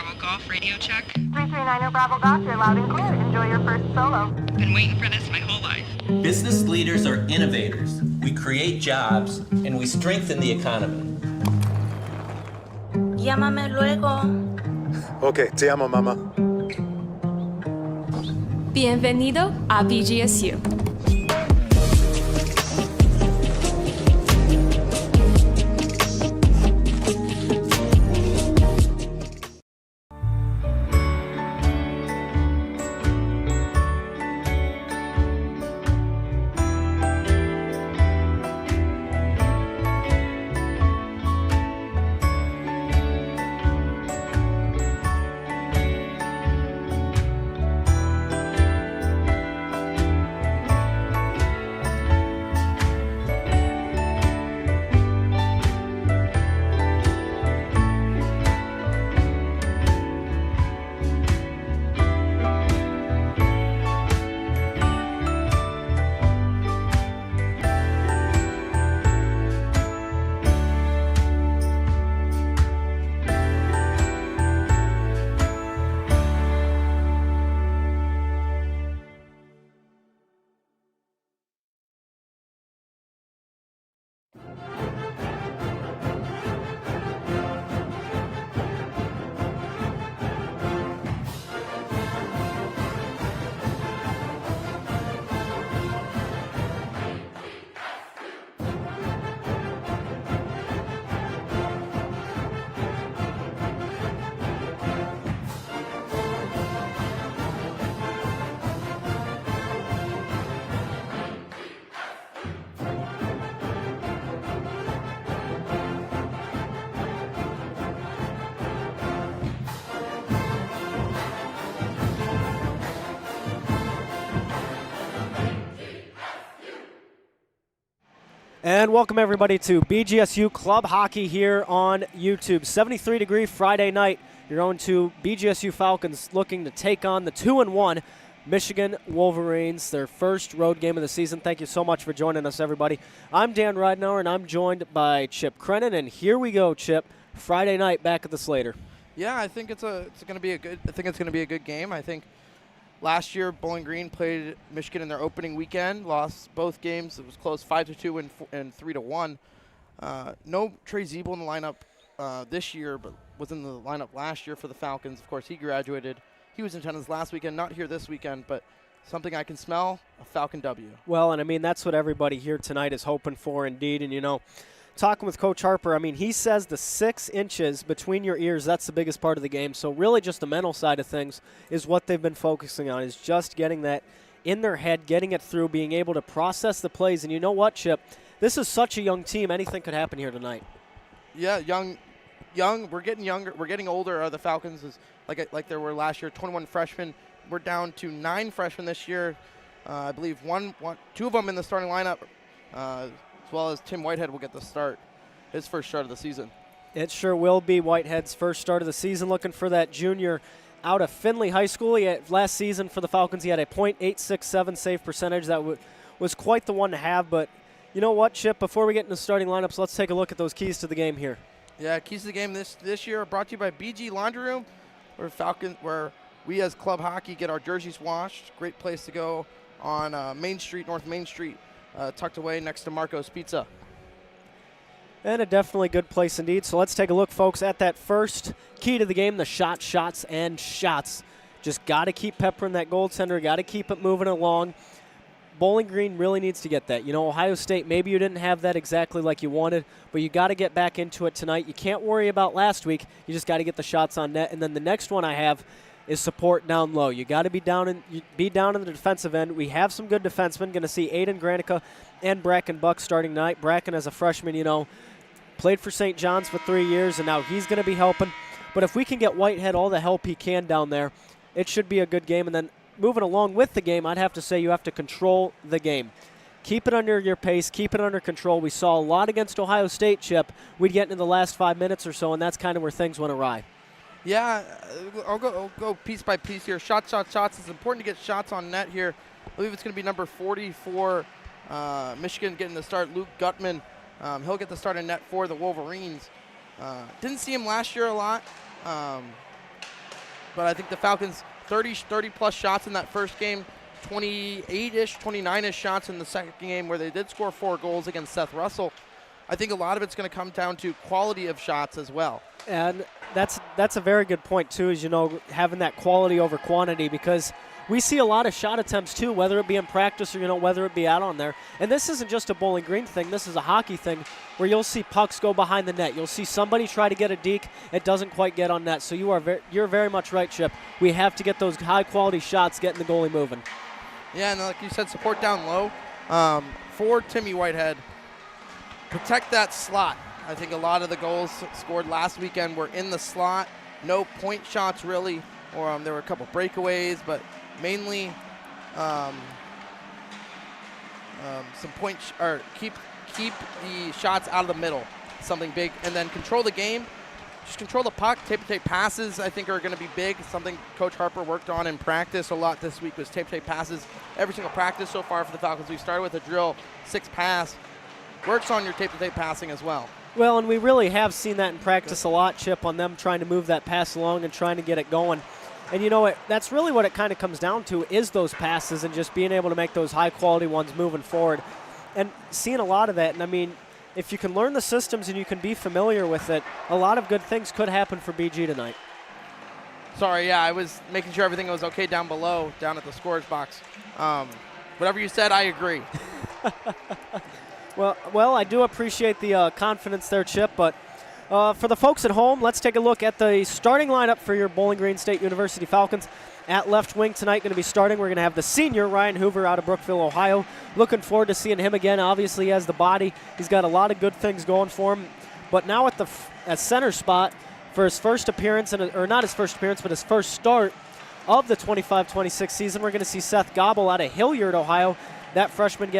Bravo Golf, radio check. 339er Bravo Golf, you're loud and clear. Enjoy your first solo. Been waiting for this my whole life. Business leaders are innovators. We create jobs and we strengthen the economy. Llámame luego. Ok, te amo, mamá. Bienvenido a BGSU. And welcome everybody to BGSU Club Hockey here on YouTube. 73-degree Friday night. You're going to BGSU Falcons looking to take on the 2-1 Michigan Wolverines, their first road game of the season. Thank you so much for joining us, everybody. I'm Dan Ridenour, and I'm joined by Chip Creinin. And here we go, Chip. Friday night back at the Slater. Yeah, I think it's going to be a good game. I think last year, Bowling Green played Michigan in their opening weekend, lost both games. It was close, 5-2 and 3-1. No Trey Zeebel in the lineup this year, but was in the lineup last year for the Falcons. Of course, he graduated. He was in attendance last weekend, not here this weekend, but something I can smell, a Falcon W. Well, and I mean, that's what everybody here tonight is hoping for indeed. And, you know, talking with Coach Harper, I mean, he says the 6 inches between your ears, that's the biggest part of the game. So really just the mental side of things is what they've been focusing on, is just getting that in their head, getting it through, being able to process the plays. And you know what, Chip? This is such a young team. Anything could happen here tonight. Yeah, young. We're getting younger. We're getting older. The Falcons is like there were last year, 21 freshmen. We're down to 9 freshmen this year. I believe two of them in the starting lineup. As well as Tim Whitehead will get the start, his first start of the season. It sure will be Whitehead's first start of the season, looking for that junior out of Findlay High School. Last season for the Falcons, he had a .867 save percentage. That was quite the one to have. But you know what, Chip, before we get into starting lineups, let's take a look at those keys to the game here. Yeah, keys to the game this year are brought to you by BG Laundry Room, where we as Club Hockey get our jerseys washed. Great place to go on North Main Street. Tucked away next to Marco's Pizza. And a definitely good place indeed. So let's take a look, folks, at that first key to the game, the shots, and shots. Just got to keep peppering that goaltender, got to keep it moving along. Bowling Green really needs to get that. You know, Ohio State, maybe you didn't have that exactly like you wanted, but you got to get back into it tonight. You can't worry about last week. You just got to get the shots on net. And then the next one I have is support down low. You got to be down in the defensive end. We have some good defensemen. Going to see Aiden Granica and Bracken Buck starting tonight. Bracken, as a freshman, you know, played for St. John's for 3 years, and now he's going to be helping. But if we can get Whitehead all the help he can down there, it should be a good game. And then moving along with the game, I'd have to say you have to control the game. Keep it under your pace. Keep it under control. We saw a lot against Ohio State, Chip. We'd get into the last 5 minutes or so, and that's kind of where things went awry. Yeah, I'll go piece by piece here. Shots. It's important to get shots on net here. I believe it's going to be number 40 for Michigan getting the start. Luke Gutman, he'll get the start in net for the Wolverines. Didn't see him last year a lot. but I think the Falcons 30-plus shots in that first game, 28-ish, 29-ish shots in the second game where they did score 4 goals against Seth Russell. I think a lot of it's going to come down to quality of shots as well. And that's a very good point, too, is, having that quality over quantity, because we see a lot of shot attempts, too, whether it be in practice or, whether it be out on there. And this isn't just a Bowling Green thing. This is a hockey thing where you'll see pucks go behind the net. You'll see somebody try to get a deke. It doesn't quite get on net. So you're very much right, Chip. We have to get those high-quality shots, getting the goalie moving. Yeah, and like you said, support down low. For Timmy Whitehead, protect that slot. I think a lot of the goals scored last weekend were in the slot. No point shots, really. Or there were a couple breakaways, but mainly some or keep the shots out of the middle, something big, and then control the game. Just control the puck. Tape passes, I think, are going to be big. Something Coach Harper worked on in practice a lot this week was tape passes. Every single practice so far for the Falcons. We started with a drill, 6 pass. Works on your tape passing as well. Well, and we really have seen that in practice a lot, Chip, on them trying to move that pass along and trying to get it going. And that's really what it kind of comes down to, is those passes and just being able to make those high-quality ones moving forward. And seeing a lot of that, and I mean, if you can learn the systems and you can be familiar with it, a lot of good things could happen for BG tonight. Sorry, yeah, I was making sure everything was okay down below, down at the scorer's box. Whatever you said, I agree. Well, I do appreciate the confidence there, Chip, but for the folks at home, let's take a look at the starting lineup for your Bowling Green State University Falcons. At left wing tonight, going to be starting, we're going to have the senior Ryan Hoover out of Brookville, Ohio. Looking forward to seeing him again. Obviously, he has the body. He's got a lot of good things going for him. But now at center spot for his first appearance, or not his first appearance, but his first start of the 25-26 season, we're going to see Seth Gobble out of Hilliard, Ohio. That freshman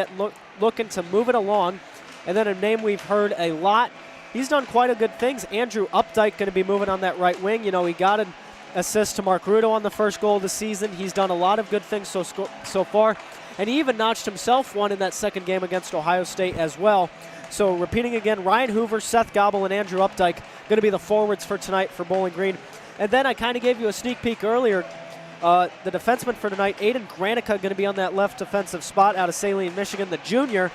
looking to move it along. And then a name we've heard a lot. He's done quite a good things. Andrew Updike going to be moving on that right wing. He got an assist to Mark Rudo on the first goal of the season. He's done a lot of good things so far. And he even notched himself one in that second game against Ohio State as well. So repeating again, Ryan Hoover, Seth Gobble, and Andrew Updike going to be the forwards for tonight for Bowling Green. And then I kind of gave you a sneak peek earlier. The defenseman for tonight, Aiden Granica, going to be on that left defensive spot out of Saline, Michigan. The junior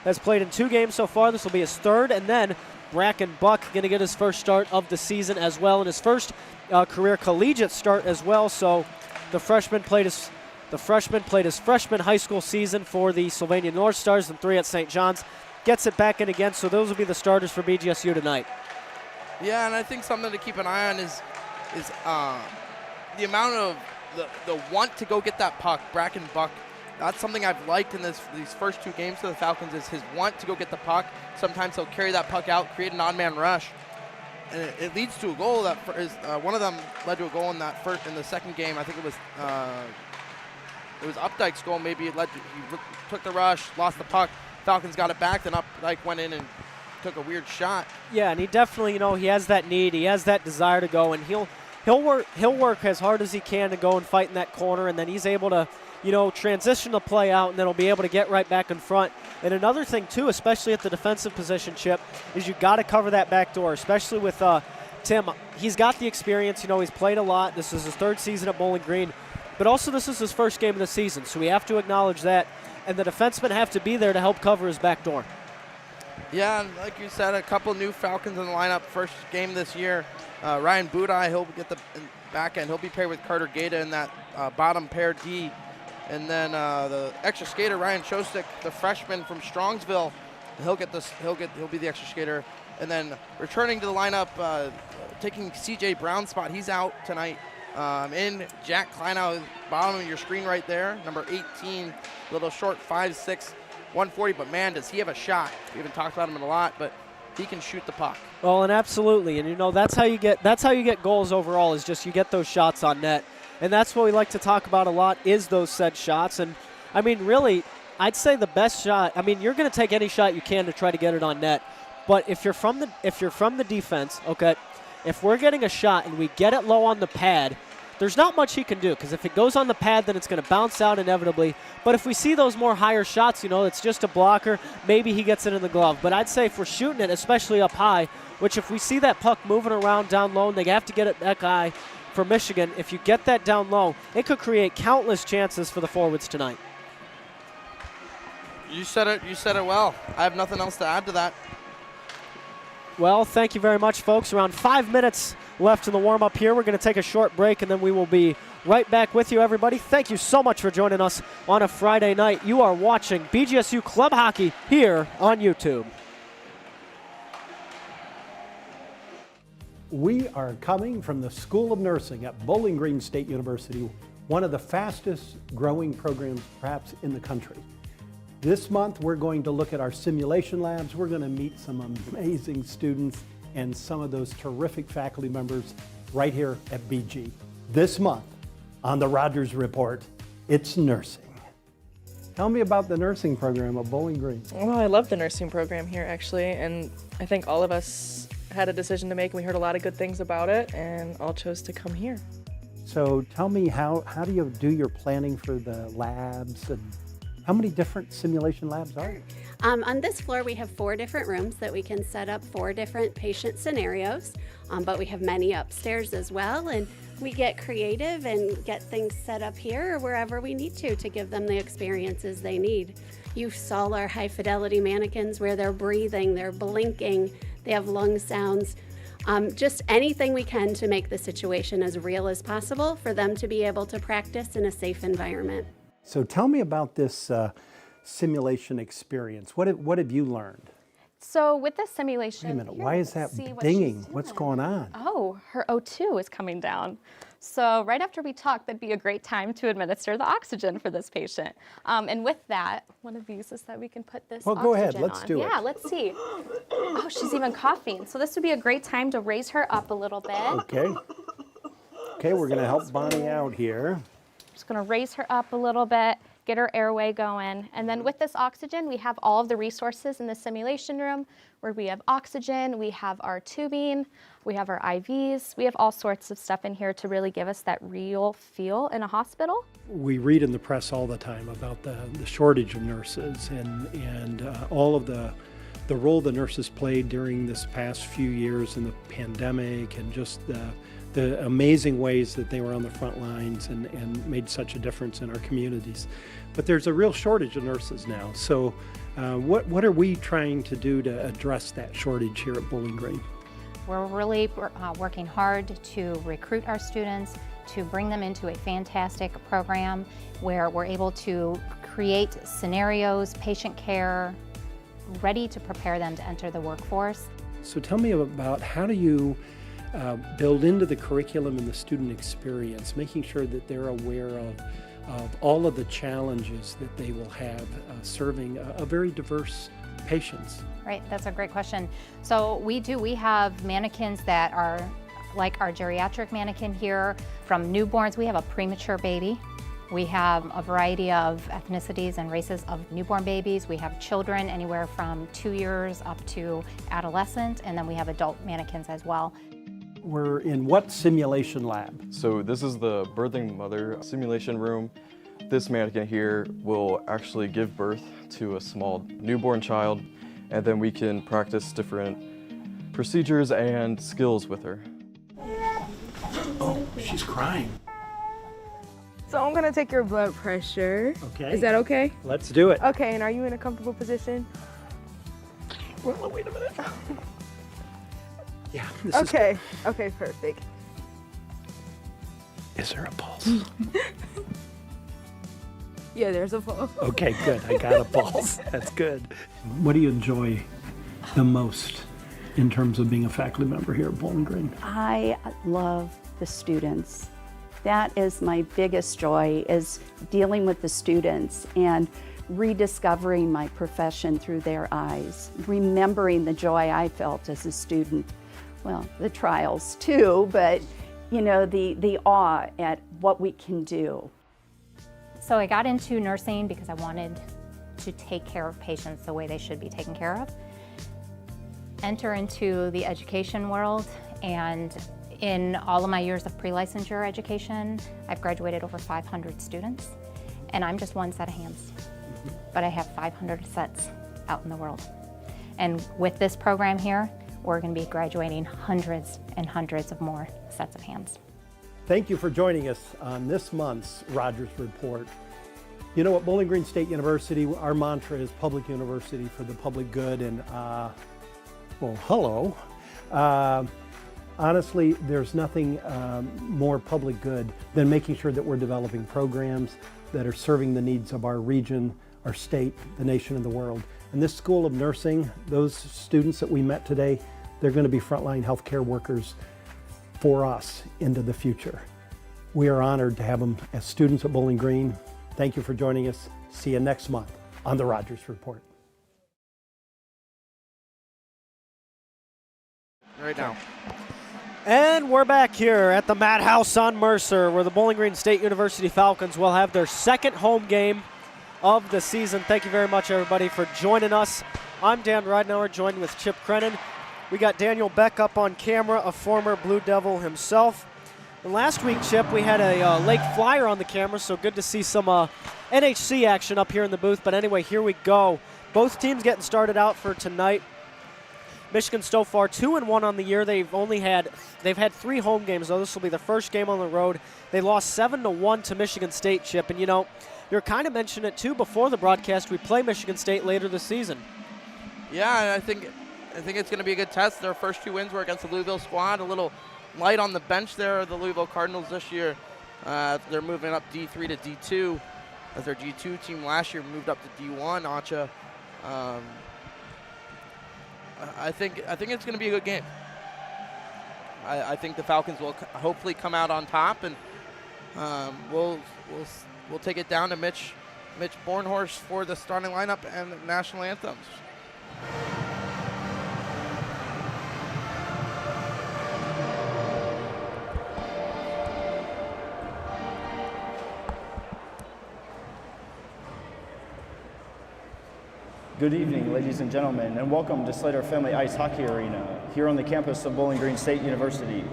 has played in 2 games so far. This will be his third. And then Bracken Buck going to get his first start of the season as well, and his first career collegiate start as well. So the freshman played his freshman high school season for the Sylvania North Stars and 3 at St. John's. Gets it back in again, so those will be the starters for BGSU tonight. Yeah, and I think something to keep an eye on is the amount of the want to go get that puck. Bracken Buck, that's something I've liked in these first 2 games for the Falcons, is his want to go get the puck. Sometimes he'll carry that puck out, create an odd-man rush, and it leads to a goal. One of them led to a goal in the second game. I think it was Updike's goal. Maybe he took the rush, lost the puck. Falcons got it back, then Updike went in and took a weird shot. Yeah, and he definitely, he has that need, he has that desire to go, and he'll work as hard as he can to go and fight in that corner, and then he's able to, transition the play out, and then he'll be able to get right back in front. And another thing, too, especially at the defensive position, Chip, is you got to cover that back door, especially with Tim. He's got the experience. He's played a lot. This is his 3rd season at Bowling Green. But also this is his first game of the season, so we have to acknowledge that. And the defensemen have to be there to help cover his back door. Yeah, and like you said, a couple new Falcons in the lineup. First game this year. Ryan Budai, he'll get the back end. He'll be paired with Carter Gata in that bottom pair D. And then the extra skater, Ryan Chostik, the freshman from Strongsville, he'll be the extra skater. And then returning to the lineup, taking CJ Brown's spot. He's out tonight. In Jack Kleinow, bottom of your screen right there, number 18, little short, 5'6", 140. But man, does he have a shot? We haven't talked about him a lot, but he can shoot the puck. Well, and absolutely, and that's how you get goals overall, is just you get those shots on net. And that's what we like to talk about a lot, is those said shots. And I mean, really, I'd say the best shot, you're going to take any shot you can to try to get it on net. But if you're from the defense, okay, if we're getting a shot and we get it low on the pad, there's not much he can do, because if it goes on the pad, then it's going to bounce out inevitably. But if we see those more higher shots, it's just a blocker, maybe he gets it in the glove. But I'd say if we're shooting it, especially up high, which if we see that puck moving around down low and they have to get it back high, for Michigan. If you get that down low, it could create countless chances for the forwards tonight. You said it well. I have nothing else to add to that. Well, thank you very much, folks. Around 5 minutes left in the warm-up here. We're going to take a short break, and then we will be right back with you, everybody. Thank you so much for joining us on a Friday night. You are watching BGSU Club Hockey here on YouTube. We are coming from the School of Nursing at Bowling Green State University, one of the fastest growing programs perhaps in the country. This month, we're going to look at our simulation labs. We're going to meet some amazing students and some of those terrific faculty members right here at BG. This month on the Rogers Report, it's nursing. Tell me about the nursing program at Bowling Green. Well, I love the nursing program here, actually, and I think all of us had a decision to make, and we heard a lot of good things about it, and all chose to come here. So tell me, how do you do your planning for the labs, and how many different simulation labs are there? On this floor, we have 4 different rooms that we can set up 4 different patient scenarios, but we have many upstairs as well, and we get creative and get things set up here or wherever we need to give them the experiences they need. You saw our high fidelity mannequins where they're breathing, they're blinking, they have lung sounds. Just anything we can to make the situation as real as possible for them to be able to practice in a safe environment. So tell me about this simulation experience. What have you learned? So with this simulation... Wait a minute, why is that dinging? What's going on? Oh, her O2 is coming down. So right after we talk, that'd be a great time to administer the oxygen for this patient. And with that, one of these is that we can put this go ahead, let's on. do it. Yeah, let's see. Oh, she's even coughing. So this would be a great time to raise her up a little bit. Okay. Okay, we're gonna help Bonnie out here. Just gonna raise her up a little bit, get her airway going. And then with this oxygen, we have all of the resources in the simulation room where we have oxygen, we have our tubing, we have our IVs, we have all sorts of stuff in here to really give us that real feel in a hospital. We read in the press all the time about the shortage of nurses and all of the role the nurses played during this past few years in the pandemic, and just the amazing ways that they were on the front lines and made such a difference in our communities. But there's a real shortage of nurses now. So what are we trying to do to address that shortage here at Bowling Green? We're really working hard to recruit our students, to bring them into a fantastic program where we're able to create scenarios, patient care, ready to prepare them to enter the workforce. So tell me about, how do you build into the curriculum and the student experience, making sure that they're aware of all of the challenges that they will have serving a very diverse patients? Right, that's a great question. So we have mannequins that are like our geriatric mannequin here. From newborns, we have a premature baby. We have a variety of ethnicities and races of newborn babies. We have children anywhere from 2 years up to adolescent, and then we have adult mannequins as well. We're in what simulation lab? So this is the birthing mother simulation room. This mannequin here will actually give birth to a small newborn child, and then we can practice different procedures and skills with her. Oh, she's crying. So I'm gonna take your blood pressure. Okay. Is that okay? Let's do it. Okay, and are you in a comfortable position? Well, wait a minute. Yeah, this okay. Okay, perfect. Is there a pulse? Yeah, there's a pulse. Okay, good. I got a pulse. That's good. What do you enjoy the most in terms of being a faculty member here at Bowling Green? I love the students. That is my biggest joy, is dealing with the students and rediscovering my profession through their eyes, remembering the joy I felt as a student. Well, the trials too, but you know, the awe at what we can do. So I got into nursing because I wanted to take care of patients the way they should be taken care of. Enter into the education world, and in all of my years of pre-licensure education, I've graduated over 500 students, and I'm just one set of hands. But I have 500 sets out in the world. And with this program here, we're going to be graduating hundreds and hundreds of more sets of hands. Thank you for joining us on this month's Rogers Report. You know, at Bowling Green State University, our mantra is public university for the public good, and well, hello. Honestly, there's nothing more public good than making sure that we're developing programs that are serving the needs of our region, our state, the nation, and the world. And this School of Nursing, those students that we met today, they're going to be frontline healthcare workers for us into the future. We are honored to have them as students at Bowling Green. Thank you for joining us. See you next month on the Rogers Report. Right now. And we're back here at the Madhouse on Mercer, where the Bowling Green State University Falcons will have their second home game of the season. Thank you very much, everybody, for joining us. I'm Dan Ridenour, joined with Chip Creinin. We got Daniel Beck up on camera, a former Blue Devil himself. And last week, Chip, we had a Lake Flyer on the camera, so good to see some NHC action up here in the booth. But anyway, here we go. Both teams getting started out for tonight. Michigan so far 2-1 on the year. They've had 3 home games, though. This will be the first game on the road. They lost 7-1 to Michigan State, Chip. And you know, you're kind of mentioning it too before the broadcast. We play Michigan State later this season. Yeah, and I think it's going to be a good test. Their first 2 wins were against the Louisville squad. A little light on the bench there, the Louisville Cardinals this year. They're moving up D3 to D2, as their G2 team last year moved up to D1. Acha. I think it's going to be a good game. I think the Falcons will hopefully come out on top, and we'll take it down to Mitch Bornhorst for the starting lineup and the national anthems. Good evening, ladies and gentlemen, and welcome to Slater Family Ice Hockey Arena here on the campus of Bowling Green State University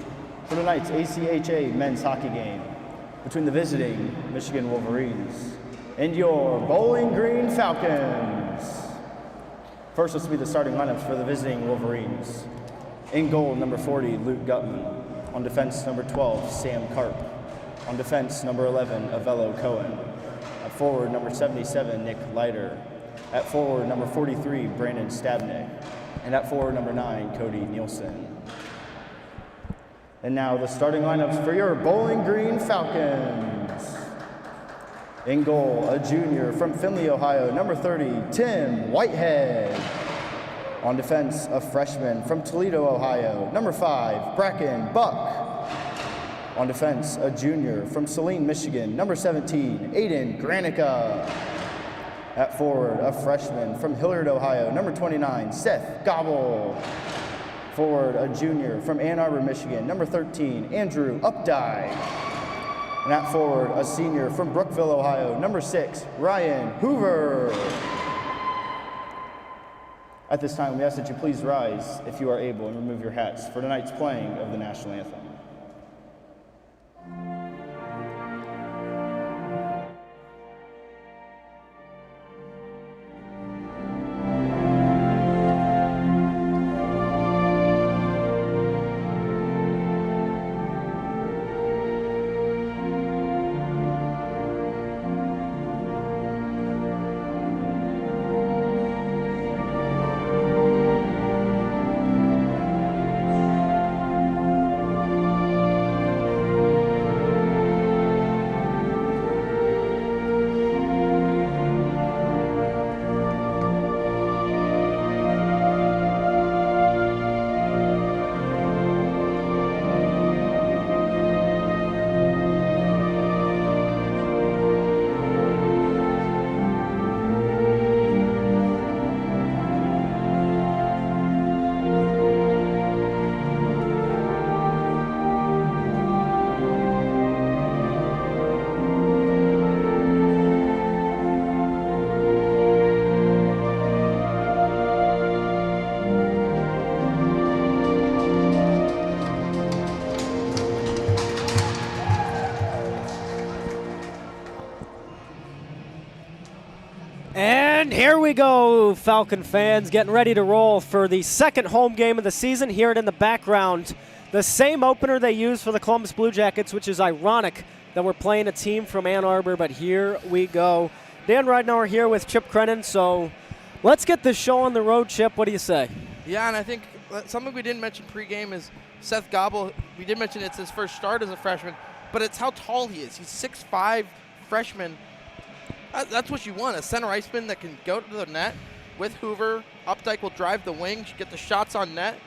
for tonight's ACHA men's hockey game between the visiting Michigan Wolverines and your Bowling Green Falcons. First, let's be the starting lineups for the visiting Wolverines. In goal, number 40, Luke Gutman. On defense, number 12, Sam Karp. On defense, number 11, Avello Cohen. At forward, number 77, Nick Leiter. At forward, number 43, Brandon Stabnick. And at forward, number 9, Cody Nielsen. And now the starting lineups for your Bowling Green Falcons. In goal, a junior from Findlay, Ohio, number 30, Tim Whitehead. On defense, a freshman from Toledo, Ohio, number 5, Bracken Buck. On defense, a junior from Saline, Michigan, number 17, Aiden Granica. At forward, a freshman from Hilliard, Ohio, number 29, Seth Gobble. Forward, a junior from Ann Arbor, Michigan, number 13, Andrew Updike. And at forward, a senior from Brookville, Ohio, number 6, Ryan Hoover. At this time, we ask that you please rise, if you are able, and remove your hats for tonight's playing of the national anthem. And here we go, Falcon fans, getting ready to roll for the second home game of the season. Hear it in the background. The same opener they used for the Columbus Blue Jackets, which is ironic that we're playing a team from Ann Arbor, but here we go. Dan Ridenour here with Chip Creinin, so let's get this show on the road, Chip. What do you say? Yeah, and I think something we didn't mention pregame is Seth Gobble. We did mention it's his first start as a freshman, but it's how tall he is. He's 6'5", freshman. That's what you want, a center iceman that can go to the net with Hoover. Updike will drive the wing, get the shots on net.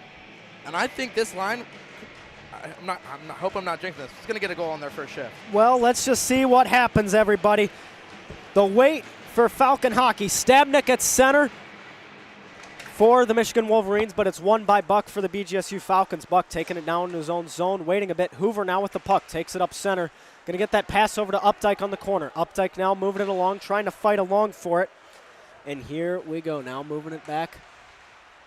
And I think this line, I hope I'm not jinxing this, it's going to get a goal on their first shift. Well, let's just see what happens, everybody. The wait for Falcon hockey. Stabnik at center for the Michigan Wolverines, but it's won by Buck for the BGSU Falcons. Buck taking it down in his own zone, waiting a bit. Hoover now with the puck, takes it up center. Going to get that pass over to Updike on the corner. Updike now moving it along, trying to fight along for it. And here we go, now moving it back.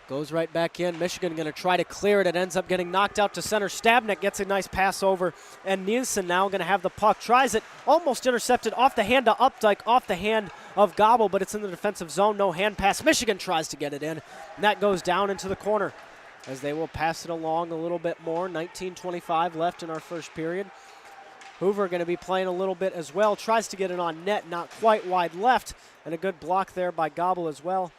Goes right back in. Michigan going to try to clear it. It ends up getting knocked out to center. Stabnik gets a nice pass over. And Nielsen now going to have the puck. Tries it, almost intercepted off the hand of Updike, off the hand of Gobble, but it's in the defensive zone. No hand pass. Michigan tries to get it in. And that goes down into the corner as they will pass it along a little bit more. 19:25 left in our first period. Hoover going to be playing a little bit as well. Tries to get it on net, not quite wide left. And a good block there by Gobble as well.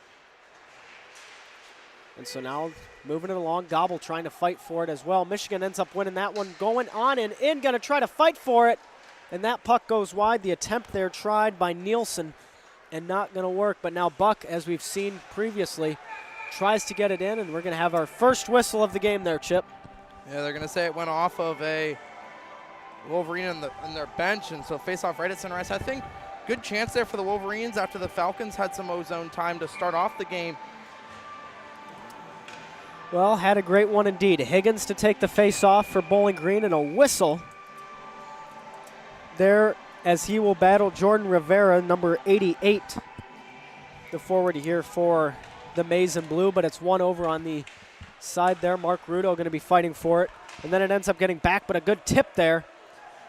And so now moving it along, Gobble trying to fight for it as well. Michigan ends up winning that one, going on and in, going to try to fight for it. And that puck goes wide. The attempt there tried by Nielsen and not going to work. But now Buck, as we've seen previously, tries to get it in, and we're going to have our first whistle of the game there, Chip. Yeah, they're going to say it went off of a Wolverine on their bench, and so face off right at center ice. I think good chance there for the Wolverines after the Falcons had some ozone time to start off the game. Well, had a great one indeed. Higgins to take the face off for Bowling Green, and a whistle there as he will battle Jordan Rivera, number 88, the forward here for the Maize and Blue, but it's one over on the side there. Mark Rudo going to be fighting for it, and then it ends up getting back, but a good tip there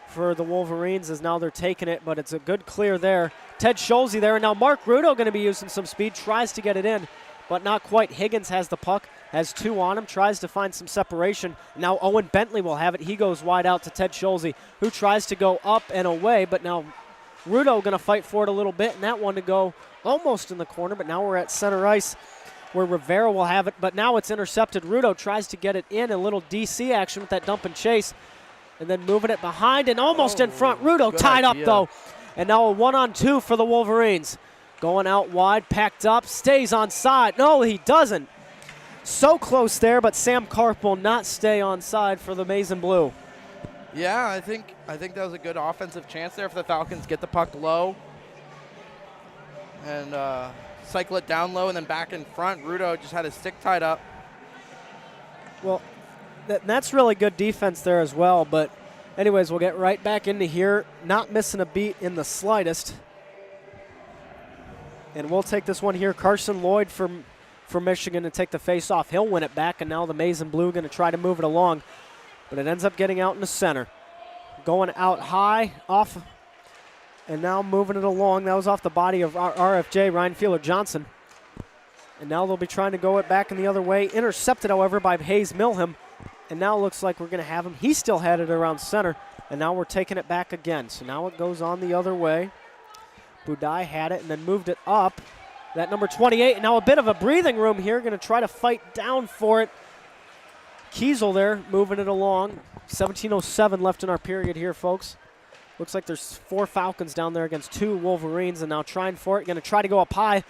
for the Wolverines as now they're taking it, but it's a good clear there. Ted Scholze there, and now Mark Rudo going to be using some speed, tries to get it in, but not quite. Higgins has the puck, has two on him, tries to find some separation. Now Owen Bentley will have it. He goes wide out to Ted Scholze, who tries to go up and away, but now Rudo going to fight for it a little bit, and that one to go almost in the corner, but now we're at center ice where Rivera will have it, but now it's intercepted. Rudo tries to get it in, a little DC action with that dump and chase, and then moving it behind and almost in front. Rudo tied up, though. And now a 1-on-2 for the Wolverines. Going out wide, packed up, stays on side. No, he doesn't. So close there, but Sam Karp will not stay on side for the Maize and Blue. Yeah, I think that was a good offensive chance there for the Falcons. Get the puck low and cycle it down low and then back in front. Rudo just had his stick tied up. Well, that's really good defense there as well, but anyways, we'll get right back into here, not missing a beat in the slightest. And we'll take this one here. Carson Lloyd for Michigan to take the face off. He'll win it back, and now the Maize and Blue going to try to move it along, but it ends up getting out in the center. Going out high, off, and now moving it along. That was off the body of RFJ, Ryan Feeler-Johnson. And now they'll be trying to go it back in the other way. Intercepted, however, by Hayes Milham. And now it looks like we're going to have him. He still had it around center, and now we're taking it back again. So now it goes on the other way. Budai had it and then moved it up. That number 28, and now a bit of a breathing room here. Going to try to fight down for it. Kiesel there moving it along. 17:07 left in our period here, folks. Looks like there's 4 Falcons down there against 2 Wolverines, and now trying for it. Going to try to go up high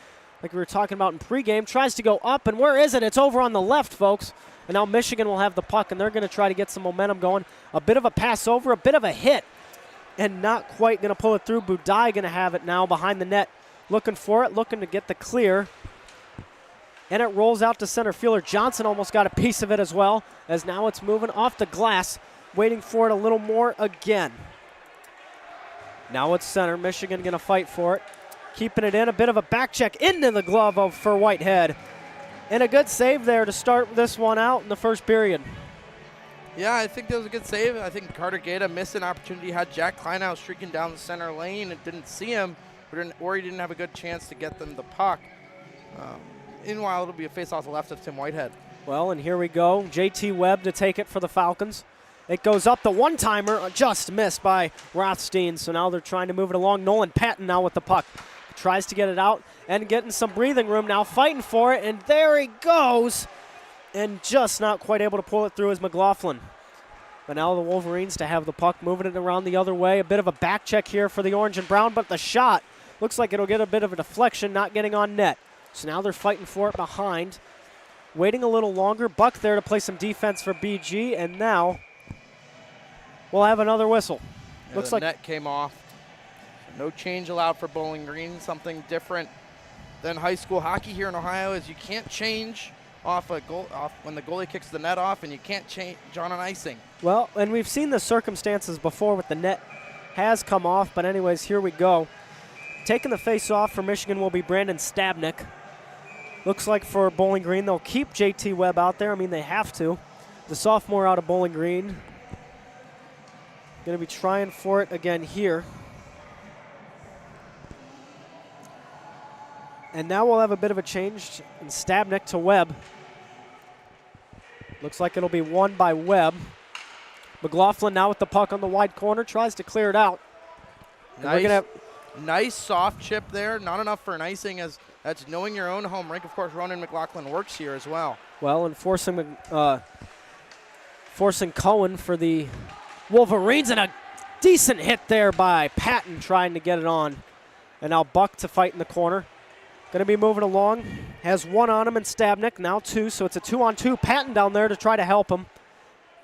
like we were talking about in pregame. Tries to go up, and where is it? It's over on the left, folks. And now Michigan will have the puck, and they're going to try to get some momentum going. A bit of a pass over, a bit of a hit, and not quite going to pull it through. Budai going to have it now behind the net. Looking for it, looking to get the clear. And it rolls out to center fielder. Johnson almost got a piece of it as well, as now it's moving off the glass, waiting for it a little more again. Now it's center. Michigan going to fight for it. Keeping it in, a bit of a back check into the glove for Whitehead. And a good save there to start this one out in the first period. Yeah, I think that was a good save. I think Carter Gata missed an opportunity. Had Jack Kleinau streaking down the center lane and didn't see him, or he didn't have a good chance to get them the puck. Meanwhile, it'll be a face off the left of Tim Whitehead. Well, and here we go. JT Webb to take it for the Falcons. It goes up, the one-timer, just missed by Rothstein. So now they're trying to move it along. Nolan Patton now with the puck. Tries to get it out and getting some breathing room now, fighting for it, and there he goes. And just not quite able to pull it through as McLaughlin. But now the Wolverines to have the puck, moving it around the other way. A bit of a back check here for the orange and brown, but the shot looks like it'll get a bit of a deflection, not getting on net. So now they're fighting for it behind. Waiting a little longer. Buck there to play some defense for BG, and now we'll have another whistle. Yeah, Looks the like net came off. No change allowed for Bowling Green. Something different than high school hockey here in Ohio is you can't change off a goal when the goalie kicks the net off, and you can't change on an icing. Well, and we've seen the circumstances before with the net has come off, but anyways, here we go. Taking the face off for Michigan will be Brandon Stabnick. Looks like for Bowling Green, they'll keep JT Webb out there. I mean, they have to. The sophomore out of Bowling Green. Going to be trying for it again here. And now we'll have a bit of a change in Stabnick to Webb. Looks like it'll be won by Webb. McLaughlin now with the puck on the wide corner, tries to clear it out. Nice soft chip there. Not enough for an icing, as that's knowing your own home rink. Of course, Ronan McLaughlin works here as well. Well, and forcing Cohen for the Wolverines, and a decent hit there by Patton trying to get it on. And now Buck to fight in the corner. Going to be moving along. Has one on him and Stabnick, now two, so it's a 2-on-2. Patton down there to try to help him.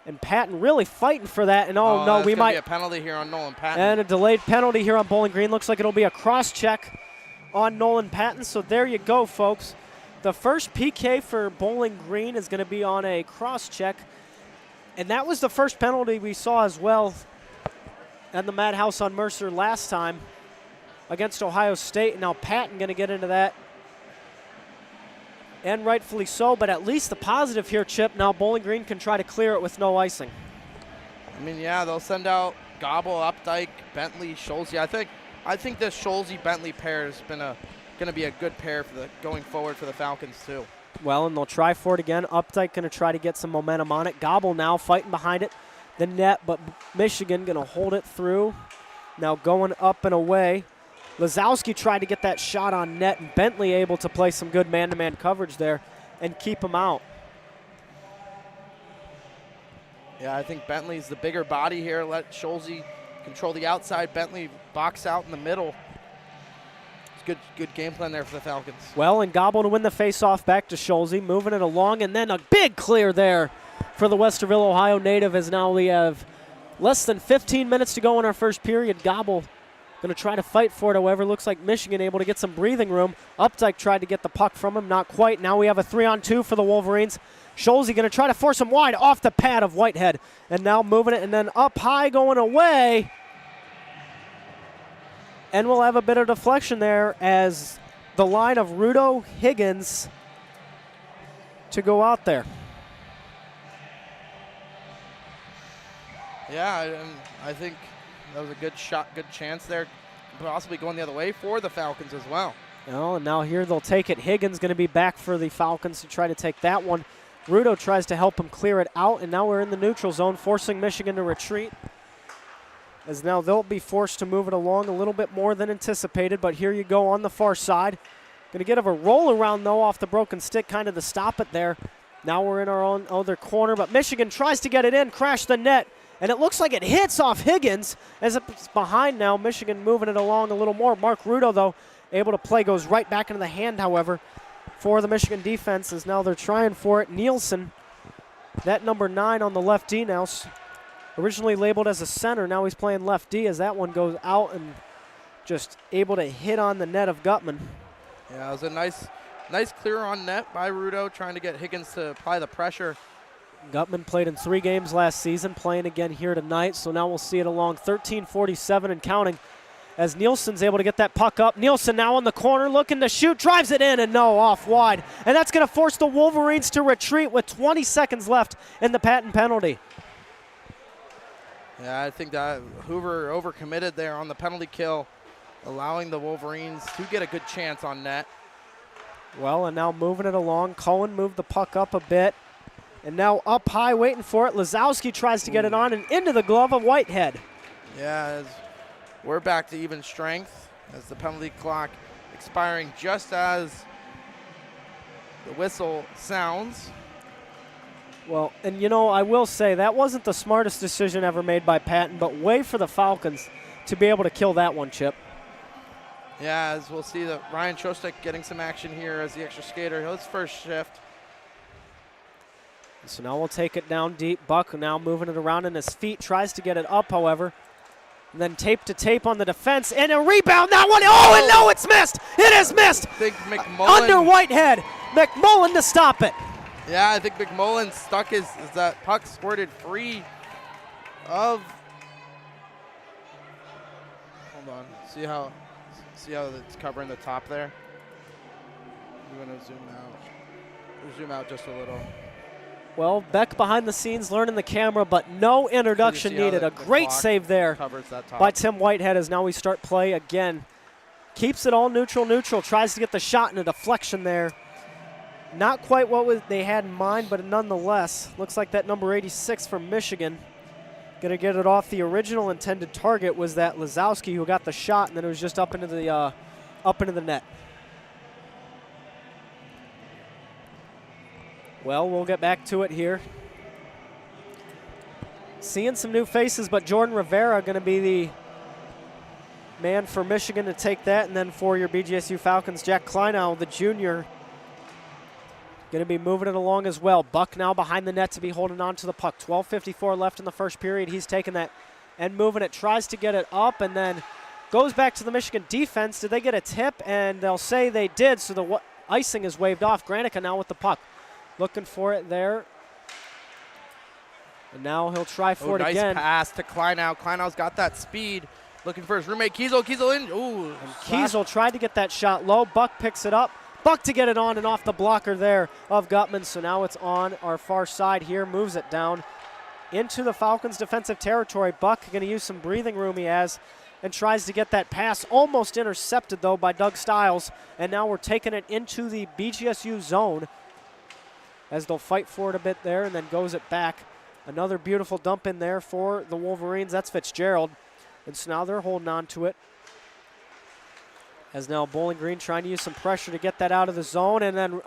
And Patton really fighting for that. And no, we might be a penalty here on Nolan Patton. And a delayed penalty here on Bowling Green. Looks like it'll be a cross check on Nolan Patton. So there you go, folks. The first PK for Bowling Green is going to be on a cross check. And that was the first penalty we saw as well at the Madhouse on Mercer last time against Ohio State. And now Patton going to get into that. And rightfully so, but at least the positive here, Chip. Now Bowling Green can try to clear it with no icing. I mean, yeah, they'll send out Gobble, Updike, Bentley, Scholze. I think this Scholze-Bentley pair has been going to be a good pair for going forward for the Falcons too. Well, and they'll try for it again. Updike going to try to get some momentum on it. Gobble now fighting behind it, the net, but Michigan going to hold it through. Now going up and away. Lazowski tried to get that shot on net, and Bentley able to play some good man-to-man coverage there and keep him out. Yeah, I think Bentley's the bigger body here. Let Scholze control the outside. Bentley box out in the middle. It's good game plan there for the Falcons. Well, and Gobble to win the face-off back to Scholze, moving it along, and then a big clear there for the Westerville, Ohio native, as now we have less than 15 minutes to go in our first period. Gobble going to try to fight for it, however. Looks like Michigan able to get some breathing room. Updike tried to get the puck from him, not quite. Now we have a 3-on-2 for the Wolverines. Scholze going to try to force him wide off the pad of Whitehead. And now moving it, and then up high going away. And we'll have a bit of deflection there as the line of Rudo, Higgins to go out there. Yeah, I think that was a good shot, good chance there, possibly going the other way for the Falcons as well. Well, and now here they'll take it. Higgins going to be back for the Falcons to try to take that one. Rudo tries to help him clear it out, and now we're in the neutral zone, forcing Michigan to retreat. As now they'll be forced to move it along a little bit more than anticipated, but here you go on the far side. Going to get a roll around, though, off the broken stick, kind of to stop it there. Now we're in our own other corner, but Michigan tries to get it in, crash the net. And it looks like it hits off Higgins as it's behind now. Michigan moving it along a little more. Mark Rudo, though, able to play, goes right back into the hand, however, for the Michigan defense, as now they're trying for it. Nielsen, that number 9 on the left D now, originally labeled as a center. Now he's playing left D as that one goes out and just able to hit on the net of Gutman. Yeah, it was a nice clear on net by Rudo, trying to get Higgins to apply the pressure. Gutman played in 3 games last season, playing again here tonight, so now we'll see it along 13:47 and counting as Nielsen's able to get that puck up. Nielsen now on the corner looking to shoot, drives it in, and no, off wide. And that's going to force the Wolverines to retreat with 20 seconds left in the Patton penalty. Yeah, I think that Hoover overcommitted there on the penalty kill, allowing the Wolverines to get a good chance on net. Well, and now moving it along. Cohen moved the puck up a bit. And now up high waiting for it. Lazowski tries to get it on and into the glove of Whitehead. Yeah, as we're back to even strength as the penalty clock expiring just as the whistle sounds. Well, and you know, I will say that wasn't the smartest decision ever made by Patton, but way for the Falcons to be able to kill that one, Chip. Yeah, as we'll see that Ryan Chostek getting some action here as the extra skater. His first shift. So now we'll take it down deep. Buck now moving it around in his feet, tries to get it up, however. And then tape to tape on the defense, and a rebound. That one, oh, and no, it's missed. It is missed. I think McMullen. Under Whitehead. McMullen to stop it. Yeah, I think McMullen stuck his, as that puck squirted free of. Hold on, see how it's covering the top there? I'm gonna zoom out. Zoom out just a little. Well, Beck behind the scenes learning the camera, but no introduction needed. A great save there by Tim Whitehead as now we start play again. Keeps it all neutral, tries to get the shot and a deflection there. Not quite what they had in mind, but nonetheless, looks like that number 86 from Michigan. Gonna get it off the original intended target was that Lazowski who got the shot, and then it was just up into the net. Well, we'll get back to it here. Seeing some new faces, but Jordan Rivera going to be the man for Michigan to take that. And then for your BGSU Falcons, Jack Kleinow, the junior, going to be moving it along as well. Buck now behind the net to be holding on to the puck. 12:54 left in the first period. He's taking that and moving it, tries to get it up, and then goes back to the Michigan defense. Did they get a tip? And they'll say they did, so the icing is waved off. Granica now with the puck. Looking for it there. And now he'll try for it again. Nice pass to Kleinow. Kleinow's got that speed. Looking for his roommate Kiesel. Kiesel in. Ooh. And Kiesel tried to get that shot low. Buck picks it up. Buck to get it on and off the blocker there of Gutman. So now it's on our far side here. Moves it down into the Falcons' defensive territory. Buck going to use some breathing room he has and tries to get that pass. Almost intercepted, though, by Doug Stiles. And now we're taking it into the BGSU zone as they'll fight for it a bit there and then goes it back. Another beautiful dump in there for the Wolverines. That's Fitzgerald. And so now they're holding on to it. As now Bowling Green trying to use some pressure to get that out of the zone. And then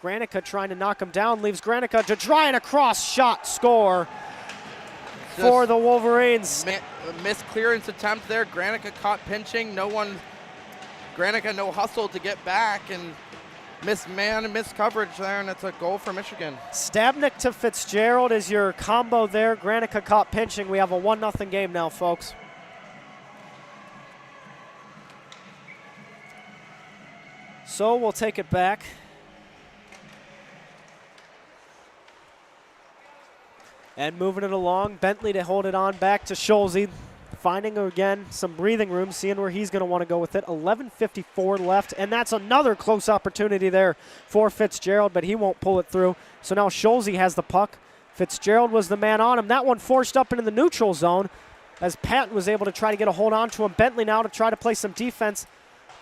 Granica trying to knock him down. Leaves Granica to try and a cross shot score for the Wolverines. Missed clearance attempt there. Granica caught pinching. Granica no hustle to get back. And missed man and missed coverage there, and it's a goal for Michigan. Stabnik to Fitzgerald is your combo there. Granica caught pinching. We have a 1-0 game now, folks. So we'll take it back. And moving it along, Bentley to hold it on back to Scholze. Finding, again, some breathing room, seeing where he's going to want to go with it. 11:54 left, and that's another close opportunity there for Fitzgerald, but he won't pull it through. So now Scholze has the puck. Fitzgerald was the man on him. That one forced up into the neutral zone as Patton was able to try to get a hold on to him. Bentley now to try to play some defense,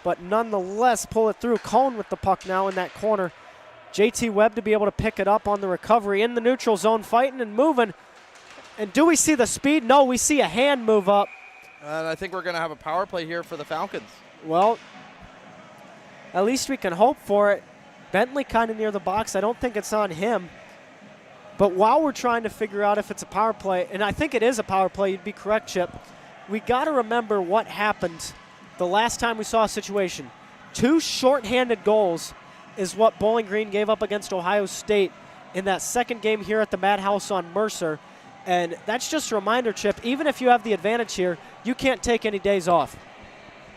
but nonetheless pull it through. Cohn with the puck now in that corner. JT Webb to be able to pick it up on the recovery in the neutral zone, fighting and moving. And do we see the speed? No, we see a hand move up. I think we're going to have a power play here for the Falcons. Well, at least we can hope for it. Bentley kind of near the box. I don't think it's on him. But while we're trying to figure out if it's a power play, and I think it is a power play, you'd be correct, Chip, we got to remember what happened the last time we saw a situation. 2 shorthanded goals is what Bowling Green gave up against Ohio State in that second game here at the Madhouse on Mercer. And that's just a reminder, Chip, even if you have the advantage here, you can't take any days off.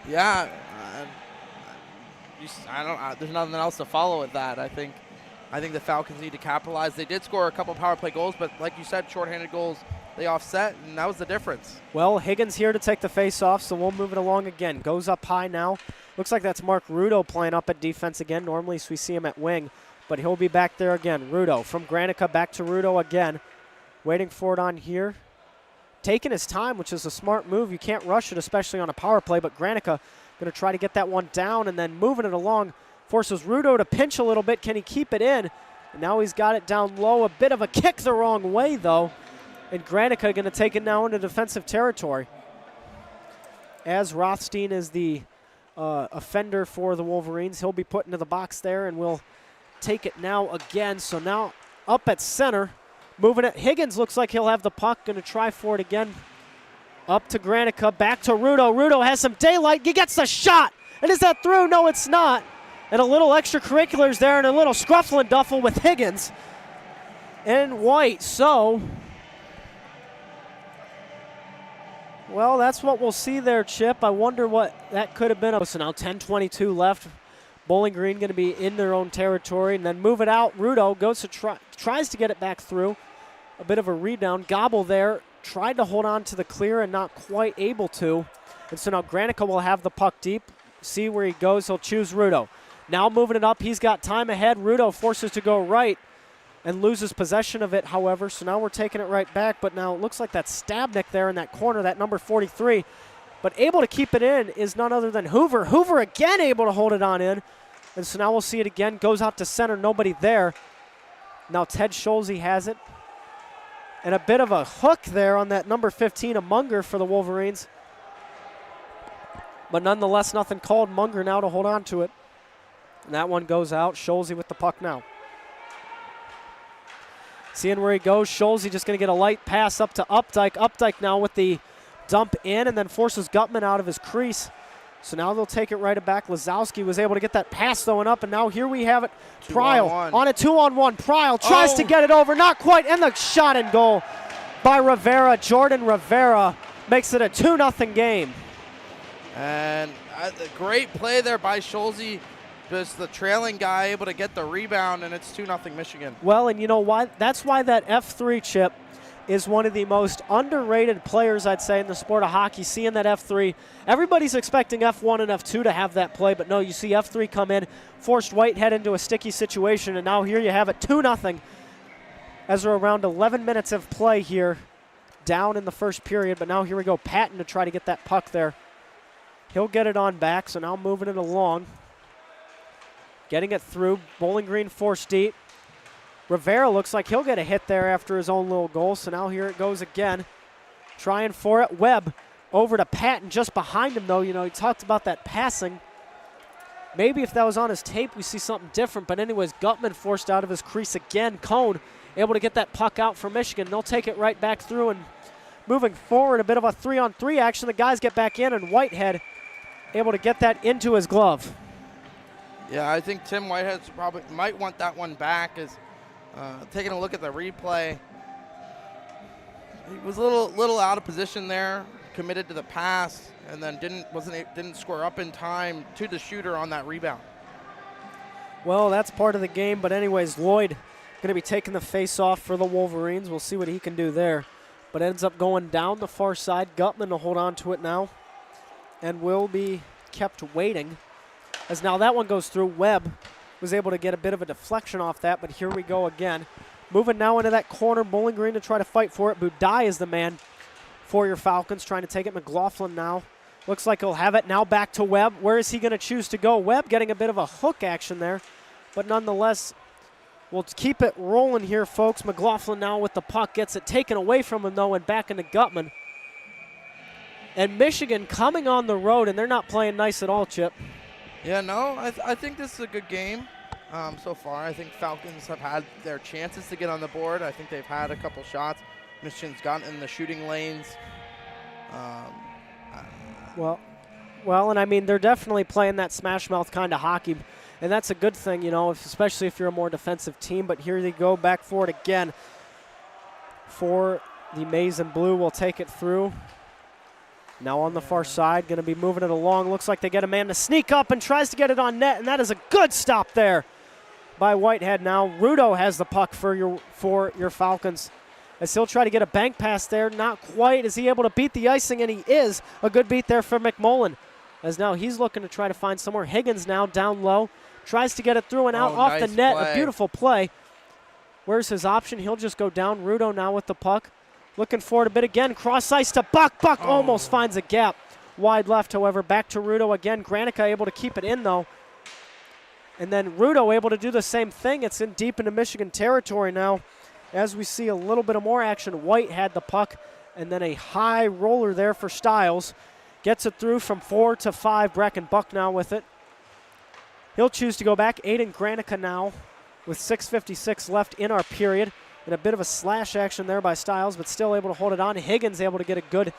Yeah, there's nothing else to follow with that. I think the Falcons need to capitalize. They did score a couple power play goals, but like you said, shorthanded goals, they offset, and that was the difference. Well, Higgins here to take the face-off, so we'll move it along again. Goes up high now. Looks like that's Mark Rudo playing up at defense again. Normally we see him at wing, but he'll be back there again. Rudo from Granica back to Rudo again. Waiting for it on here. Taking his time, which is a smart move. You can't rush it, especially on a power play, but Granica going to try to get that one down and then moving it along. Forces Rudo to pinch a little bit. Can he keep it in? Now he's got it down low. A bit of a kick the wrong way, though. And Granica going to take it now into defensive territory. As Rothstein is the offender for the Wolverines, he'll be put into the box there, and we'll take it now again. So now up at center, moving it. Higgins looks like he'll have the puck. Going to try for it again. Up to Granica, back to Rudo. Rudo has some daylight. He gets the shot. And is that through? No, it's not. And a little extracurriculars there and a little scruffle duffle with Higgins and White. So, well, that's what we'll see there, Chip. I wonder what that could have been. So now 10:22 left. Bowling Green going to be in their own territory. And then move it out. Rudo goes to tries to get it back through. A bit of a rebound. Gobble there. Tried to hold on to the clear and not quite able to. And so now Granica will have the puck deep. See where he goes. He'll choose Rudo. Now moving it up, he's got time ahead. Rudo forces to go right and loses possession of it, however. So now we're taking it right back, but now it looks like that Stabnik there in that corner, that number 43. But able to keep it in is none other than Hoover. Hoover again able to hold it on in. And so now we'll see it again. Goes out to center, nobody there. Now Ted Scholze has it. And a bit of a hook there on that number 15 of Munger for the Wolverines. But nonetheless, nothing called. Munger now to hold on to it. And that one goes out. Scholze with the puck now. Seeing where he goes. Scholze just going to get a light pass up to Updike. Updike now with the dump in and then forces Gutman out of his crease. So now they'll take it right back. Lazowski was able to get that pass throwing up, and now here we have it. Pryle on a 2-on-1. Pryle tries to get it over. Not quite. And the shot and goal by Rivera. Jordan Rivera makes it a 2-0 game. And a great play there by Scholze. Just the trailing guy able to get the rebound, and it's 2-0 Michigan. Well, and you know why? That's why that F3 Chip is one of the most underrated players, I'd say, in the sport of hockey. Seeing that F3, everybody's expecting F1 and F2 to have that play, but no, you see F3 come in, forced Whitehead into a sticky situation, and now here you have it, 2-0, as we're around 11 minutes of play here, down in the first period, but now here we go, Patton to try to get that puck there. He'll get it on back, so now moving it along. Getting it through, Bowling Green forced deep. Rivera looks like he'll get a hit there after his own little goal, so now here it goes again. Trying for it, Webb over to Patton just behind him though. You know, he talked about that passing. Maybe if that was on his tape, we see something different, but anyways, Gutman forced out of his crease again. Cone able to get that puck out for Michigan. They'll take it right back through, and moving forward, a bit of a 3-on-3 action. The guys get back in, and Whitehead able to get that into his glove. Yeah, I think Tim Whitehead probably might want that one back. As taking a look at the replay, he was a little out of position there, committed to the pass, and then didn't square up in time to the shooter on that rebound. Well, that's part of the game, but anyways, Lloyd going to be taking the face-off for the Wolverines. We'll see what he can do there, but ends up going down the far side. Gutman to hold on to it now, and will be kept waiting. As now that one goes through. Webb was able to get a bit of a deflection off that, but here we go again. Moving now into that corner, Bowling Green to try to fight for it. Budai is the man for your Falcons, trying to take it. McLaughlin now. Looks like he'll have it now back to Webb. Where is he going to choose to go? Webb getting a bit of a hook action there, but nonetheless, we'll keep it rolling here, folks. McLaughlin now with the puck, gets it taken away from him though, and back into Gutman. And Michigan coming on the road, and they're not playing nice at all, Chip. Yeah, no, I think this is a good game so far. I think Falcons have had their chances to get on the board. I think they've had a couple shots. Michigan's gotten in the shooting lanes. Well, and I mean, they're definitely playing that smash mouth kind of hockey, and that's a good thing, you know, especially if you're a more defensive team. But here they go back for it again. For the Maize and Blue will take it through. Now on the far side, going to be moving it along. Looks like they get a man to sneak up and tries to get it on net, and that is a good stop there by Whitehead. Now Rudo has the puck for your Falcons, as he'll try to get a bank pass there. Not quite. Is he able to beat the icing? And he is. A good beat there for McMullen, as now he's looking to try to find somewhere. Higgins now down low, tries to get it through and out off the net. A beautiful play. Where's his option? He'll just go down. Rudo now with the puck. Looking for it a bit again. Cross ice to Buck. Buck almost finds a gap. Wide left, however. Back to Rudo again. Granica able to keep it in, though. And then Rudo able to do the same thing. It's in deep into Michigan territory now. As we see a little bit of more action, White had the puck, and then a high roller there for Stiles. Gets it through from 4 to 5. Bracken Buck now with it. He'll choose to go back. Aiden Granica now with 6:56 left in our period. And a bit of a slash action there by Stiles, but still able to hold it on. Higgins able to get a good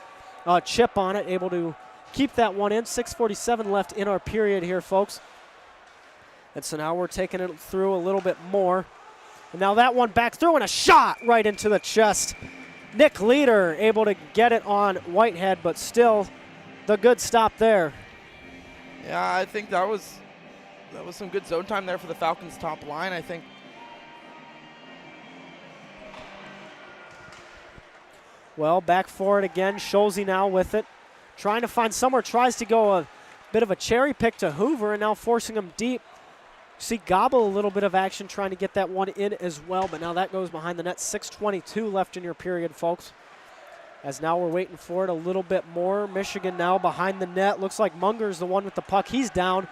chip on it, able to keep that one in. 6:47 left in our period here, folks. And so now we're taking it through a little bit more. And now that one back through and a shot right into the chest. Nick Leader able to get it on Whitehead, but still the good stop there. Yeah, I think that was some good zone time there for the Falcons' top line, I think. Well, back for it again. Scholze now with it. Trying to find somewhere. Tries to go a bit of a cherry pick to Hoover and now forcing him deep. See Gobble a little bit of action trying to get that one in as well, but now that goes behind the net. 6:22 left in your period, folks. As now we're waiting for it a little bit more. Michigan now behind the net. Looks like Munger's the one with the puck. He's down.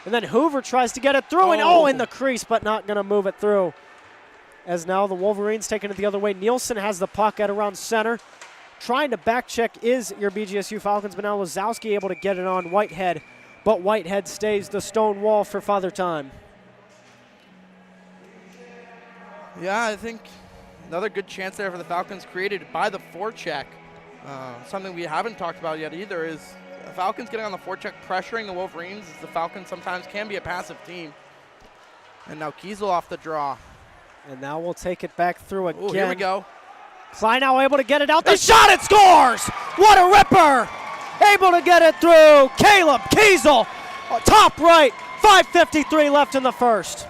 And then Hoover tries to get it through and in the crease, but not going to move it through. As now the Wolverines taking it the other way. Nielsen has the puck at around center. Trying to back check is your BGSU Falcons, but now Lazowski able to get it on Whitehead. But Whitehead stays the stone wall for Father Time. Yeah, I think another good chance there for the Falcons created by the forecheck. Something we haven't talked about yet either is the Falcons getting on the forecheck, pressuring the Wolverines, as the Falcons sometimes can be a passive team. And now Kiesel off the draw. And now we'll take it back through again. Oh, here we go. Klein now able to get it out. The shot, it scores! What a ripper! Able to get it through. Caleb Kiesel, top right. 5:53 left in the first.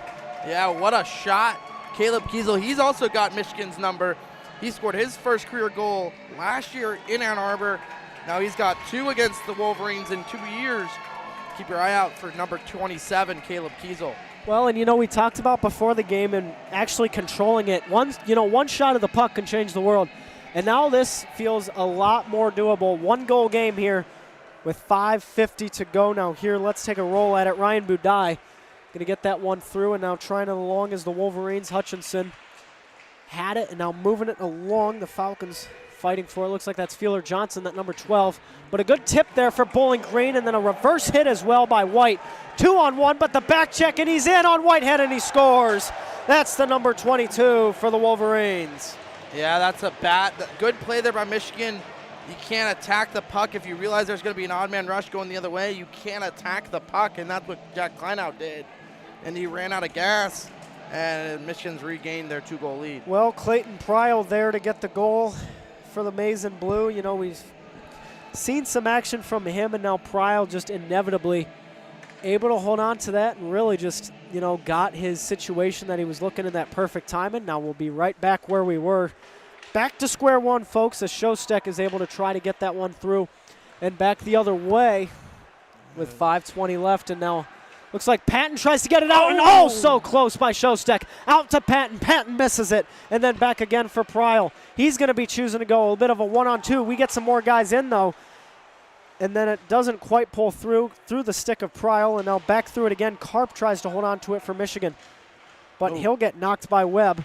Yeah, what a shot. Caleb Kiesel, he's also got Michigan's number. He scored his first career goal last year in Ann Arbor. Now he's got 2 against the Wolverines in 2 years. Keep your eye out for number 27, Caleb Kiesel. Well, and we talked about before the game and actually controlling it. One shot of the puck can change the world. And now this feels a lot more doable. 1-goal game here with 5:50 to go now here. Let's take a roll at it. Ryan Budai going to get that one through, and now trying it along as the Wolverines. Hutchinson had it and now moving it along. The Falcons fighting for it. Looks like that's Feeler Johnson, that number 12. But a good tip there for Bowling Green, and then a reverse hit as well by White. 2-on-1, but the back check, and he's in on Whitehead, and he scores. That's the number 22 for the Wolverines. Yeah, that's a good play there by Michigan. You can't attack the puck. If you realize there's going to be an odd man rush going the other way, you can't attack the puck, and that's what Jack Kleinow did. And he ran out of gas, and Michigan's regained their 2-goal lead. Well, Clayton Pryl there to get the goal for the Maize and Blue. We've seen some action from him, and now Pryl just inevitably able to hold on to that and really just, got his situation that he was looking in that perfect timing. Now we'll be right back where we were. Back to square one, folks, as Shostek is able to try to get that one through and back the other way with 5:20 left. And now looks like Patton tries to get it out, and so close by Shostek. Out to Patton. Patton misses it, and then back again for Pryl. He's going to be choosing to go a bit of a 1-on-2. We get some more guys in, though. And then it doesn't quite pull through the stick of Pryl, and now back through it again. Karp tries to hold on to it for Michigan, but he'll get knocked by Webb.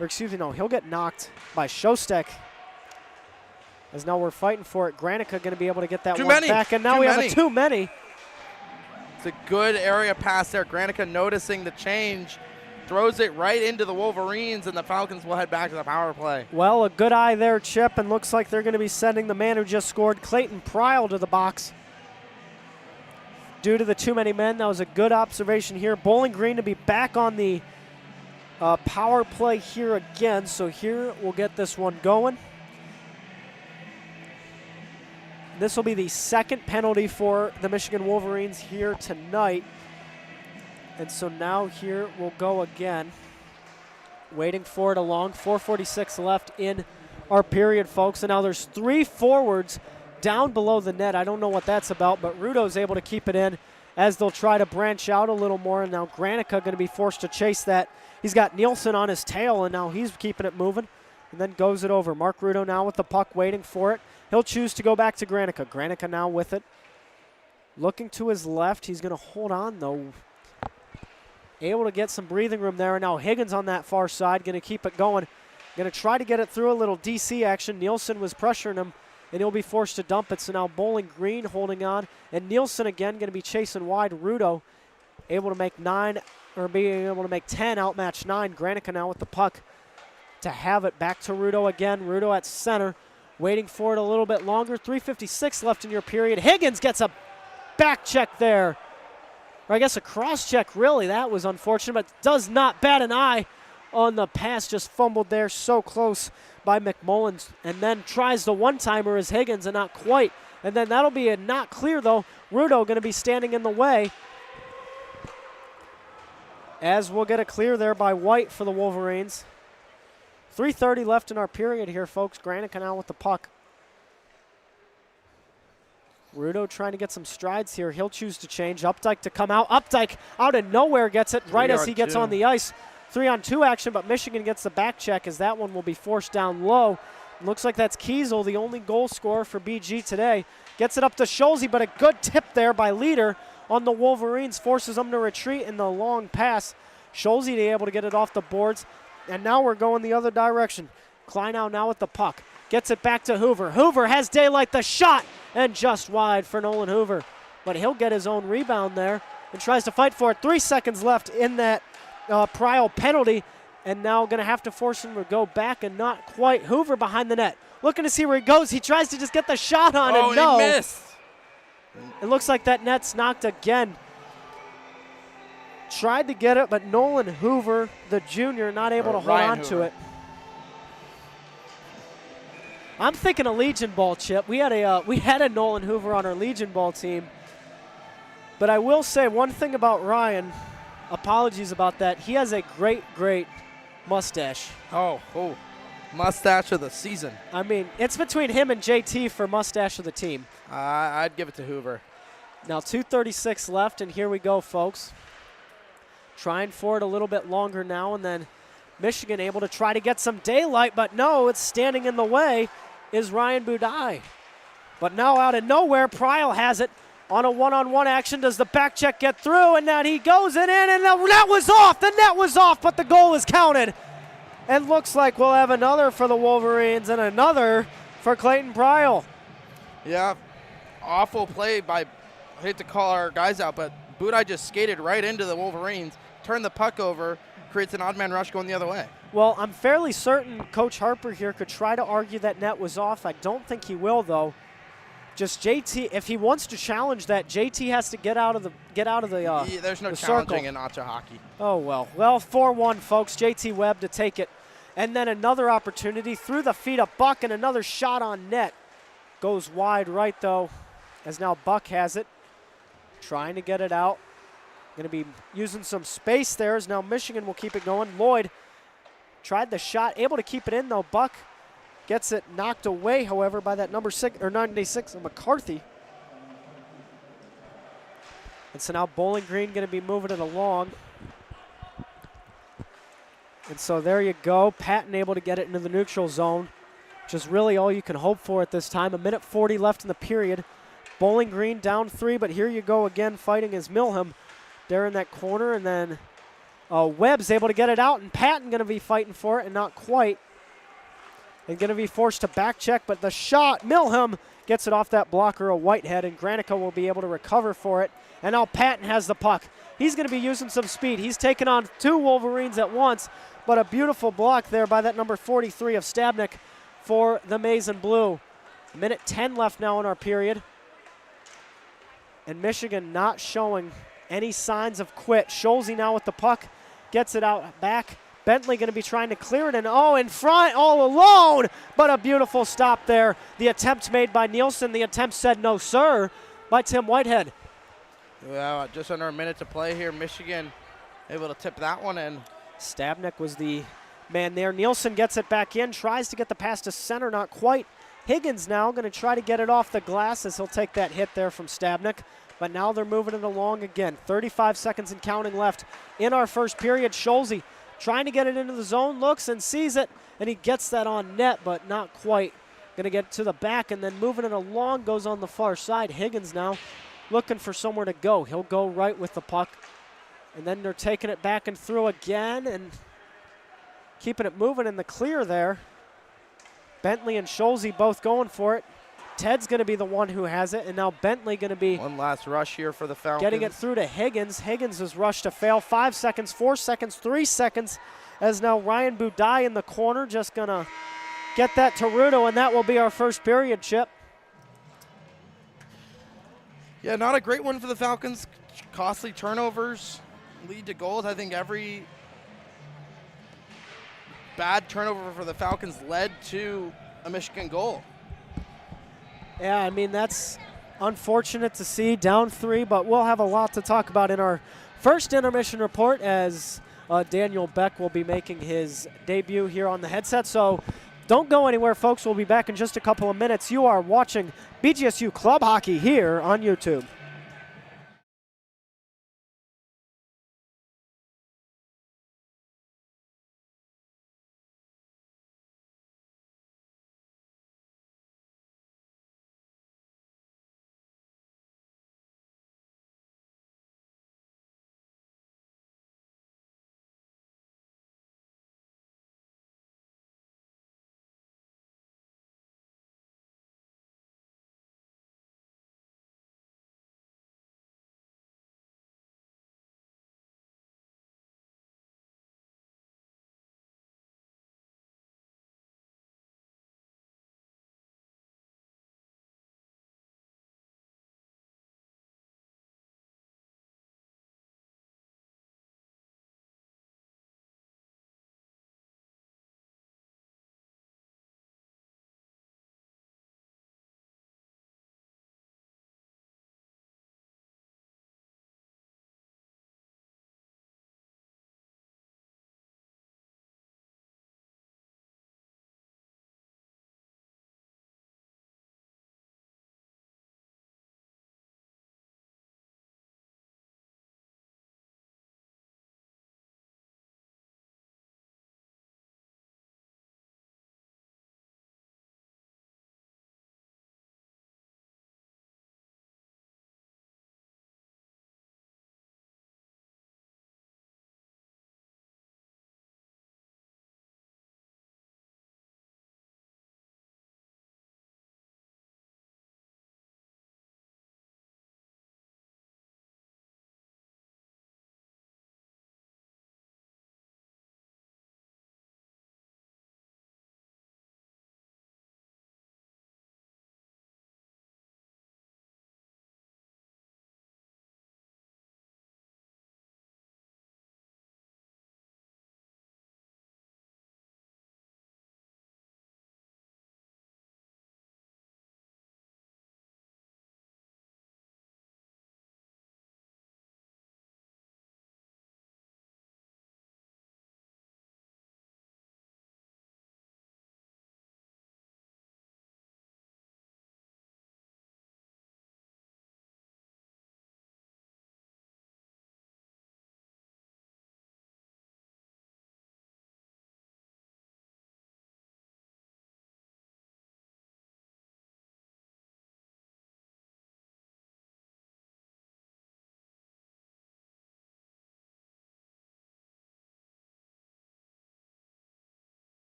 Or excuse me, no, he'll get knocked by Shostek. As now we're fighting for it. Granica going to be able to get that one back, and now we have a too many. It's a good area pass there. Granica noticing the change, throws it right into the Wolverines, and the Falcons will head back to the power play. Well, a good eye there, Chip, and looks like they're going to be sending the man who just scored, Clayton Pryl, to the box. Due to the too many men, that was a good observation here. Bowling Green to be back on the power play here again, so here we'll get this one going. This will be the second penalty for the Michigan Wolverines here tonight. And so now here we'll go again. Waiting for it along. 4:46 left in our period, folks. And now there's 3 forwards down below the net. I don't know what that's about, but Rudo's able to keep it in as they'll try to branch out a little more. And now Granica going to be forced to chase that. He's got Nielsen on his tail, and now he's keeping it moving. And then goes it over. Mark Rudo now with the puck, waiting for it. He'll choose to go back to Granica. Granica now with it. Looking to his left. He's going to hold on, though. able to get some breathing room there. And now Higgins on that far side, going to keep it going. Going to try to get it through a little DC action. Nielsen was pressuring him, and he'll be forced to dump it. So now Bowling Green holding on. And Nielsen again going to be chasing wide. Rudo able to make 9, or being able to make 10, outmatch 9. Granica now with the puck to have it. Back to Rudo again. Rudo at center, waiting for it a little bit longer. 3:56 left in your period. Higgins gets a back check there. Or I guess a cross check, really. That was unfortunate, but does not bat an eye on the pass. Just fumbled there, so close by McMullins. And then tries the one-timer as Higgins, and not quite. And then that'll be a not clear, though. Rudo going to be standing in the way, as we'll get a clear there by White for the Wolverines. 3:30 left in our period here, folks. Granica now with the puck. Rudo trying to get some strides here. He'll choose to change. Updike to come out. Updike out of nowhere gets it right as he gets on the ice. 3-on-2 action, but Michigan gets the back check as that one will be forced down low. Looks like that's Kiesel, the only goal scorer for BG today. Gets it up to Scholze, but a good tip there by Leader on the Wolverines. Forces them to retreat in the long pass. Scholze able to get it off the boards. And now we're going the other direction. Kleinow now with the puck. Gets it back to Hoover. Hoover has daylight, the shot, and just wide for Nolan Hoover. But he'll get his own rebound there and tries to fight for it. 3 seconds left in that Pryal penalty, and now going to have to force him to go back, and not quite. Hoover behind the net. Looking to see where he goes. He tries to just get the shot on, and no. He missed. It looks like that net's knocked again. Tried to get it, but Nolan Hoover, the junior, not able to hold on to it. I'm thinking a Legion Ball, Chip. We had a Nolan Hoover on our Legion Ball team. But I will say one thing about Ryan. Apologies about that. He has a great, great mustache. Oh, mustache of the season. I mean, it's between him and JT for mustache of the team. I'd give it to Hoover. Now 2:36 left, and here we go, folks. Trying for it a little bit longer now, and then Michigan able to try to get some daylight, but no, it's standing in the way is Ryan Budai. But now out of nowhere, Pryal has it on a one-on-one action. Does the back check get through? And then he goes in, and the net was off. The net was off, but the goal is counted. And looks like we'll have another for the Wolverines and another for Clayton Pryal. Yeah, awful play by, I hate to call our guys out, but Budai just skated right into the Wolverines, turned the puck over, creates an odd man rush going the other way. Well, I'm fairly certain Coach Harper here could try to argue that net was off. I don't think he will, though. Just JT, if he wants to challenge that, JT has to get out of the there's no the challenging circle. in Acha hockey. Oh, well. Well, 4-1, folks. JT Webb to take it. And then another opportunity through the feet of Buck, and another shot on net. Goes wide right, though, as now Buck has it. Trying to get it out. Going to be using some space there, as now Michigan will keep it going. Lloyd tried the shot, able to keep it in, though. Buck gets it knocked away, however, by that number 96 of McCarthy. And so now Bowling Green going to be moving it along. And so there you go. Patton able to get it into the neutral zone, which is really all you can hope for at this time. 1:40 left in the period. Bowling Green down 3, but here you go again fighting as Milham there in that corner. And then Webb's able to get it out, and Patton going to be fighting for it, and not quite. And going to be forced to back check, but the shot, Milham gets it off that blocker of Whitehead, and Granica will be able to recover for it. And now Patton has the puck. He's going to be using some speed. He's taking on 2 Wolverines at once, but a beautiful block there by that number 43 of Stabnik for the Maize and Blue. 1:10 left now in our period. And Michigan not showing any signs of quit. Scholze now with the puck, gets it out back. Bentley going to be trying to clear it, and in front, all alone, but a beautiful stop there. The attempt made by Nielsen, the attempt said no, sir, by Tim Whitehead. Well, just under a minute to play here. Michigan able to tip that one in. Stabnik was the man there. Nielsen gets it back in, tries to get the pass to center, not quite. Higgins now going to try to get it off the glass as he'll take that hit there from Stabnik. But now they're moving it along again. 35 seconds and counting left in our first period. Scholze trying to get it into the zone, looks and sees it, and he gets that on net, but not quite. Going to get to the back, and then moving it along goes on the far side. Higgins now looking for somewhere to go. He'll go right with the puck. And then they're taking it back and through again and keeping it moving in the clear there. Bentley and Scholze both going for it. Ted's going to be the one who has it, and now Bentley going to be one last rush here for the Falcons. Getting it through to Higgins. Higgins is rushed to fail. 5 seconds, 4 seconds, 3 seconds, as now Ryan Budai in the corner just going to get that to Rudo, and that will be our first period, Chip. Yeah, not a great one for the Falcons. Costly turnovers lead to goals. I think every bad turnover for the Falcons led to a Michigan goal. Yeah, I mean, that's unfortunate to see, down 3, but we'll have a lot to talk about in our first intermission report as Daniel Beck will be making his debut here on the headset. So don't go anywhere, folks. We'll be back in just a couple of minutes. You are watching BGSU Club Hockey here on YouTube.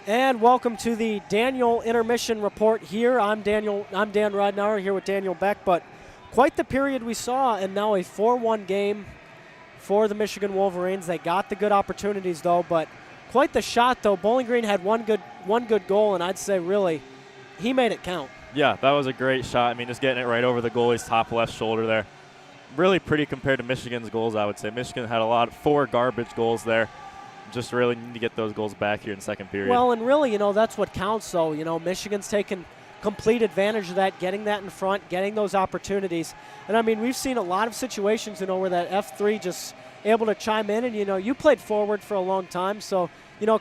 And welcome to the Daniel Intermission Report here. I'm Dan Ridenour here with Daniel Beck, but quite the period we saw, and now a 4-1 game for the Michigan Wolverines. They got the good opportunities though, but quite the shot though. Bowling Green had one good goal, and I'd say really he made it count. Yeah, that was a great shot. I mean, just getting it right over the goalie's top left shoulder there. Really pretty compared to Michigan's goals, I would say. Michigan had 4 garbage goals there. Just really need to get those goals back here in second period. Well, and really, that's what counts, though. Michigan's taken complete advantage of that, getting that in front, getting those opportunities. And, I mean, we've seen a lot of situations, where that F3 just able to chime in. And, you played forward for a long time, so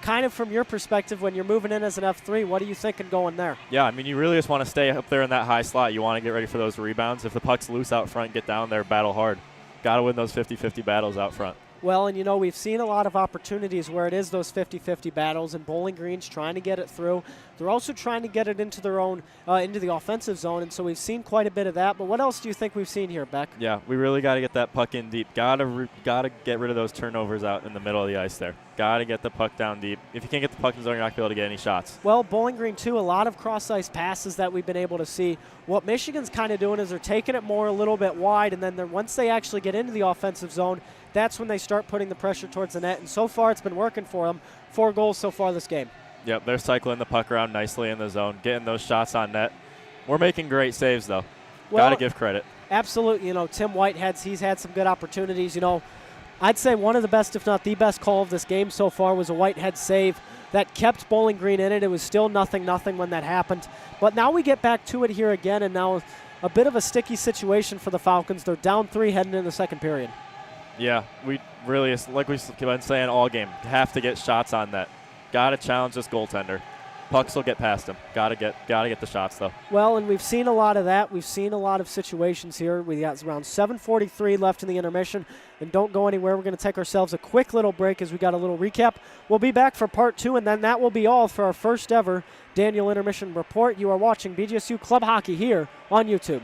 kind of from your perspective, when you're moving in as an F3, what are you thinking going there? Yeah, I mean, you really just want to stay up there in that high slot. You want to get ready for those rebounds. If the puck's loose out front, get down there, battle hard. Got to win those 50-50 battles out front. Well, and we've seen a lot of opportunities where it is those 50-50 battles, and Bowling Green's trying to get it through. They're also trying to get it into their own, into the offensive zone, and so we've seen quite a bit of that. But what else do you think we've seen here, Beck? Yeah, we really got to get that puck in deep. Got to get rid of those turnovers out in the middle of the ice there. Got to get the puck down deep. If you can't get the puck in the zone, you're not going to be able to get any shots. Well, Bowling Green, too, a lot of cross-ice passes that we've been able to see. What Michigan's kind of doing is they're taking it more a little bit wide, and then once they actually get into the offensive zone, that's when they start putting the pressure towards the net. And so far, it's been working for them. 4 goals so far this game. Yep, they're cycling the puck around nicely in the zone, getting those shots on net. We're making great saves, though. Well, got to give credit. Absolutely. Tim Whitehead's, he's had some good opportunities. I'd say one of the best, if not the best call of this game so far was a Whitehead save that kept Bowling Green in it. It was still 0-0 when that happened. But now we get back to it here again, and now a bit of a sticky situation for the Falcons. They're down 3 heading into the second period. Yeah, we really, like we've been saying all game, have to get shots on net. Got to challenge this goaltender. Pucks will get past him. Got to get the shots, though. Well, and we've seen a lot of that. We've seen a lot of situations here. We got around 7:43 left in the intermission. And don't go anywhere. We're going to take ourselves a quick little break as we got a little recap. We'll be back for part 2, and then that will be all for our first ever Daniel Intermission Report. You are watching BGSU Club Hockey here on YouTube.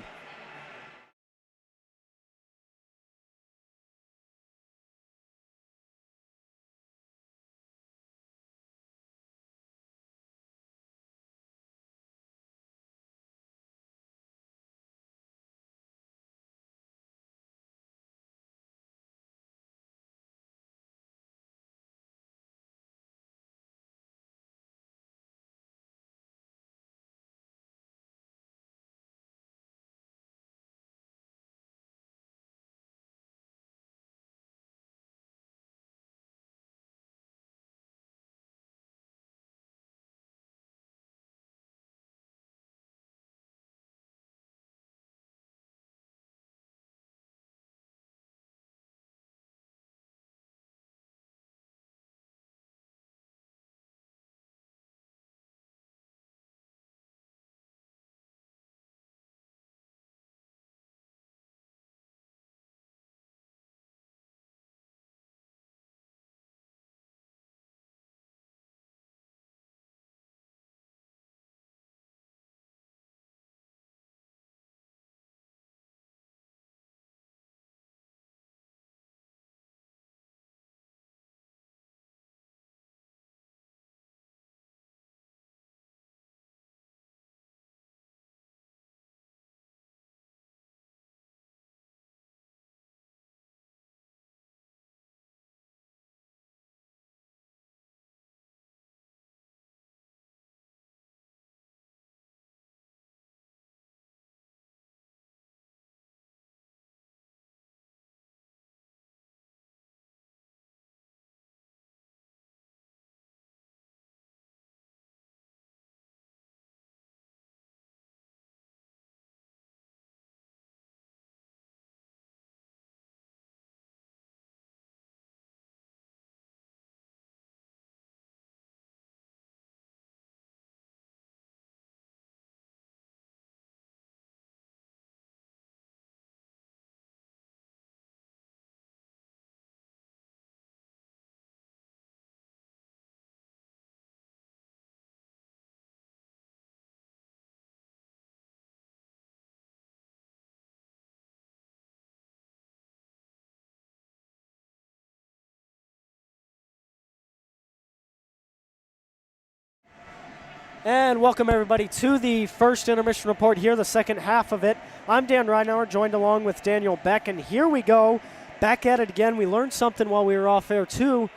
And welcome, everybody, to the first intermission report here, the second half of it. I'm Dan Ridenour, joined along with Daniel Beck, and here we go, back at it again. We learned something while we were off air, too.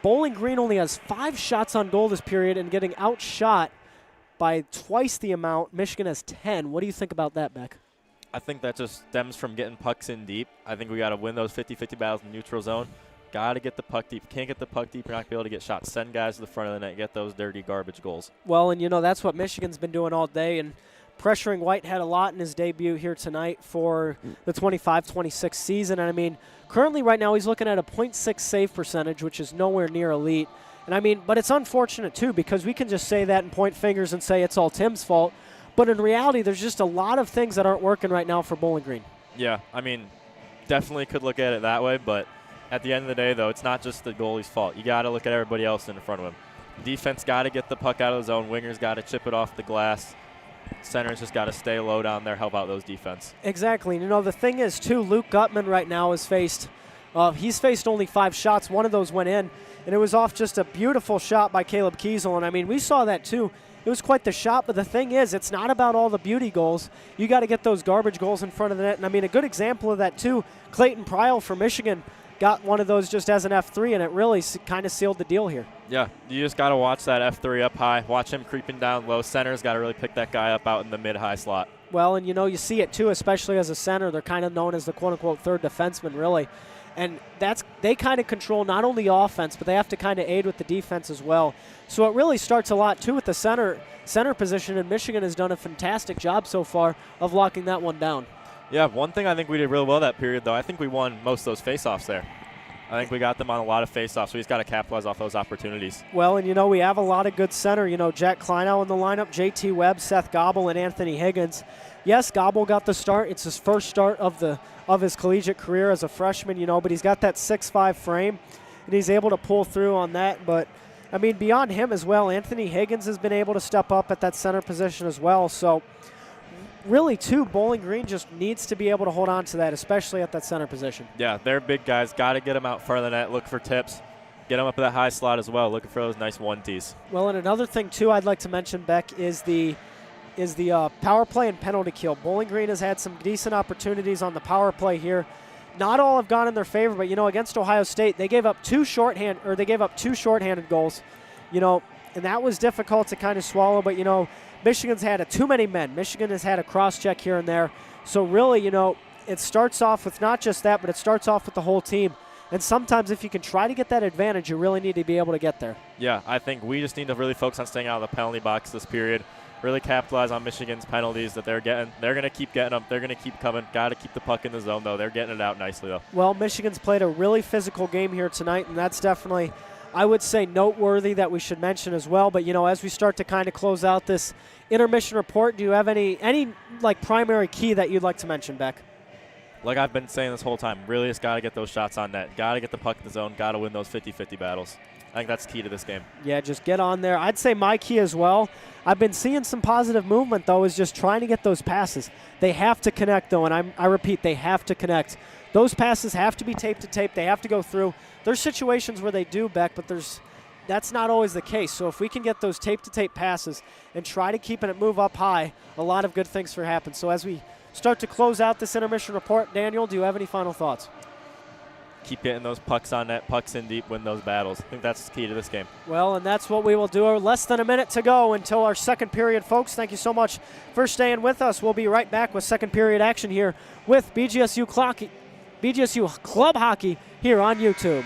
Bowling Green only has 5 shots on goal this period and getting outshot by twice the amount. Michigan has 10. What do you think about that, Beck? I think that just stems from getting pucks in deep. I think we got to win those 50-50 battles in the neutral zone. Got to get the puck deep. Can't get the puck deep, you're not going to be able to get shots. Send guys to the front of the net, get those dirty garbage goals. Well, and that's what Michigan's been doing all day, and pressuring Whitehead a lot in his debut here tonight for the 25-26 season. And currently right now he's looking at a .6 save percentage, which is nowhere near elite. And I mean, but it's unfortunate too, because we can just say that and point fingers and say it's all Tim's fault. But in reality, there's just a lot of things that aren't working right now for Bowling Green. Yeah, I mean, definitely could look at it that way, but at the end of the day, though, it's not just the goalie's fault. You got to look at everybody else in front of him. Defense got to get the puck out of the zone. Wingers got to chip it off the glass. Centers just got to stay low down there, help out those defense. Exactly. You know, the thing is, too, Luke Gutman right now has faced he's faced only 5 shots. One of those went in, and it was off just a beautiful shot by Caleb Kiesel. And, I mean, we saw that, too. It was quite the shot, but the thing is, it's not about all the beauty goals. You got to get those garbage goals in front of the net. And, I mean, a good example of that, too, Clayton Pryl for Michigan got one of those just as an F3, and it really kind of sealed the deal here. Yeah, you just got to watch that F3 up high. Watch him creeping down low. Center's got to really pick that guy up out in the mid-high slot. Well, and, you know, you see it, too, especially as a center. They're kind of known as the quote-unquote third defenseman, really. And they kind of control not only the offense, but they have to kind of aid with the defense as well. So it really starts a lot, too, with the center position, and Michigan has done a fantastic job so far of locking that one down. Yeah, one thing I think we did really well that period, though, I think we won most of those faceoffs there. I think we got them on a lot of faceoffs, so he's got to capitalize off those opportunities. Well, and, you know, we have a lot of good center. You know, Jack Kleinow in the lineup, J.T. Webb, Seth Gobble, and Anthony Higgins. Yes, Gobble got the start. It's his first start of his collegiate career as a freshman, you know, but he's got that 6'5" frame, and he's able to pull through on that. But, I mean, beyond him as well, Anthony Higgins has been able to step up at that center position as well. So, really, too, Bowling Green just needs to be able to hold on to that, especially at that center position. Yeah, they're big guys. Got to get them out front of the net, look for tips. Get them up at that high slot as well, looking for those nice 1-2s. Well, and another thing, too, I'd like to mention, Beck, is the power play and penalty kill. Bowling Green has had some decent opportunities on the power play here. Not all have gone in their favor, but, you know, against Ohio State, they gave up two shorthanded goals, you know, and that was difficult to kind of swallow. But, you know, Michigan's had too many men. Michigan has had a cross-check here and there. So really, you know, it starts off with not just that, but it starts off with the whole team. And sometimes if you can try to get that advantage, you really need to be able to get there. Yeah, I think we just need to really focus on staying out of the penalty box this period. Really capitalize on Michigan's penalties that they're getting. They're going to keep getting them. They're going to keep coming. Got to keep the puck in the zone, though. They're getting it out nicely, though. Well, Michigan's played a really physical game here tonight, and that's definitely, I would say, noteworthy that we should mention as well. But, you know, as we start to kind of close out this intermission report, do you have any like primary key that you'd like to mention, Beck? Like I've been saying this whole time, really just got to get those shots on net. Got to get the puck in the zone. Got to win those 50-50 battles. I think that's key to this game. Yeah, just get on there. I'd say my key as well. I've been seeing some positive movement, though, is just trying to get those passes. They have to connect, though, and I repeat, they have to connect. Those passes have to be tape to tape. They have to go through. There's situations where they do, Beck, but that's not always the case. So if we can get those tape to tape passes and try to keep it move up high, a lot of good things for happen. So as we start to close out this intermission report, Daniel, do you have any final thoughts? Keep getting those pucks on net, pucks in deep, win those battles. I think that's the key to this game. Well, and that's what we will do. Less than a minute to go until our second period, folks. Thank you so much for staying with us. We'll be right back with second period action here with BGSU Club Hockey here on YouTube.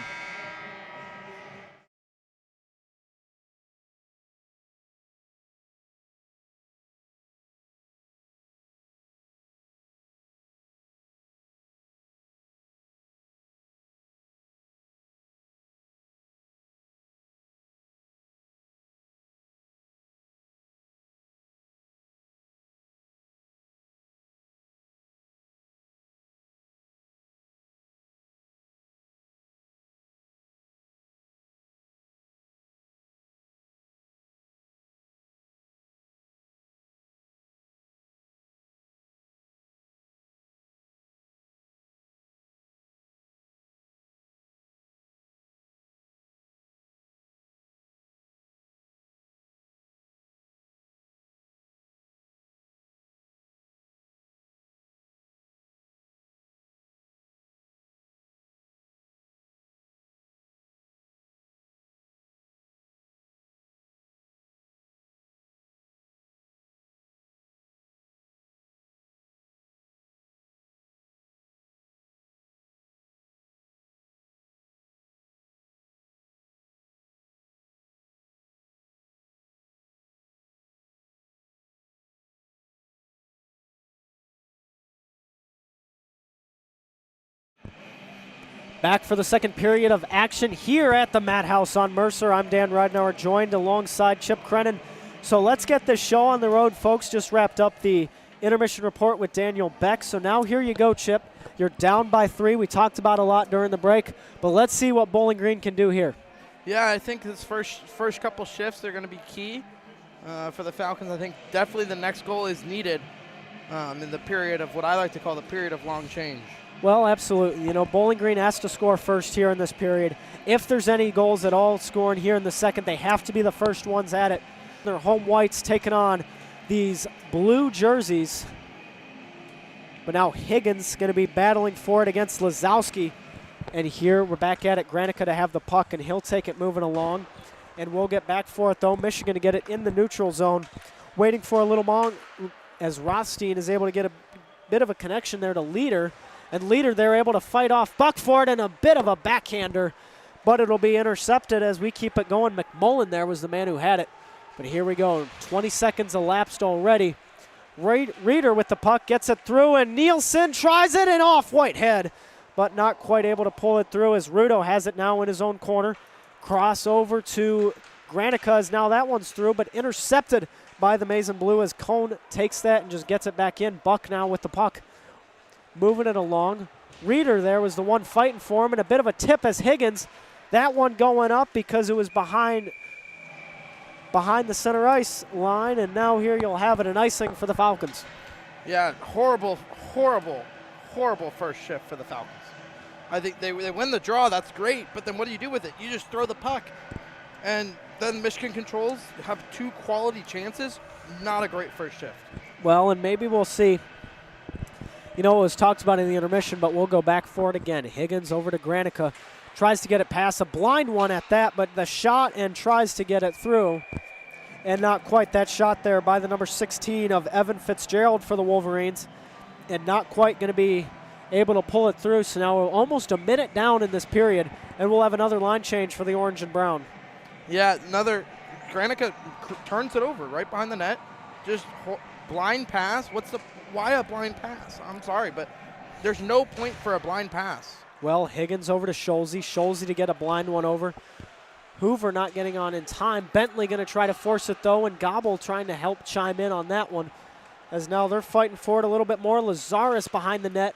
Back for the second period of action here at the Madhouse on Mercer. I'm Dan Ridenour, joined alongside Chip Creinin. So let's get this show on the road, folks. Just wrapped up the intermission report with Daniel Beck. So now here you go, Chip. You're down by 3. We talked about a lot during the break, but let's see what Bowling Green can do here. Yeah, I think this first couple shifts are going to be key for the Falcons. I think definitely the next goal is needed in the period of what I like to call the period of long change. Well, absolutely. You know, Bowling Green has to score first here in this period. If there's any goals at all scoring here in the second, they have to be the first ones at it. Their home whites taking on these blue jerseys. But now Higgins going to be battling for it against Lazowski. And here we're back at it. Granica to have the puck, and he'll take it moving along. And we'll get back for it, though. Michigan to get it in the neutral zone. Waiting for a little long as Rothstein is able to get a bit of a connection there to Leader. And Leader, they're able to fight off Buck for it, and a bit of a backhander. But it'll be intercepted as we keep it going. McMullen there was the man who had it. But here we go. 20 seconds elapsed already. Reeder with the puck gets it through, and Nielsen tries it, and off Whitehead. But not quite able to pull it through as Rudo has it now in his own corner. Cross over to Granica as now that one's through, but intercepted by the Maize and Blue as Cone takes that and just gets it back in. Buck now with the puck. Moving it along. Reeder there was the one fighting for him, and a bit of a tip as Higgins. That one going up because it was behind the center ice line, and now here you'll have it, an icing for the Falcons. Yeah, horrible first shift for the Falcons. I think they win the draw, that's great, but then what do you do with it? You just throw the puck. And then Michigan controls, have 2 quality chances, not a great first shift. Well, and maybe we'll see. You know, it was talked about in the intermission, but we'll go back for it again. Higgins over to Granica. Tries to get it past, a blind one at that, but the shot and tries to get it through. And not quite. That shot there by the number 16 of Evan Fitzgerald for the Wolverines. And not quite going to be able to pull it through. So now we're almost a minute down in this period, and we'll have another line change for the orange and brown. Yeah, Granica turns it over right behind the net. Just blind pass. Why a blind pass? I'm sorry, but there's no point for a blind pass. Well, Higgins over to Scholze. Scholze to get a blind one over. Hoover not getting on in time. Bentley going to try to force it, though, and Gobble trying to help chime in on that one. As now they're fighting for it a little bit more. Lazarus behind the net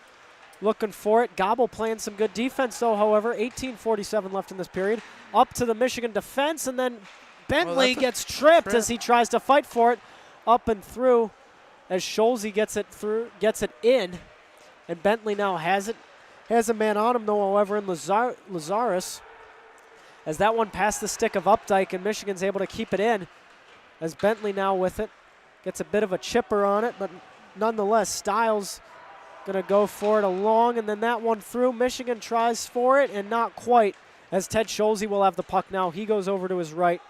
looking for it. Gobble playing some good defense, though, however. 18:47 left in this period. Up to the Michigan defense, and then Bentley gets tripped as he tries to fight for it. Up and through as Scholze gets it in. And Bentley now has it. Has a man on him, though, however, in Lazarus. As that one passed the stick of Updike, and Michigan's able to keep it in. As Bentley now with it. Gets a bit of a chipper on it, but nonetheless, Stiles going to go for it along, and then that one through. Michigan tries for it, and not quite, as Ted Scholze will have the puck now. He goes over to his right.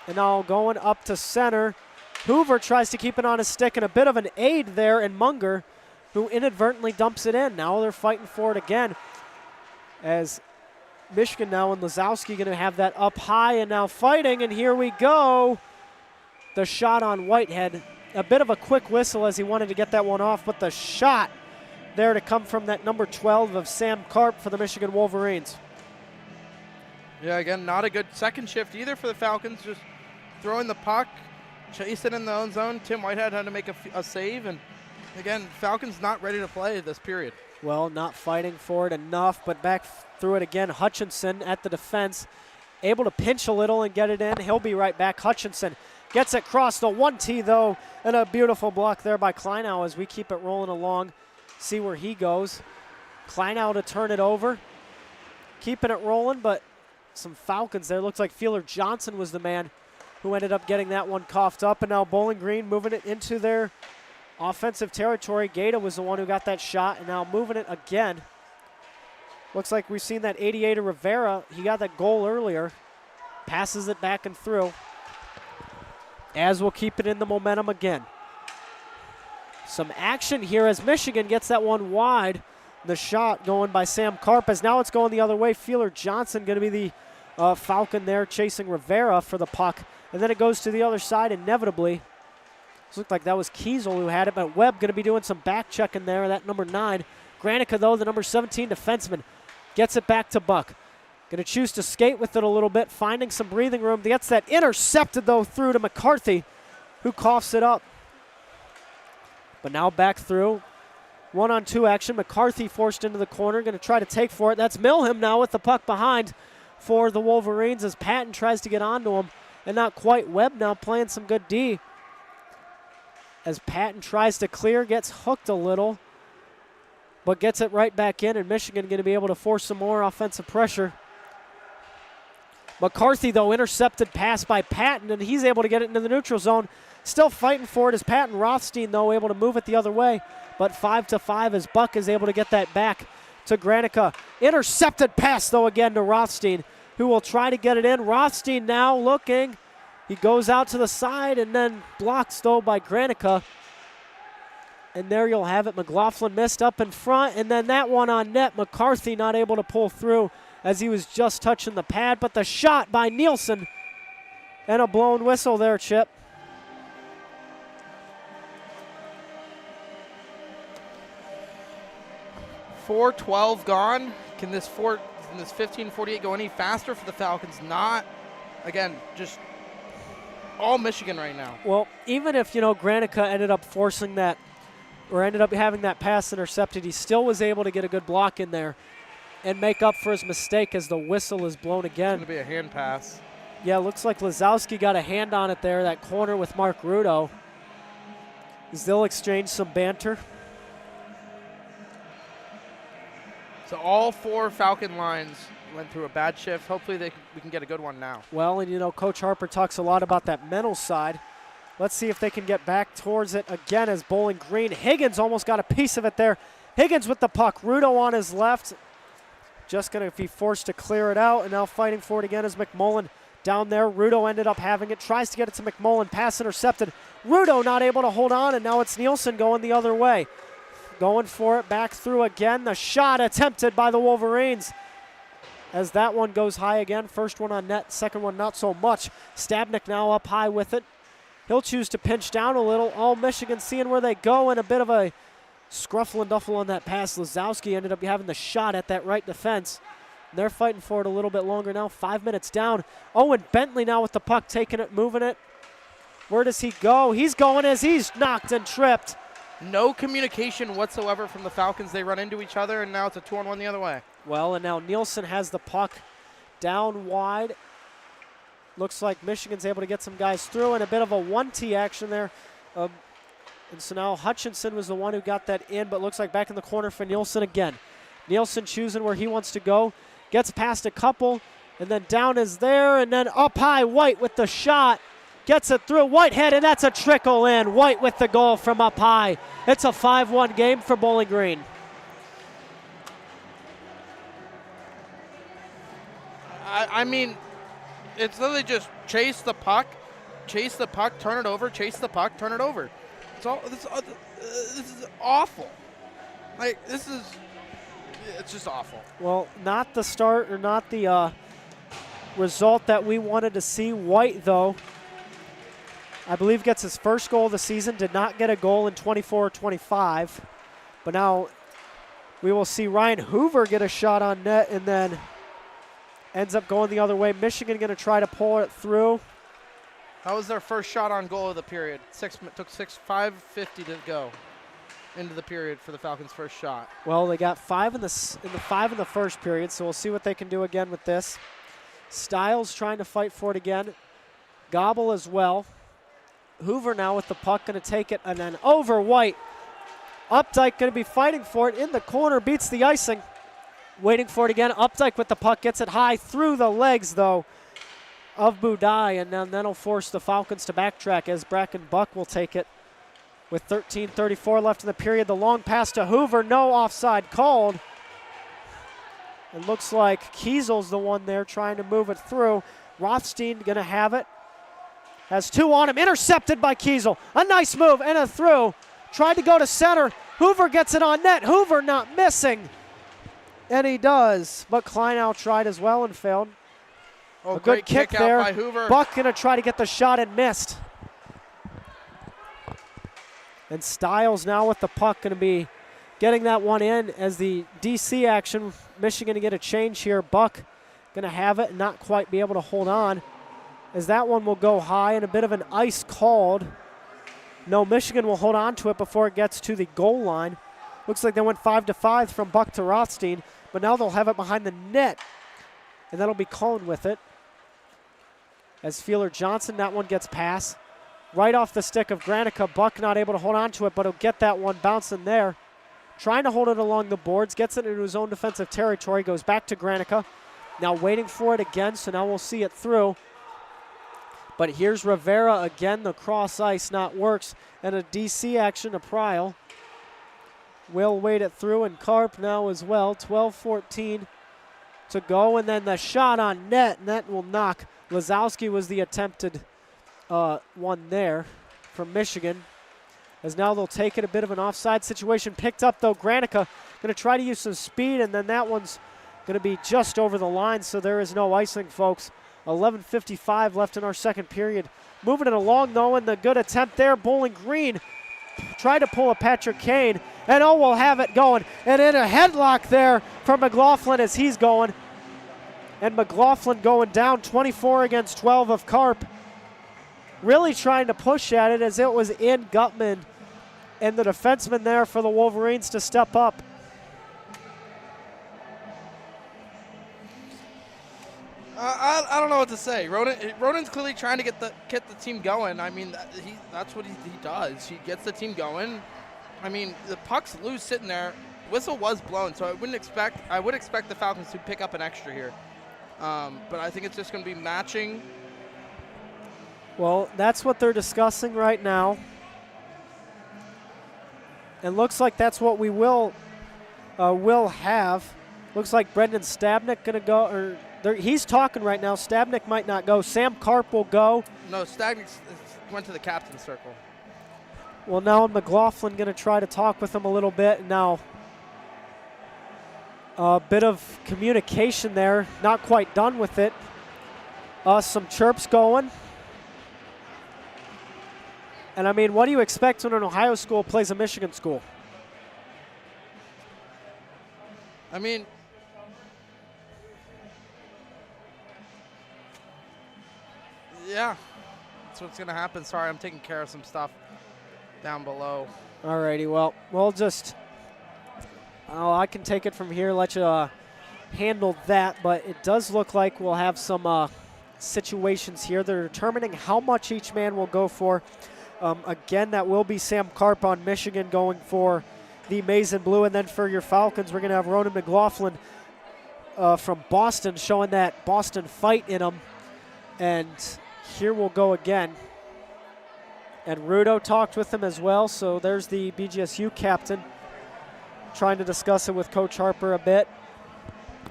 And now going up to center. Hoover tries to keep it on his stick, and a bit of an aid there in Munger, who inadvertently dumps it in. Now they're fighting for it again. As Michigan now and Lazowski going to have that up high and now fighting, and here we go. The shot on Whitehead. A bit of a quick whistle as he wanted to get that one off, but the shot there to come from that number 12 of Sam Karp for the Michigan Wolverines. Yeah, again, not a good second shift either for the Falcons. Just throwing the puck, chasing in the own zone. Tim Whitehead had to make a save, and again, Falcons not ready to play this period. Well, not fighting for it enough, but back through it again. Hutchinson at the defense, able to pinch a little and get it in. He'll be right back. Hutchinson gets it across the 1T, though, and a beautiful block there by Kleinow as we keep it rolling along. See where he goes. Kleinow to turn it over. Keeping it rolling, but some Falcons there. Looks like Feeler Johnson was the man who ended up getting that one coughed up, and now Bowling Green moving it into their offensive territory. Gaeta was the one who got that shot, and now moving it again. Looks like we've seen that 88 of Rivera. He got that goal earlier. Passes it back and through. As we'll keep it in the momentum again. Some action here as Michigan gets that one wide. The shot going by Sam Karp, as now it's going the other way. Feeler Johnson going to be the Falcon there chasing Rivera for the puck. And then it goes to the other side inevitably. It looked like that was Kiesel who had it, but Webb going to be doing some back checking there, that number 9. Granica, though, the number 17 defenseman, Gets it back to Buck. Going to choose to skate with it a little bit, finding some breathing room. Gets that intercepted, though, through to McCarthy, who coughs it up. But now back through. 1-on-2 action. McCarthy forced into the corner. Going to try to take for it. That's Milham now with the puck behind for the Wolverines as Patton tries to get onto him. And not quite. Webb now playing some good D. As Patton tries to clear, gets hooked a little, but gets it right back in, and Michigan going to be able to force some more offensive pressure. McCarthy, though, intercepted pass by Patton, and he's able to get it into the neutral zone. Still fighting for it as Patton. Rothstein, though, able to move it the other way, but 5-5 as Buck is able to get that back to Granica. Intercepted pass, though, again to Rothstein, who will try to get it in. Rothstein now looking. He goes out to the side and then blocks, though, by Granica. And there you'll have it. McLaughlin missed up in front, and then that one on net. McCarthy not able to pull through as he was just touching the pad, but the shot by Nielsen and a blown whistle there, Chip. .412 gone. Can this 15:48 go any faster for the Falcons? Not. Again, just all Michigan right now. Well, even if, Granica ended up forcing that or ended up having that pass intercepted, he still was able to get a good block in there and make up for his mistake as the whistle is blown again. It's going to be a hand pass. Yeah, looks like Lazowski got a hand on it there, that corner with Mark Rudo. As they'll exchange some banter. So all 4 Falcon lines went through a bad shift. Hopefully we can get a good one now. Well, and Coach Harper talks a lot about that mental side. Let's see if they can get back towards it again as Bowling Green. Higgins almost got a piece of it there. Higgins with the puck. Rudo on his left. Just going to be forced to clear it out, and now fighting for it again is McMullen down there. Rudo ended up having it. Tries to get it to McMullen. Pass intercepted. Rudo not able to hold on, and now it's Nielsen going the other way. Going for it back through again. The shot attempted by the Wolverines as that one goes high again. First one on net, second one not so much. Stabnik now up high with it. He'll choose to pinch down a little. All Michigan seeing where they go, and a bit of a scruffle and duffle on that pass. Lazowski ended up having the shot at that right defense. They're fighting for it a little bit longer now. 5 minutes down. Owen Bentley now with the puck, taking it, moving it. Where does he go? He's going as he's knocked and tripped. No communication whatsoever from the Falcons. They run into each other, and now it's a 2-on-1 the other way. Well, and now Nielsen has the puck down wide. Looks like Michigan's able to get some guys through, and a bit of a 1T action there. And so now Hutchinson was the one who got that in, but looks like back in the corner for Nielsen again. Nielsen choosing where he wants to go. Gets past a couple, and then down is there, and then up high, White with the shot. Gets it through Whitehead, and that's a trickle in. White with the goal from up high. It's a 5-1 game for Bowling Green. I mean, it's literally just chase the puck, turn it over, chase the puck, turn it over. This is awful. It's just awful. Well, not the start or not the result that we wanted to see. White, though, I believe gets his first goal of the season. Did not get a goal in 24-25. But now we will see Ryan Hoover get a shot on net and then ends up going the other way. Michigan going to try to pull it through. That was their first shot on goal of the period. Took 5:50 to go into the period for the Falcons' first shot. Well, they got 5 in the first period, so we'll see what they can do again with this. Stiles trying to fight for it again. Gobble as well. Hoover now with the puck, going to take it, and then over White. Updike going to be fighting for it in the corner, beats the icing. Waiting for it again. Updike with the puck, gets it high through the legs, though, of Budai, and then that'll force the Falcons to backtrack as Bracken Buck will take it. With 13:34 left in the period, the long pass to Hoover, no offside called. It looks like Kiesel's the one there trying to move it through. Rothstein going to have it. Has 2 on him, intercepted by Kiesel. A nice move and a through. Tried to go to center. Hoover gets it on net. Hoover not missing. And he does. But Kleinow tried as well and failed. Oh, a good kick there. Out by Hoover. Buck going to try to get the shot and missed. And Stiles now with the puck going to be getting that one in as the DC action. Michigan to get a change here. Buck going to have it and not quite be able to hold on, as that one will go high and a bit of an ice called. No, Michigan will hold on to it before it gets to the goal line. Looks like they went 5-5 from Buck to Rothstein, but now they'll have it behind the net, and that'll be Cullen with it. As Feeler Johnson, that one gets past. Right off the stick of Granica. Buck not able to hold on to it, but he'll get that one bouncing there. Trying to hold it along the boards, gets it into his own defensive territory, goes back to Granica. Now waiting for it again, so now we'll see it through. But here's Rivera again, the cross ice not works, and a DC action to Pryal. Will wait it through, and Karp now as well. 12-14 to go, and then the shot on net, and that will knock. Lazowski was the attempted one there from Michigan, as now they'll take it. A bit of an offside situation picked up, though. Granica going to try to use some speed, and then that one's going to be just over the line, so there is no icing, folks. 11:55 left in our second period. Moving it along, though, and the good attempt there. Bowling Green tried to pull a Patrick Kane, and we'll have it going. And in a headlock there from McLaughlin as he's going. And McLaughlin going down 24 against 12 of Karp. Really trying to push at it as it was in Gutman and the defenseman there for the Wolverines to step up. I don't know what to say. Ronan's clearly trying to get the team going. I mean, that's what he does. He gets the team going. I mean, the puck's loose sitting there. Whistle was blown, so I would expect the Falcons to pick up an extra here. But I think it's just going to be matching. Well, that's what they're discussing right now. And looks like that's what we will have. Looks like Brendan Stabnick going to go, or he's talking right now. Stabnick might not go. Sam Karp will go. No, Stabnick went to the captain's circle. Well, now McLaughlin going to try to talk with him a little bit. Now, a bit of communication there. Not quite done with it. Some chirps going. And, I mean, what do you expect when an Ohio school plays a Michigan school? I mean, yeah, that's what's going to happen. Sorry, I'm taking care of some stuff down below. Alrighty, well, we'll just, I can take it from here, let you handle that, but it does look like we'll have some situations here. They're determining how much each man will go for. Again, that will be Sam Karp on Michigan going for the maize and blue, and then for your Falcons, we're going to have Ronan McLaughlin from Boston showing that Boston fight in him. And here we'll go again. And Rudo talked with him as well, so there's the BGSU captain trying to discuss it with Coach Harper a bit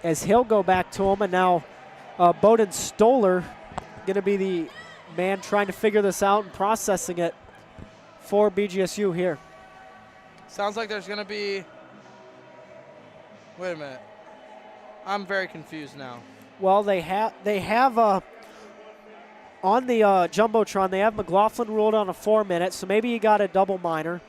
as he'll go back to him. And now Bowden Stoller going to be the man trying to figure this out and processing it for BGSU here. Sounds like there's going to be, wait a minute, I'm very confused now. Well, they have on the Jumbotron, they have McLaughlin ruled on a 4-minute, so maybe he got a double minor.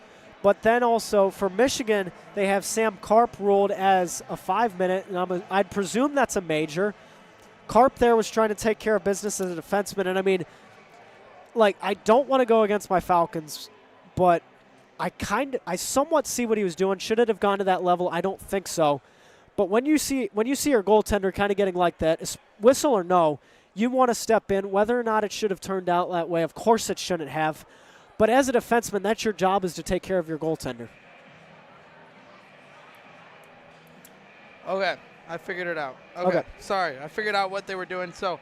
But then also for Michigan, they have Sam Karp ruled as a 5-minute, and I'd presume that's a major. Karp there was trying to take care of business as a defenseman, and I mean, like, I don't want to go against my Falcons, but I somewhat see what he was doing. Should it have gone to that level? I don't think so. But when you see your goaltender kind of getting like that, whistle or no, you want to step in. Whether or not it should have turned out that way, of course it shouldn't have. But as a defenseman, that's your job, is to take care of your goaltender. Okay, I figured it out. Okay. Sorry, I figured out what they were doing. So,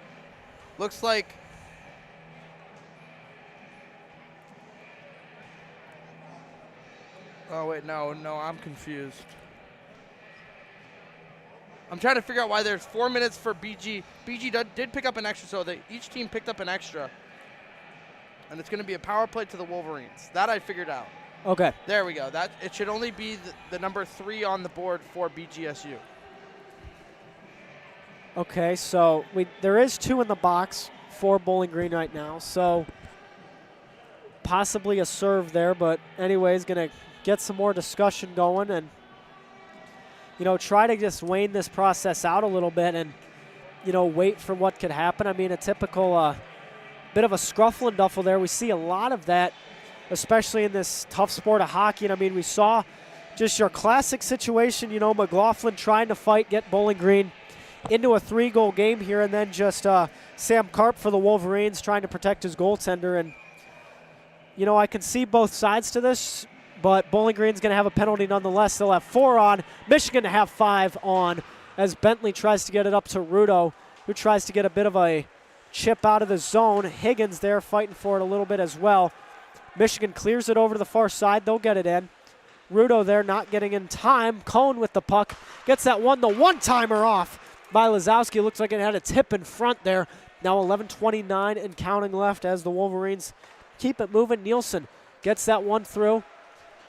looks like oh, wait, no, I'm confused. I'm trying to figure out why there's 4 minutes for BG. BG did pick up an extra, so each team picked up an extra. And it's going to be a power play to the Wolverines. That I figured out. Okay. There we go. It should only be the number 3 on the board for BGSU. Okay, so there is 2 in the box for Bowling Green right now, so possibly a serve there, but anyways, going to get some more discussion going, and try to just wane this process out a little bit and, wait for what could happen. I mean, a typical bit of a scruffle and duffle there. We see a lot of that, especially in this tough sport of hockey. And I mean, we saw just your classic situation, McLaughlin trying to fight, get Bowling Green into a 3-goal game here, and then just Sam Karp for the Wolverines trying to protect his goaltender. And, I can see both sides to this, but Bowling Green's going to have a penalty nonetheless. They'll have 4 on. Michigan to have 5 on as Bentley tries to get it up to Rudo, who tries to get a bit of a chip out of the zone. Higgins there fighting for it a little bit as well. Michigan clears it over to the far side. They'll get it in. Rudo there not getting in time. Cohn with the puck. Gets that one, the one-timer off by Lazowski. Looks like it had a tip in front there. Now 11:29 and counting left as the Wolverines keep it moving. Nielsen gets that one through.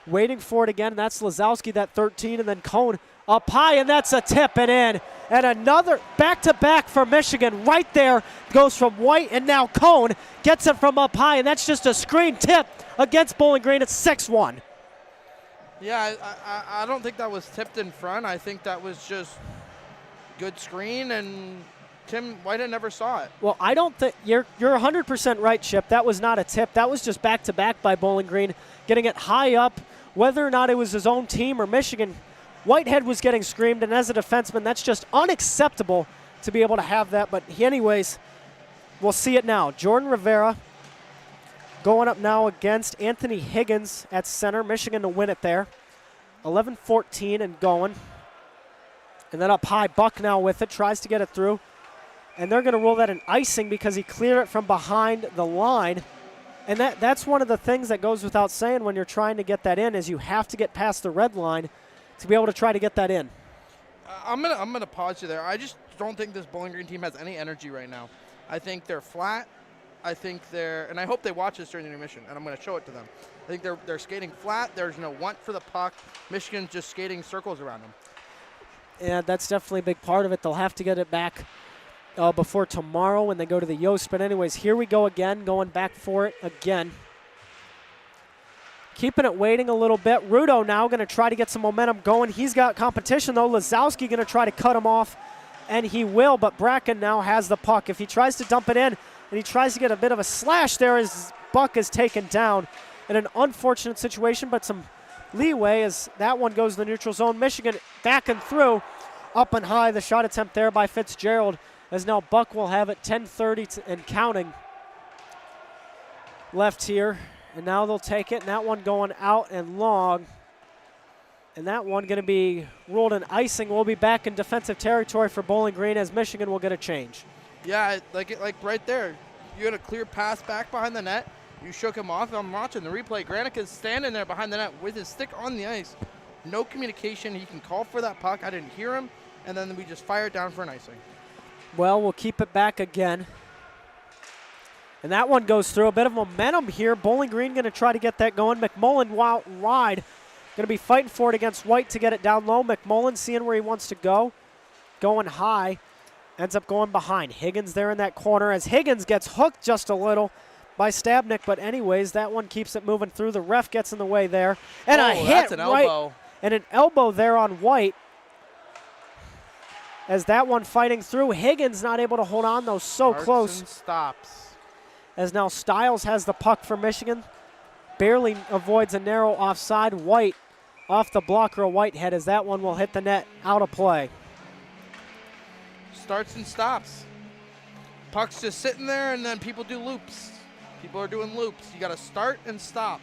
Waiting for it again. That's Lazowski, that 13, and then Cohn up high, and that's a tip and in. And another back-to-back for Michigan. Right there goes from White, and now Cohn gets it from up high, and that's just a screen tip against Bowling Green. It's 6-1. Yeah, I don't think that was tipped in front. I think that was just good screen, and Tim Whitehead never saw it. Well, I don't think you're 100% right, Chip. That was not a tip. That was just back-to-back by Bowling Green, getting it high up. Whether or not it was his own team or Michigan, Whitehead was getting screamed, and as a defenseman, that's just unacceptable to be able to have that. But anyways, we'll see it now. Jordan Rivera going up now against Anthony Higgins at center. Michigan to win it there. 11-14 and going. And then up high, Buck now with it, tries to get it through. And they're going to rule that an icing because he cleared it from behind the line. And that's one of the things that goes without saying when you're trying to get that in, is you have to get past the red line to be able to try to get that in. I'm gonna pause you there. I just don't think this Bowling Green team has any energy right now. I think they're flat. I think and I hope they watch this during the intermission, and I'm going to show it to them. I think they're skating flat. There's no want for the puck. Michigan's just skating circles around them. And that's definitely a big part of it. They'll have to get it back before tomorrow when they go to the Yost. But anyways, here we go again, going back for it again. Keeping it waiting a little bit. Rudo now going to try to get some momentum going. He's got competition, though. Lazowski going to try to cut him off, and he will, but Bracken now has the puck. If he tries to dump it in, and he tries to get a bit of a slash there as Buck is taken down in an unfortunate situation, but some leeway as that one goes to the neutral zone. Michigan back and through, up and high. The shot attempt there by Fitzgerald, as now Buck will have it. 10:30 and counting left here. And now they'll take it, and that one going out and long. And that one going to be ruled an icing. We'll be back in defensive territory for Bowling Green as Michigan will get a change. Yeah, like right there. You had a clear pass back behind the net. You shook him off. I'm watching the replay. Granick is standing there behind the net with his stick on the ice. No communication. He can call for that puck. I didn't hear him. And then we just fired down for an icing. Well, we'll keep it back again. And that one goes through. A bit of momentum here. Bowling Green going to try to get that going. McMullen wide. Going to be fighting for it against White to get it down low. McMullen seeing where he wants to go. Going high. Ends up going behind. Higgins there in that corner as Higgins gets hooked just a little by Stabnik. But anyways, that one keeps it moving through. The ref gets in the way there. And a hit that's an elbow. Right. And an elbow there on White. As that one fighting through. Higgins not able to hold on, though. So close. And stops. As now Stiles has the puck for Michigan. Barely avoids a narrow offside. White off the blocker of Whitehead as that one will hit the net out of play. Starts and stops. Puck's just sitting there, and then people do loops. People are doing loops. You got to start and stop.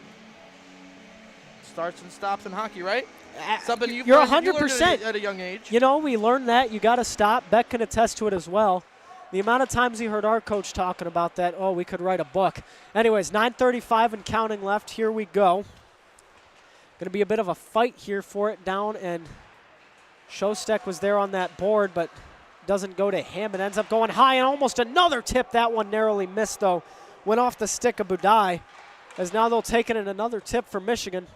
Starts and stops in hockey, right? Something you're 100% at a young age. You know, we learned that. You got to stop. Beck can attest to it as well. The amount of times he heard our coach talking about that, oh, we could write a book. Anyways, 9:35 and counting left. Here we go. Going to be a bit of a fight here for it down, and Shostek was there on that board, but doesn't go to him. It ends up going high, and almost another tip. That one narrowly missed, though. Went off the stick of Budai, as now they'll take it in another tip for Michigan.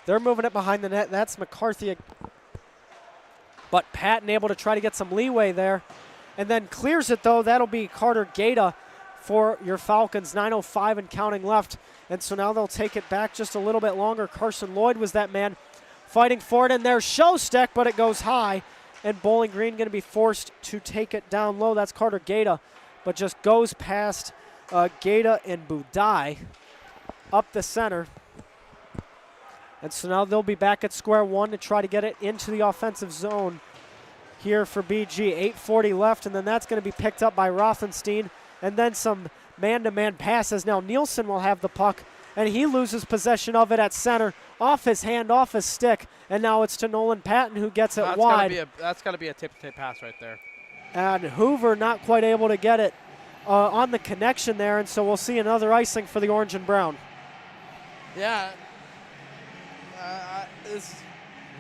They're moving it behind the net. That's McCarthy. But Patton able to try to get some leeway there. And then clears it, though. That'll be Carter Gata for your Falcons. 9:05 and counting left. And so now they'll take it back just a little bit longer. Carson Lloyd was that man fighting for it, and there's Showstick, but it goes high, and Bowling Green going to be forced to take it down low. That's Carter Gata, but just goes past Gata and Budai up the center. And so now they'll be back at square one to try to get it into the offensive zone here for BG. 8:40 left, and then that's going to be picked up by Rothenstein, and then some man-to-man passes. Now Nielsen will have the puck, and he loses possession of it at center, off his hand, off his stick, and now it's to Nolan Patton, who gets it wide. That's got to be a tip-to-tape pass right there. And Hoover not quite able to get it on the connection there, and so we'll see another icing for the orange and brown. Yeah. I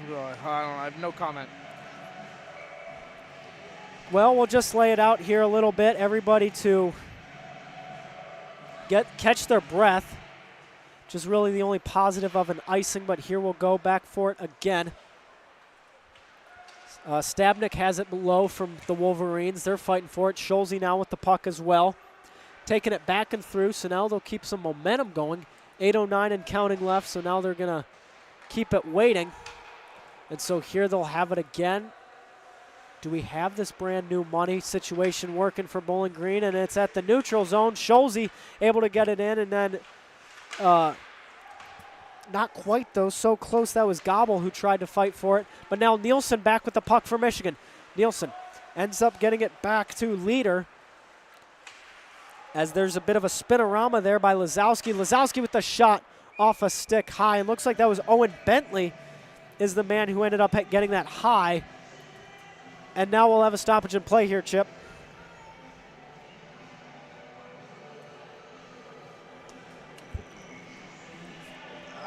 don't know. I have no comment. Well, we'll just lay it out here a little bit. Everybody to catch their breath, which is really the only positive of an icing, but here we'll go back for it again. Stabnik has it low from the Wolverines. They're fighting for it. Scholze now with the puck as well. Taking it back and through, so now they'll keep some momentum going. 8:09 and counting left, so now they're going to keep it waiting. And so here they'll have it again. Do we have this brand new money situation working for Bowling Green? And it's at the neutral zone. Scholze able to get it in, and then not quite though, so close. That was Gobble who tried to fight for it. But now Nielsen back with the puck for Michigan. Nielsen ends up getting it back to Leader, as there's a bit of a spinorama there by Lazowski. Lazowski with the shot off a stick high. It looks like that was Owen Bentley is the man who ended up getting that high. And now we'll have a stoppage in play here, Chip.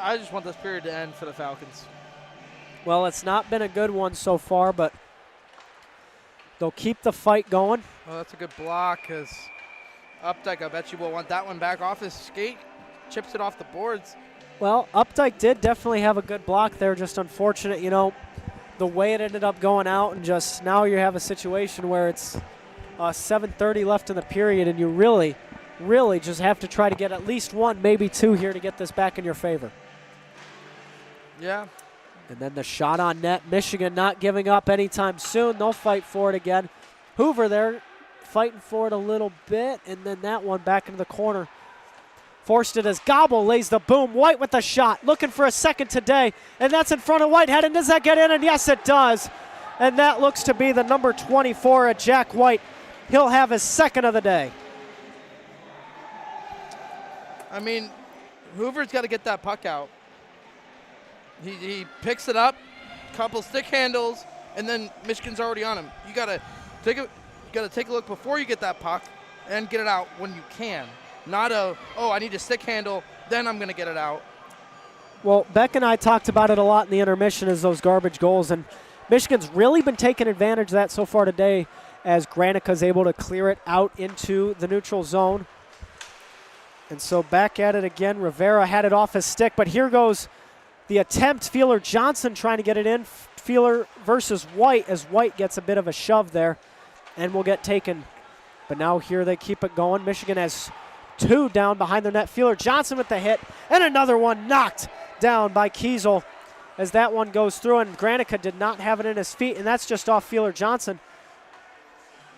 I just want this period to end for the Falcons. Well, it's not been a good one so far, but they'll keep the fight going. Well, that's a good block, because Updike, I bet you will want that one back off his skate. Chips it off the boards. Well, Updike did definitely have a good block there. Just unfortunate, you know, the way it ended up going out, and just now you have a situation where it's 7:30 left in the period, and you really just have to try to get at least one, maybe two here to get this back in your favor. Yeah. And then the shot on net. Michigan not giving up anytime soon. They'll fight for it again. Hoover there fighting for it a little bit, and then that one back into the corner. Forced it as Gobble lays the boom. White with the shot, looking for a second today, and that's in front of Whitehead, and does that get in? And yes, it does. And that looks to be the number 24 at Jack White. He'll have his second of the day. I mean, Hoover's got to get that puck out. He picks it up, couple stick handles, and then Michigan's already on him. You got to take a look before you get that puck and get it out when you can. Not I need a stick handle, then I'm going to get it out. Well, Beck and I talked about it a lot in the intermission as those garbage goals, and Michigan's really been taking advantage of that so far today as Granica's able to clear it out into the neutral zone. And so back at it again. Rivera had it off his stick, but here goes the attempt. Feeler Johnson trying to get it in. Feeler versus White, as White gets a bit of a shove there and will get taken. But now here they keep it going. Michigan has two down behind their net. Feeler Johnson with the hit, and another one knocked down by Kiesel as that one goes through, and Granica did not have it in his feet, and that's just off Feeler Johnson.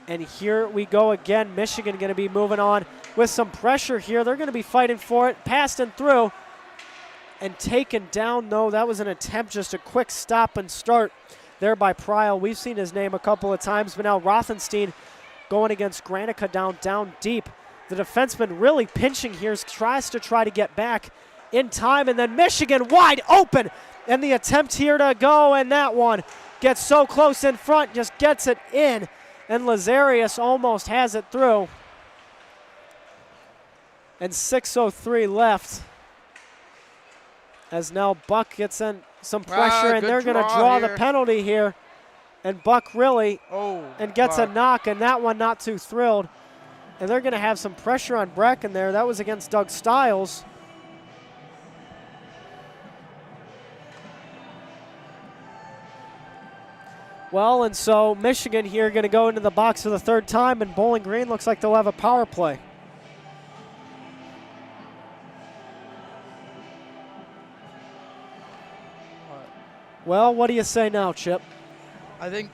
And here we go again. Michigan going to be moving on with some pressure here. They're going to be fighting for it. Passed and through and taken down, though. That was an attempt, just a quick stop and start there by Pryl. We've seen his name a couple of times, but now Rothenstein going against Granica down deep. The defenseman really pinching here, tries to try to get back in time, and then Michigan wide open. And the attempt here to go, and that one gets so close in front, just gets it in. And Lazarius almost has it through. And 6:03 left. As now Buck gets in some pressure, and they're going to draw the penalty here. And Buck really gets a knock, and that one not too thrilled. And they're going to have some pressure on Bracken there. That was against Doug Stiles. Well, and so Michigan here going to go into the box for the third time, and Bowling Green looks like they'll have a power play. Well, what do you say now, Chip? I think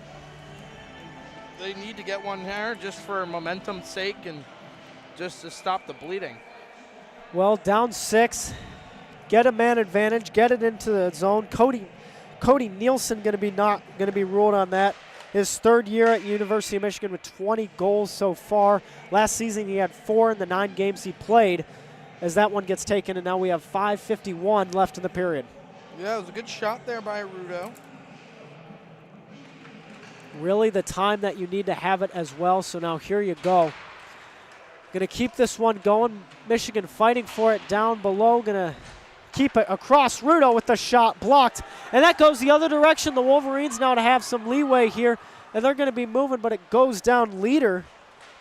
they need to get one here just for momentum's sake and just to stop the bleeding. Well, down 6, get a man advantage, get it into the zone. Cody Nielsen going to be ruled on that. His third year at University of Michigan with 20 goals so far. Last season he had 4 in the 9 games he played. As that one gets taken, and now we have 5:51 left in the period. Yeah, it was a good shot there by Rudo. Really the time that you need to have it as well, so now here you go. Going to keep this one going. Michigan fighting for it down below. Going to keep it across. Rudo with the shot blocked, and that goes the other direction. The Wolverines now to have some leeway here, and they're going to be moving, but it goes down. Leader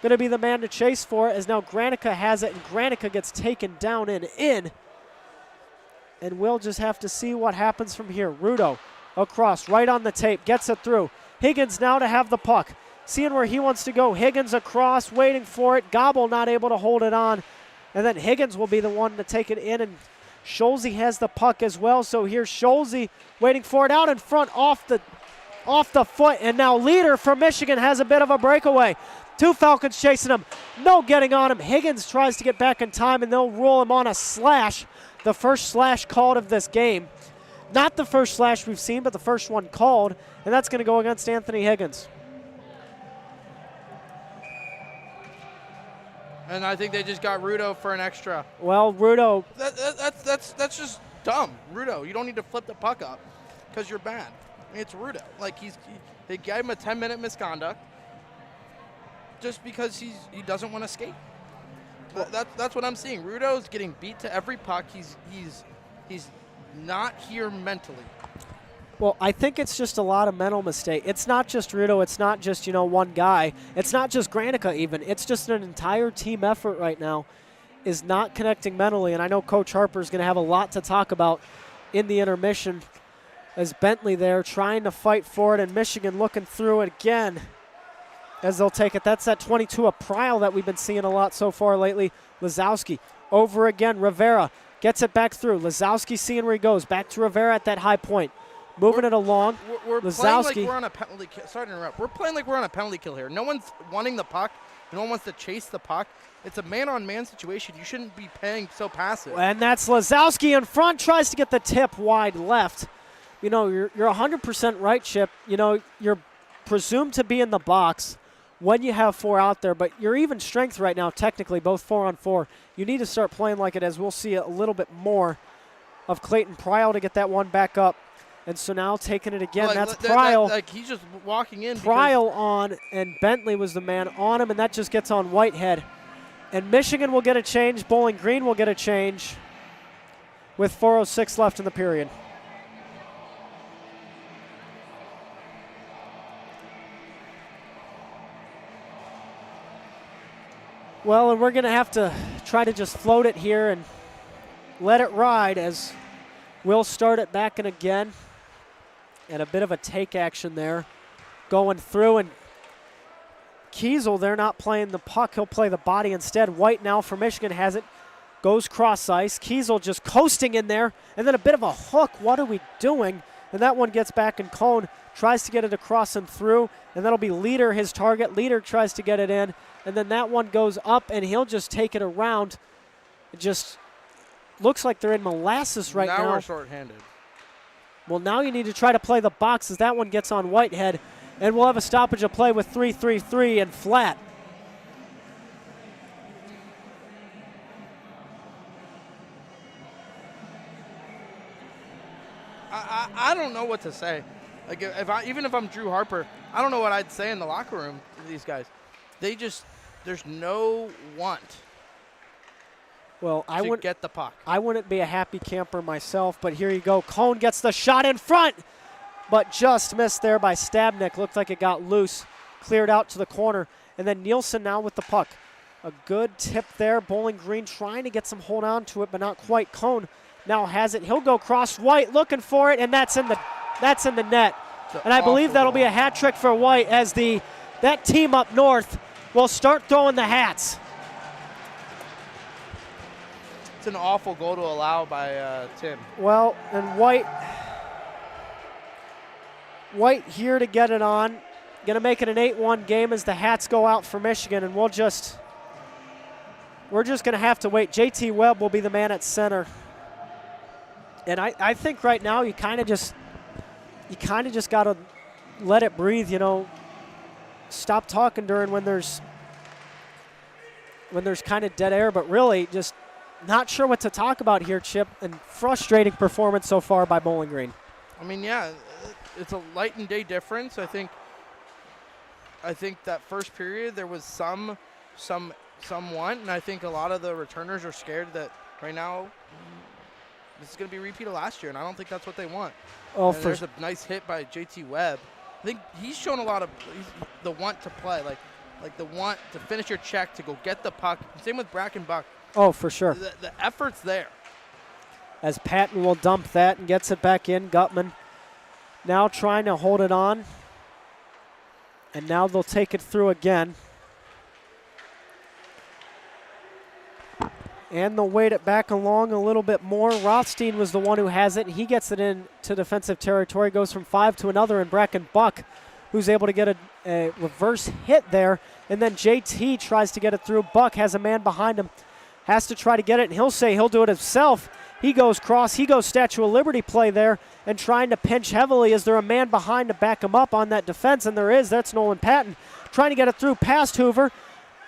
going to be the man to chase for it, as now Granica has it, and Granica gets taken down and in. And we'll just have to see what happens from here. Rudo across, right on the tape, gets it through. Higgins now to have the puck. Seeing where he wants to go. Higgins across, waiting for it. Gobble not able to hold it on. And then Higgins will be the one to take it in, and Scholze has the puck as well. So here's Scholze waiting for it out in front off the foot. And now Leader from Michigan has a bit of a breakaway. 2 Falcons chasing him. No getting on him. Higgins tries to get back in time, and they'll roll him on a slash. The first slash called of this game. Not the first slash we've seen, but the first one called. And that's going to go against Anthony Higgins. And I think they just got Rudo for an extra. Well, Rudo. That's just dumb. Rudo, you don't need to flip the puck up because you're bad. I mean, it's Rudo. Like they gave him a 10-minute misconduct just because he doesn't want to skate. Well, that's what I'm seeing. Rudo's getting beat to every puck. He's not here mentally. Well, I think it's just a lot of mental mistake. It's not just Rudo. It's not just, one guy. It's not just Granica even. It's just an entire team effort right now is not connecting mentally. And I know Coach Harper's going to have a lot to talk about in the intermission as Bentley there trying to fight for it, and Michigan looking through it again as they'll take it. That's that 22 of Pryal that we've been seeing a lot so far lately. Lazowski over again. Rivera gets it back through. Lazowski seeing where he goes. Back to Rivera at that high point. Moving it along. We're playing like we're on a penalty kill. Sorry to interrupt. We're playing like we're on a penalty kill here. No one's wanting the puck. No one wants to chase the puck. It's a man-on-man situation. You shouldn't be playing so passive. And that's Lazowski in front. Tries to get the tip wide left. You're 100% right, Chip. You're presumed to be in the box when you have 4 out there, but your even strength right now, technically, both 4-on-4. You need to start playing like it, as we'll see a little bit more of Clayton Pryal to get that one back up. And so now taking it again, that's Pryal. He's just walking in. Pryal on, and Bentley was the man on him, and that just gets on Whitehead. And Michigan will get a change. Bowling Green will get a change with 4:06 left in the period. Well, and we're going to have to try to just float it here and let it ride, as we'll start it back in again. And a bit of a take action there going through. And Kiesel, they're not playing the puck. He'll play the body instead. White now for Michigan has it. Goes cross ice. Kiesel just coasting in there. And then a bit of a hook. What are we doing? And that one gets back, and Cone tries to get it across and through. And that'll be Leader, his target. Leader tries to get it in. And then that one goes up, and he'll just take it around. It just looks like they're in molasses right now. Now we're shorthanded. Well, now you need to try to play the box as that one gets on Whitehead. And we'll have a stoppage of play with 3-3-3 and flat. I don't know what to say. Like even if I'm Drew Harper, I don't know what I'd say in the locker room to these guys. There's no want. Well, I wouldn't get the puck. I wouldn't be a happy camper myself, but here you go. Cone gets the shot in front, but just missed there by Stabnik. Looked like it got loose, cleared out to the corner, and then Nielsen now with the puck. A good tip there. Bowling Green trying to get some hold on to it, but not quite. Cone now has it. He'll go cross White, looking for it, and that's in the net. And I believe that'll be a hat trick for White, as that team up north will start throwing the hats. It's an awful goal to allow by Tim. Well, and White White here to get it on. Going to make it an 8-1 game as the hats go out for Michigan, and we're just going to have to wait. JT Webb will be the man at center. And I think right now you kind of just got to let it breathe, Stop talking during when there's kind of dead air, but really just not sure what to talk about here, Chip, and frustrating performance so far by Bowling Green. I mean, yeah, it's a light and day difference. I think that first period there was somewhat, and I think a lot of the returners are scared that right now this is going to be a repeat of last year, and I don't think that's what they want. Oh, and there's a nice hit by JT Webb. I think he's shown a lot of the want to play, like the want to finish your check, to go get the puck. Same with Bracken Buck. Oh, for sure. The effort's there. As Patton will dump that and gets it back in. Gutman now trying to hold it on. And now they'll take it through again. And they'll weight it back along a little bit more. Rothstein was the one who has it. He gets it into defensive territory, goes from 5 to another, and Bracken Buck, who's able to get a reverse hit there. And then JT tries to get it through. Buck has a man behind him, has to try to get it, and he'll say he'll do it himself. He goes cross, he goes Statue of Liberty play there, and trying to pinch heavily. Is there a man behind to back him up on that defense? And there is. That's Nolan Patton trying to get it through past Hoover.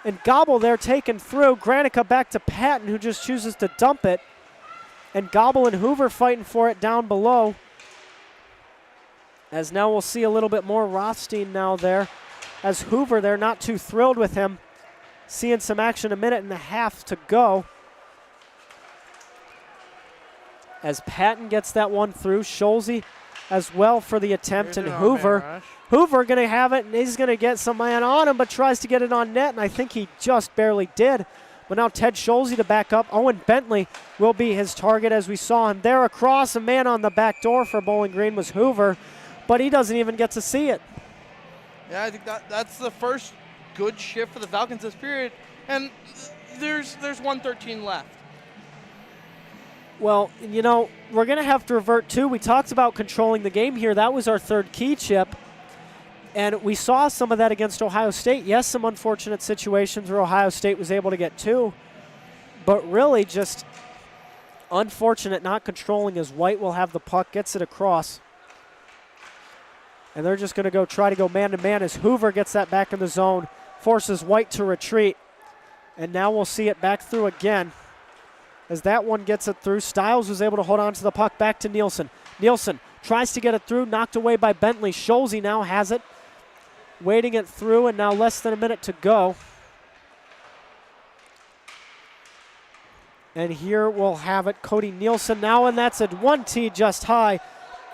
And Gobble there taken through. Granica back to Patton, who just chooses to dump it. And Gobble and Hoover fighting for it down below. As now we'll see a little bit more Rothstein now there. As Hoover there, not too thrilled with him. Seeing some action, a minute and a half to go. As Patton gets that one through. Scholze as well for the attempt, and Hoover going to have it, and he's going to get some man on him, but tries to get it on net, and I think he just barely did. But now Ted Scholze to back up. Owen Bentley will be his target, as we saw him there across. A man on the back door for Bowling Green was Hoover, but he doesn't even get to see it. Yeah, I think that's the first good shift for the Falcons this period, and there's 1:13 left. Well, we're going to have to revert to, we talked about controlling the game here. That was our third key, Chip. And we saw some of that against Ohio State. Yes, some unfortunate situations where Ohio State was able to get 2. But really just unfortunate not controlling, as White will have the puck, gets it across. And they're just going to try to go man-to-man as Hoover gets that back in the zone, forces White to retreat. And now we'll see it back through again. As that one gets it through, Stiles was able to hold on to the puck, back to Nielsen. Nielsen tries to get it through, knocked away by Bentley. Scholze now has it, waiting it through, and now less than a minute to go. And here we'll have it, Cody Nielsen now, and that's a 1T just high,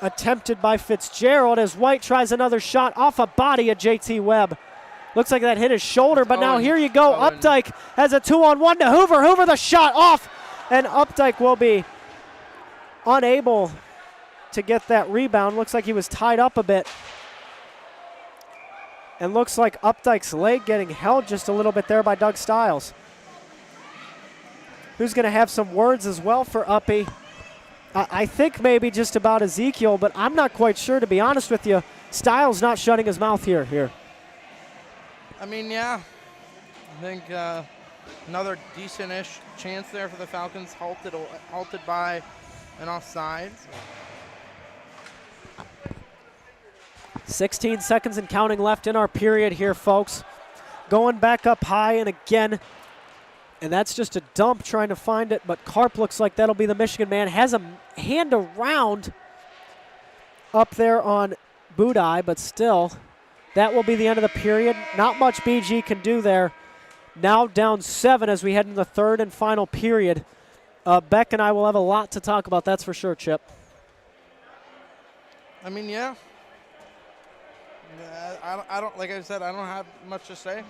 attempted by Fitzgerald as White tries another shot off a body of JT Webb. Looks like that hit his shoulder, but now here you go. Updike has a 2-on-1 to Hoover. Hoover the shot off, and Updike will be unable to get that rebound. Looks like he was tied up a bit. And looks like Updike's leg getting held just a little bit there by Doug Stiles, who's going to have some words as well for Uppy. I think maybe just about Ezekiel, but I'm not quite sure, to be honest with you. Stiles not shutting his mouth here. I mean, yeah. I think another decent-ish chance there for the Falcons, halted by an offside. 16 seconds and counting left in our period here, folks. Going back up high and again. And that's just a dump trying to find it, but Karp looks like that'll be the Michigan man. Has a hand around up there on Budai, but still, that will be the end of the period. Not much BG can do there. Now down 7 as we head into the third and final period. Beck and I will have a lot to talk about, that's for sure, Chip. I mean, yeah. I don't, like I said, I don't have much to say.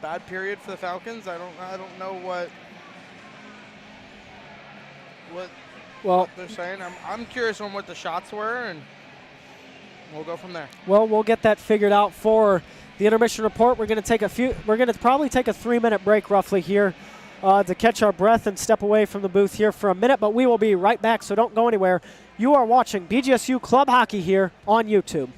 Bad period for the Falcons. I don't know what they're saying. I'm curious on what the shots were, and we'll go from there. Well, we'll get that figured out for the intermission report. We're going to probably take a 3-minute break roughly here to catch our breath and step away from the booth here for a minute, but we will be right back, so don't go anywhere. You are watching BGSU Club Hockey here on YouTube.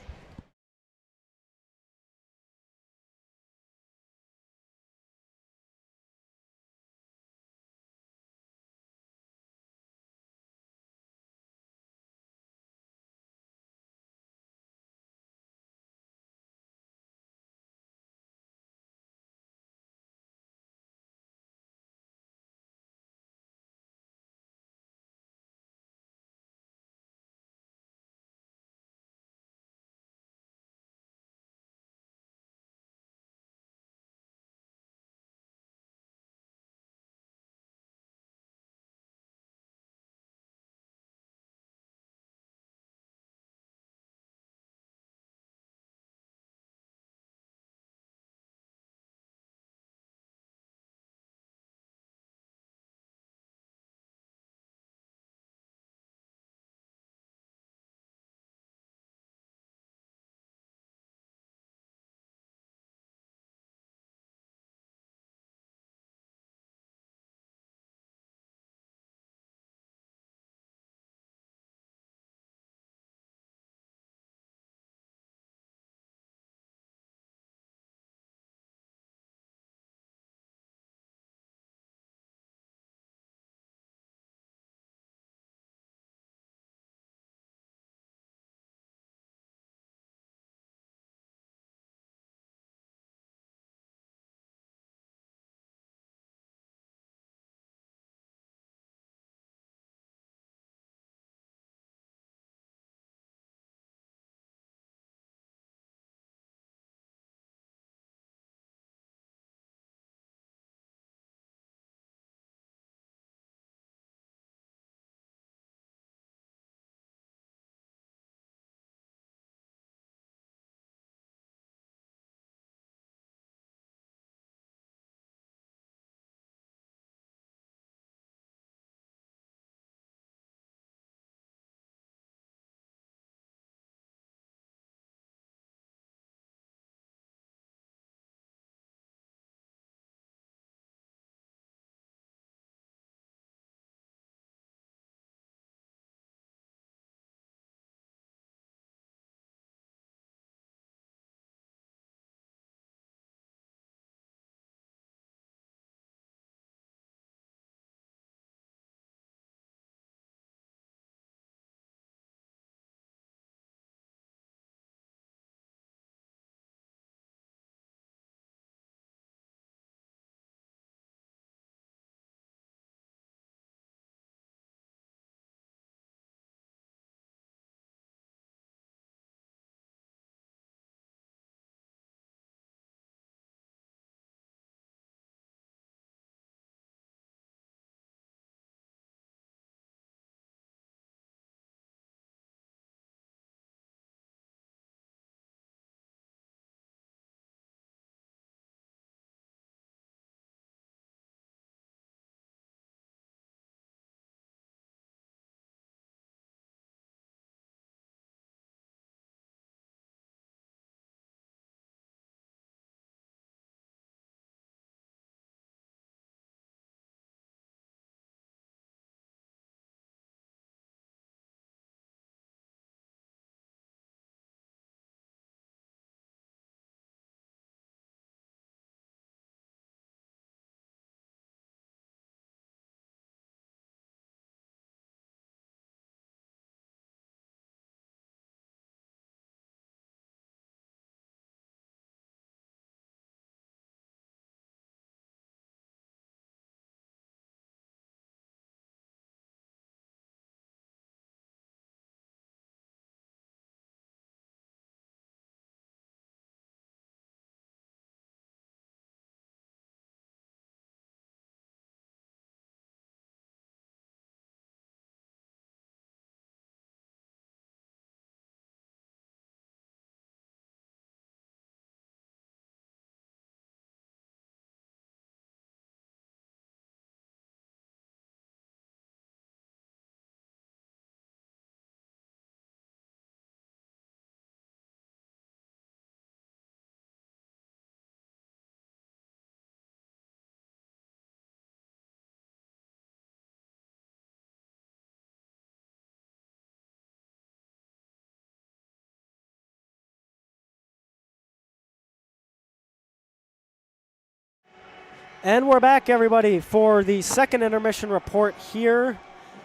And we're back, everybody, for the second intermission report here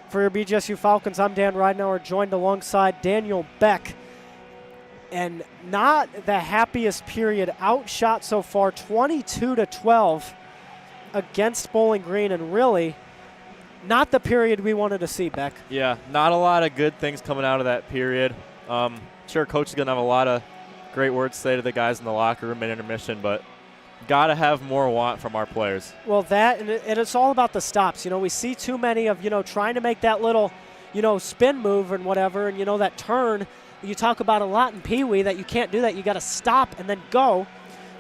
for your BGSU Falcons. I'm Dan Ridenour, joined alongside Daniel Beck. And not the happiest period. Outshot so far, 22-12 against Bowling Green, and really not the period we wanted to see, Beck. Yeah, not a lot of good things coming out of that period. Sure, coach is going to have a lot of great words to say to the guys in the locker room at intermission, but got to have more want from our players. Well, that, and it's all about the stops. You know, we see too many of, trying to make that little, spin move and whatever, and, that turn you talk about a lot in Pee Wee, that you can't do that. You got to stop and then go.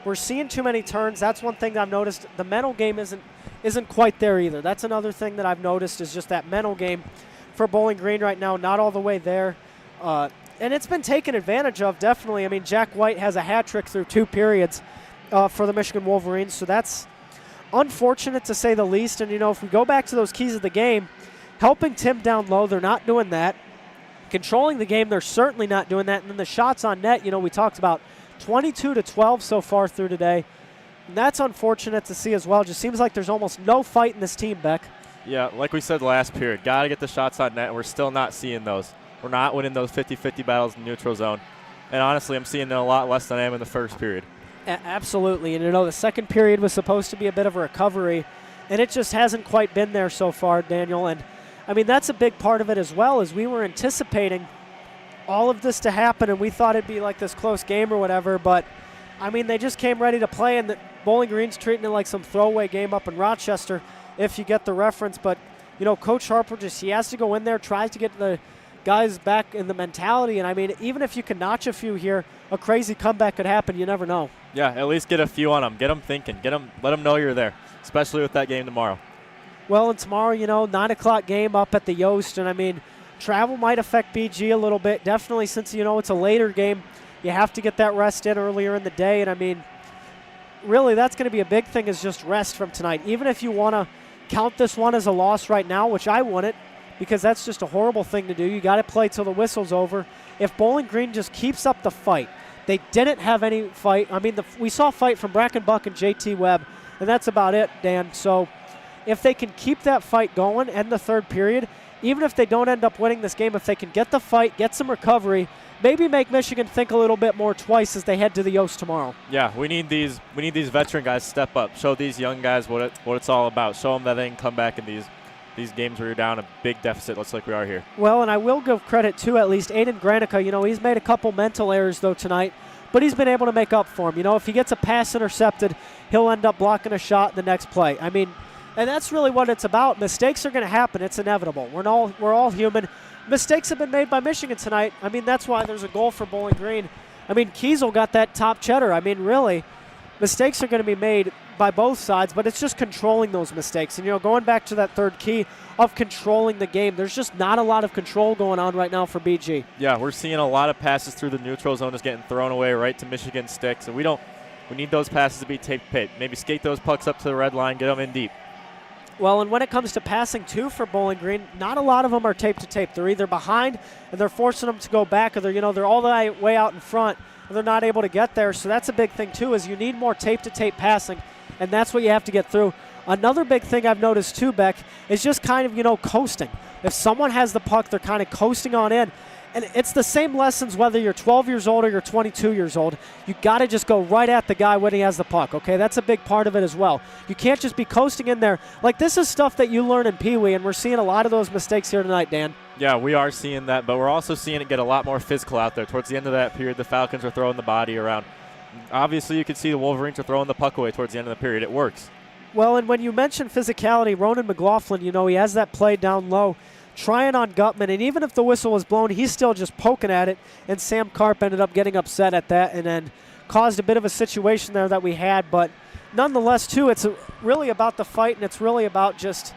We're seeing too many turns. That's one thing that I've noticed. The mental game isn't quite there either. That's another thing that I've noticed is just that mental game for Bowling Green right now, not all the way there. And it's been taken advantage of, definitely. I mean, Jack White has a hat trick through 2 periods for the Michigan Wolverines, so that's unfortunate to say the least. And, if we go back to those keys of the game, helping Tim down low, they're not doing that. Controlling the game, they're certainly not doing that. And then the shots on net, we talked about 22-12 so far through today. And that's unfortunate to see as well. Just seems like there's almost no fight in this team, Beck. Yeah, like we said last period, got to get the shots on net, and we're still not seeing those. We're not winning those 50-50 battles in the neutral zone. And honestly, I'm seeing it a lot less than I am in the first period. Absolutely. And, the second period was supposed to be a bit of a recovery, and it just hasn't quite been there so far, Daniel. And, I mean, that's a big part of it as well, as we were anticipating all of this to happen, and we thought it'd be like this close game or whatever. But, I mean, they just came ready to play, and the Bowling Green's treating it like some throwaway game up in Rochester, if you get the reference. But, Coach Harper he has to go in there, tries to get the guys back in the mentality. And, I mean, even if you can notch a few here, a crazy comeback could happen. You never know. Yeah, at least get a few on them. Get them thinking. Let them know you're there, especially with that game tomorrow. Well, and tomorrow, 9 o'clock game up at the Yost. And, I mean, travel might affect BG a little bit. Definitely since, it's a later game, you have to get that rest in earlier in the day. And, I mean, really that's going to be a big thing, is just rest from tonight. Even if you want to count this one as a loss right now, which I wouldn't, because that's just a horrible thing to do. You got to play till the whistle's over. If Bowling Green just keeps up the fight, they didn't have any fight. I mean, we saw fight from Bracken Buck and JT Webb, and that's about it, Dan. So if they can keep that fight going in the third period, even if they don't end up winning this game, if they can get the fight, get some recovery, maybe make Michigan think a little bit more twice as they head to the Yost tomorrow. Yeah, we need these veteran guys to step up, show these young guys what it's all about, show them that they can come back in these games where you're down a big deficit, looks like we are here. Well, and I will give credit to at least Aiden Granica. He's made a couple mental errors, though, tonight, but he's been able to make up for them. If he gets a pass intercepted, he'll end up blocking a shot in the next play. I mean, and that's really what it's about. Mistakes are going to happen. It's inevitable. We're all human. Mistakes have been made by Michigan tonight. I mean, that's why there's a goal for Bowling Green. I mean, Kiesel got that top cheddar. I mean, really, mistakes are going to be made by both sides, but it's just controlling those mistakes. And, going back to that third key of controlling the game, there's just not a lot of control going on right now for BG. Yeah, we're seeing a lot of passes through the neutral zone just getting thrown away right to Michigan sticks. And we need those passes to be tape-to-tape. Maybe skate those pucks up to the red line, get them in deep. Well, and when it comes to passing, too, for Bowling Green, not a lot of them are tape-to-tape. They're either behind and they're forcing them to go back, or they're all the way out in front and they're not able to get there. So that's a big thing, too, is you need more tape-to-tape passing, and that's what you have to get through. Another big thing I've noticed, too, Beck, is just kind of, coasting. If someone has the puck, they're kind of coasting on in. And it's the same lessons whether you're 12 years old or you're 22 years old. You got to just go right at the guy when he has the puck, okay? That's a big part of it as well. You can't just be coasting in there. Like, this is stuff that you learn in Pee Wee, and we're seeing a lot of those mistakes here tonight, Dan. Yeah, we are seeing that, but we're also seeing it get a lot more physical out there. Towards the end of that period, the Falcons are throwing the body around. Obviously, you can see the Wolverines are throwing the puck away towards the end of the period. It works. Well, and when you mention physicality, Ronan McLaughlin, he has that play down low, trying on Gutman, and even if the whistle was blown, he's still just poking at it, and Sam Karp ended up getting upset at that and then caused a bit of a situation there that we had. But nonetheless, too, it's really about the fight, and it's really about just,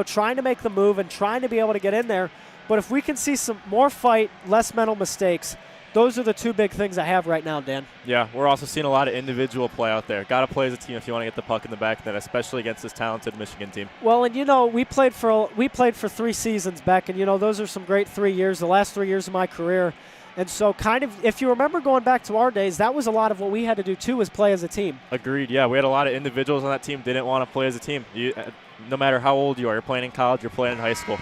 trying to make the move and trying to be able to get in there. But if we can see some more fight, less mental mistakes, those are the two big things I have right now, Dan. Yeah, we're also seeing a lot of individual play out there. Got to play as a team if you want to get the puck in the back of the net, especially against this talented Michigan team. Well, and we played for 3 seasons back, and those are some great 3 years. The last 3 years of my career, And so kind of, if you remember going back to our days, that was a lot of what we had to do too, was play as a team. Agreed, yeah. We had a lot of individuals on that team didn't want to play as a team. No matter how old you are, you're playing in college, you're playing in high school.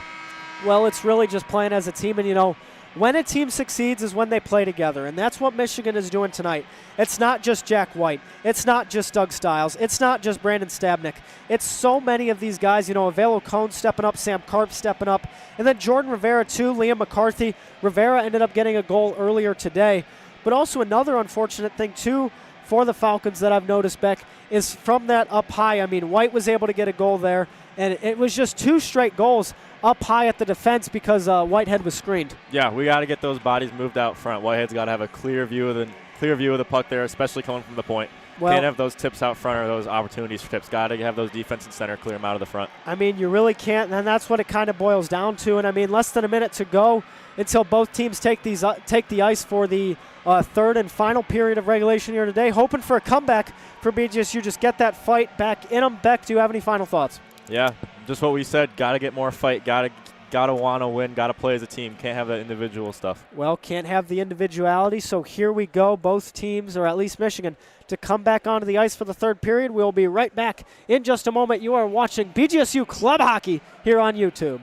Well, it's really just playing as a team, and you know, when a team succeeds is when they play together, and that's what Michigan is doing tonight. It's not just Jack White. It's not just Doug Stiles. It's not just Brandon Stabnick. It's so many of these guys, you know, Avelo Cone stepping up, Sam Karp stepping up, and then Jordan Rivera too, Liam McCarthy. Rivera ended up getting a goal earlier today. But also another unfortunate thing too for the Falcons that I've noticed, Beck, is from that up high. I mean, White was able to get a goal there, and it was just 2 straight goals up high at the defense because Whitehead was screened. Yeah, we got to get those bodies moved out front. Whitehead's got to have a clear view of the puck there, especially coming from the point. Well, can't have those tips out front or those opportunities for tips. Got to have those defense and center clear them out of the front. I mean, you really can't, and that's what it kind of boils down to. And I mean, less than a minute to go until both teams take the ice for the third and final period of regulation here today. Hoping for a comeback for BGSU. Just get that fight back in them. Beck, do you have any final thoughts? Yeah, just what we said. Got to get more fight. Got to want to win. Got to play as a team. Can't have that individual stuff. Well, can't have the individuality. So here we go. Both teams, or at least Michigan, to come back onto the ice for the third period. We'll be right back in just a moment. You are watching BGSU Club Hockey here on YouTube.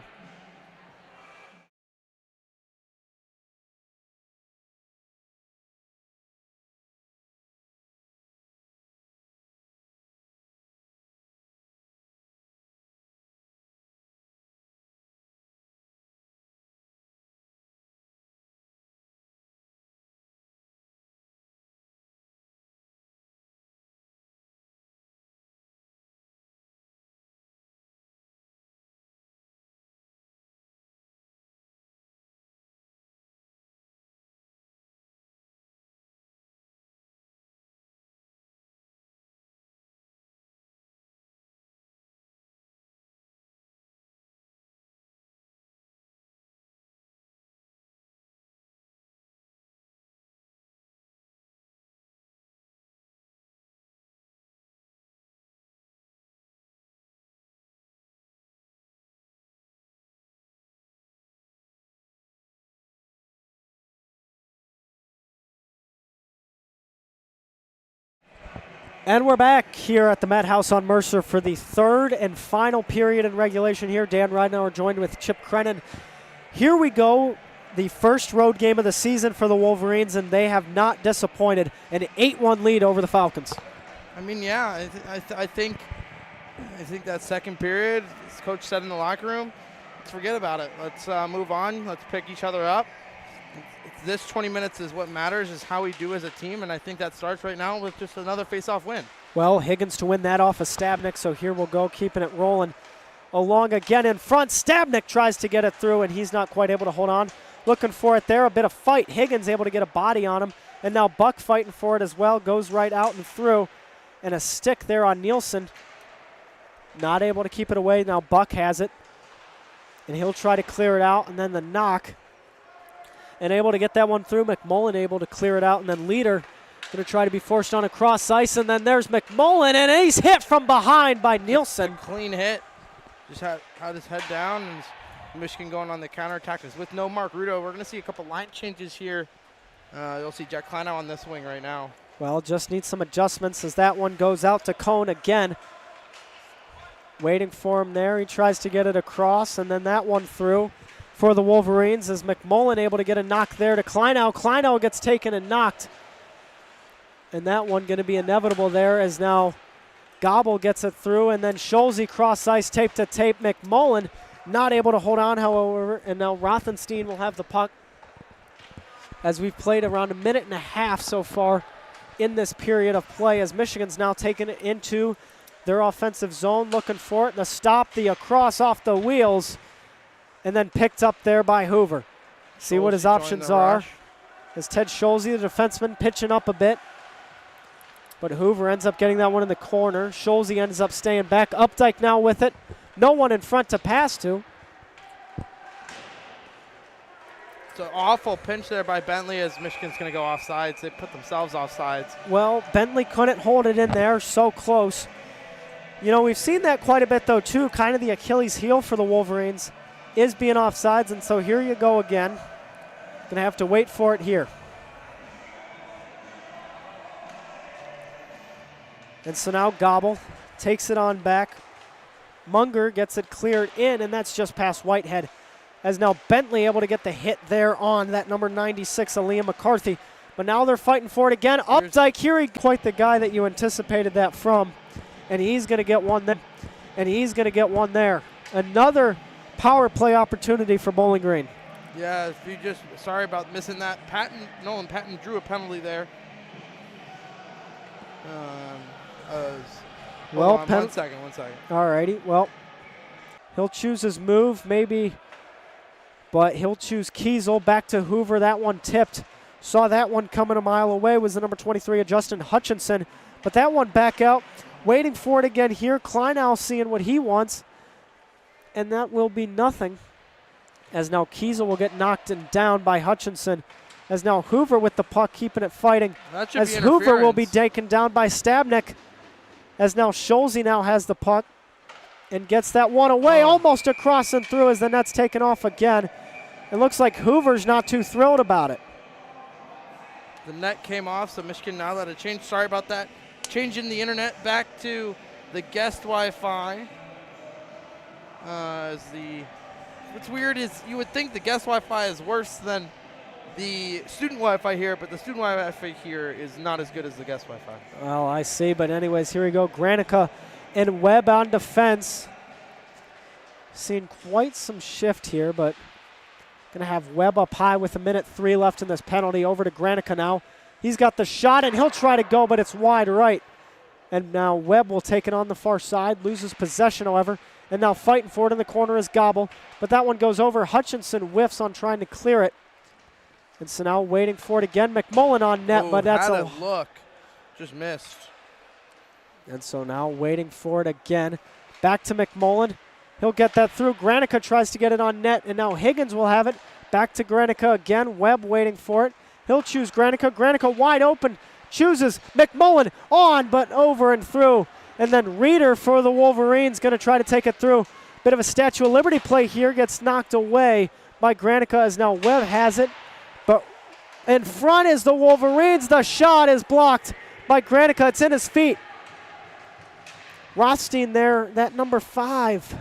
And we're back here at the Met House on Mercer for the third and final period in regulation here. Dan Ridenour joined with Chip Creinin. Here we go, the first road game of the season for the Wolverines, and they have not disappointed. An 8-1 lead over the Falcons. I mean, yeah, I think that second period, as Coach said in the locker room, let's forget about it. Let's move on. Let's pick each other up. This 20 minutes is what matters, is how we do as a team, and I think that starts right now with just another face-off win. Well, Higgins to win that off of Stabnick, so here we'll go, keeping it rolling along again in front. Stabnick tries to get it through, and he's not quite able to hold on. Looking for it there, a bit of fight. Higgins able to get a body on him, and now Buck fighting for it as well, goes right out and through, and a stick there on Nielsen. Not able to keep it away. Now Buck has it, and he'll try to clear it out, and then the knock. And able to get that one through. McMullen able to clear it out, and then Leader going to try to be forced on across ice, and then there's McMullen, and he's hit from behind by Nielsen. Clean hit. Just had his head down, and Michigan going on the counterattack. With no Mark Rudo, we're going to see a couple line changes here. You'll see Jack Kleinow on this wing right now. Well, just needs some adjustments as that one goes out to Cone again. Waiting for him there. He tries to get it across, and then that one through for the Wolverines as McMullen able to get a knock there to Kleinow. Kleinow gets taken and knocked. And that one going to be inevitable there as now Gobble gets it through, and then Schulze cross ice, tape to tape. McMullen not able to hold on, however, and now Rothenstein will have the puck as we've played around a minute and a half so far in this period of play as Michigan's now taken it into their offensive zone, looking for it. The stop, the across off the wheels, and then picked up there by Hoover. See what his options are. As Ted Schulze, the defenseman, pitching up a bit. But Hoover ends up getting that one in the corner. Schulze ends up staying back. Updike now with it. No one in front to pass to. It's an awful pinch there by Bentley as Michigan's going to go offsides. They put themselves offsides. Well, Bentley couldn't hold it in there. So close. You know, we've seen that quite a bit, though, too. Kind of the Achilles heel for the Wolverines is being offsides, and so here you go again. Gonna have to wait for it here. And so now Gobble takes it on back. Munger gets it cleared in, and that's just past Whitehead. As now Bentley able to get the hit there on that number 96, Aaliyah McCarthy. But now they're fighting for it again. Updike here, quite the guy that you anticipated that from. And he's going to get one there. And he's going to get one there. Another power play opportunity for Bowling Green. Yeah, if you just, sorry about missing that. Nolan Patton drew a penalty there. Well, one second. All righty. Well, he'll choose his move, maybe, but he'll choose Kiesel back to Hoover. That one tipped. Saw that one coming a mile away was the number 23, Justin Hutchinson. But that one back out. Waiting for it again here. Kleinow seeing what he wants. And that will be nothing. As now Kiesel will get knocked down by Hutchinson. As now Hoover with the puck, keeping it fighting. As Hoover will be taken down by Stabnik. As now Scholze now has the puck and gets that one away, almost across and through as the net's taken off again. It looks like Hoover's not too thrilled about it. The net came off, so Michigan now let it change. Sorry about that. Changing the internet back to the guest Wi-Fi. What's weird is you would think the guest Wi-Fi is worse than the student Wi-Fi here, but the student Wi-Fi here is not as good as the guest Wi-Fi. Well, I see, but anyways, here we go. Granica and Webb on defense. Seeing quite some shift here, but going to have Webb up high with 1:03 left in this penalty. Over to Granica now. He's got the shot, and he'll try to go, but it's wide right. And now Webb will take it on the far side, loses possession, however. And now fighting for it in the corner is Gobble. But that one goes over. Hutchinson whiffs on trying to clear it. And so now waiting for it again. McMullen on net, but that's a look. Just missed. And so now waiting for it again. Back to McMullen. He'll get that through. Granica tries to get it on net, and now Higgins will have it. Back to Granica again. Webb waiting for it. He'll choose Granica. Granica wide open. Chooses McMullen on, but over and through. And then Reeder for the Wolverines going to try to take it through. Bit of a Statue of Liberty play here. Gets knocked away by Granica as now Webb has it. But in front is the Wolverines. The shot is blocked by Granica. It's in his feet. Rothstein there, that number 5.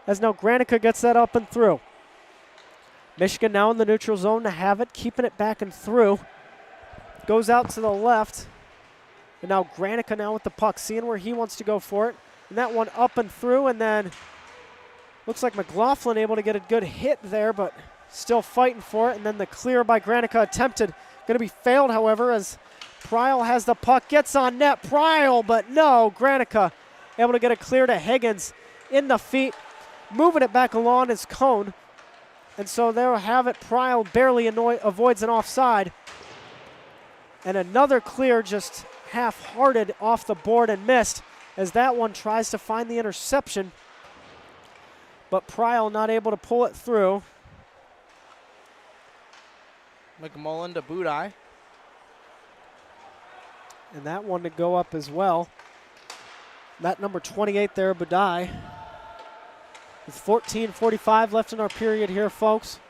As now Granica gets that up and through. Michigan now in the neutral zone to have it, keeping it back and through. Goes out to the left. And now Granica now with the puck, seeing where he wants to go for it. And that one up and through, and then looks like McLaughlin able to get a good hit there, but still fighting for it. And then the clear by Granica attempted. Going to be failed, however, as Pryl has the puck, gets on net. Pryl, but no, Granica able to get a clear to Higgins in the feet. Moving it back along is Cone. And so they'll have it. Pryl barely avoids an offside. And another clear just half-hearted off the board and missed as that one tries to find the interception. But Pryl not able to pull it through. McMullen to Budai. And that one to go up as well. That number 28 there, Budai. With 14:45 left in our period here, folks.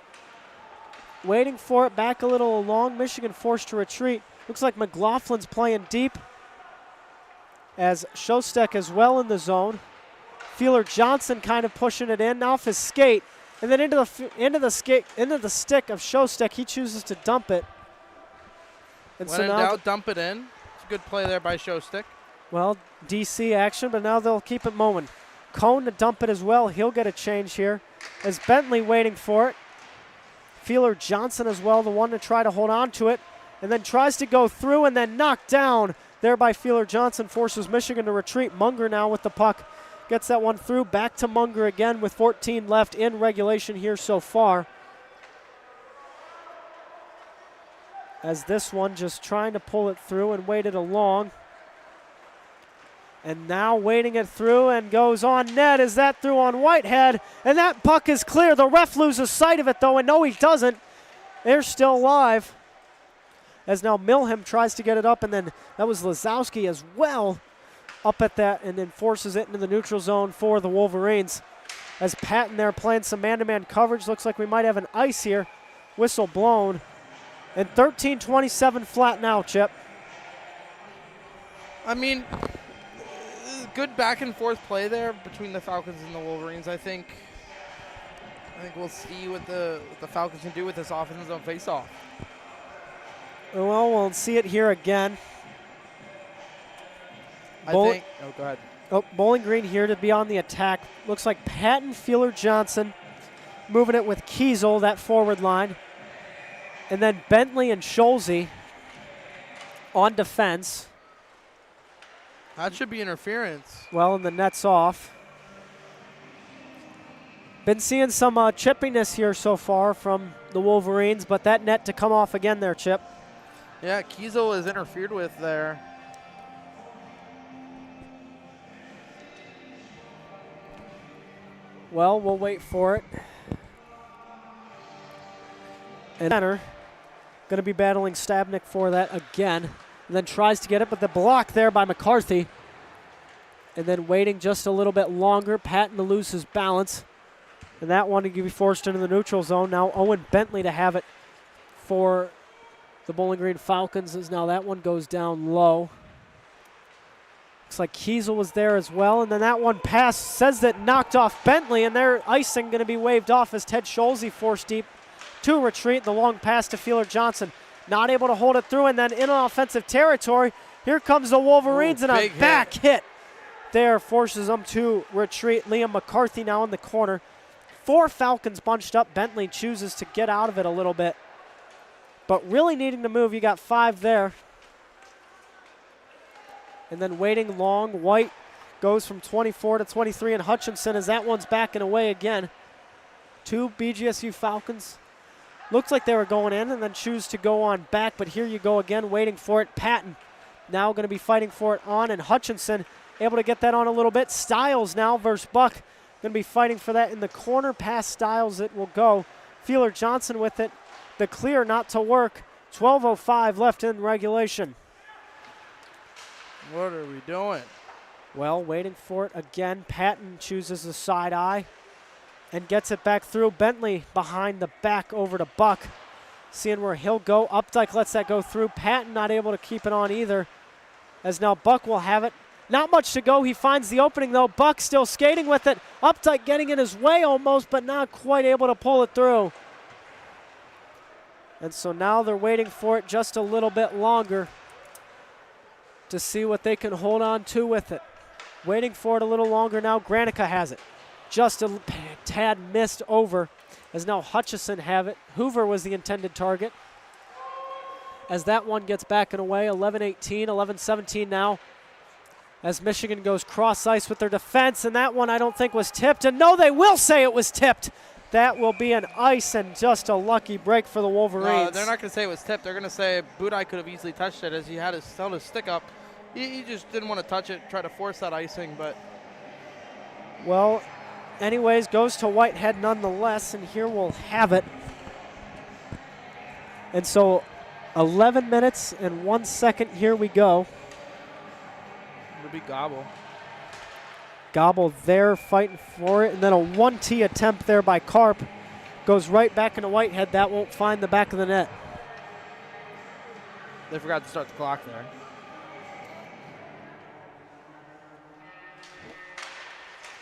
Waiting for it back a little along. Michigan forced to retreat. Looks like McLaughlin's playing deep. As Shostek as well in the zone. Feeler Johnson kind of pushing it in off his skate. And then into the stick of Shostek. He chooses to dump it. And when in doubt, dump it in. It's a good play there by Shostek. Well, DC action, but now they'll keep it moving. Cone to dump it as well. He'll get a change here. As Bentley waiting for it. Feeler Johnson as well, the one to try to hold on to it. And then tries to go through and then knocked down there by Feeler Johnson. Forces Michigan to retreat. Munger now with the puck. Gets that one through. Back to Munger again with 14 left in regulation here so far. As this one just trying to pull it through and wait it along. And now waiting it through and goes on net. Is that through on Whitehead? And that puck is clear. The ref loses sight of it though, and no he doesn't. They're still alive. As now Milham tries to get it up, and then that was Lazowski as well up at that, and then forces it into the neutral zone for the Wolverines. As Patton there playing some man-to-man coverage. Looks like we might have an ice here. Whistle blown. And 13-27 flat now, Chip. I mean, good back and forth play there between the Falcons and the Wolverines. I think we'll see what the Falcons can do with this offensive zone faceoff. Well, we'll see it here again. Go ahead. Oh, Bowling Green here to be on the attack. Looks like Patton, Feeler, Johnson moving it with Kiesel, that forward line. And then Bentley and Scholze on defense. That should be interference. Well, and the net's off. Been seeing some chippiness here so far from the Wolverines, but that net to come off again there, Chip. Yeah, Kiesel is interfered with there. Well, we'll wait for it. And center going to be battling Stabnik for that again. And then tries to get it, but the block there by McCarthy. And then waiting just a little bit longer. Patton to lose his balance. And that one to be forced into the neutral zone. Now Owen Bentley to have it for the Bowling Green Falcons, as now that one goes down low. Looks like Kiesel was there as well. And then that one pass says that knocked off Bentley, and their icing going to be waved off as Ted Scholze forced deep to retreat. The long pass to Feeler Johnson. Not able to hold it through, and then in offensive territory, here comes the Wolverines, and a back hit there forces them to retreat. Liam McCarthy now in the corner. 4 Falcons bunched up. Bentley chooses to get out of it a little bit, but really needing to move. You got 5 there. And then waiting long. White goes from 24 to 23, and Hutchinson as that one's backing away again. 2 BGSU Falcons. Looks like they were going in and then choose to go on back, but here you go again, waiting for it. Patton now going to be fighting for it on, and Hutchinson able to get that on a little bit. Stiles now versus Buck. Going to be fighting for that in the corner. Past Stiles it will go. Feeler Johnson with it. The clear not to work. 12:05 left in regulation. What are we doing? Well, waiting for it again. Patton chooses the side eye and gets it back through. Bentley behind the back over to Buck. Seeing where he'll go. Updike lets that go through. Patton not able to keep it on either, as now Buck will have it. Not much to go. He finds the opening, though. Buck still skating with it. Updike getting in his way almost, but not quite able to pull it through. And so now they're waiting for it just a little bit longer to see what they can hold on to with it. Waiting for it a little longer now. Granica has it. Just a tad missed over, as now Hutchison have it. Hoover was the intended target, as that one gets back and away. 11-18, 11-17 now, as Michigan goes cross ice with their defense, and that one I don't think was tipped. And no, they will say it was tipped. That will be an ice and just a lucky break for the Wolverines. No, they're not going to say it was tipped. They're going to say Budai could have easily touched it, as he held his stick up. He just didn't want to touch it, try to force that icing, but. Well, anyways, goes to Whitehead nonetheless, and here we'll have it. And so 11 minutes and 1 second, here we go. It'll be Gobble. Gobble there fighting for it, and then a 1T attempt there by Karp. Goes right back into Whitehead. That won't find the back of the net. They forgot to start the clock there.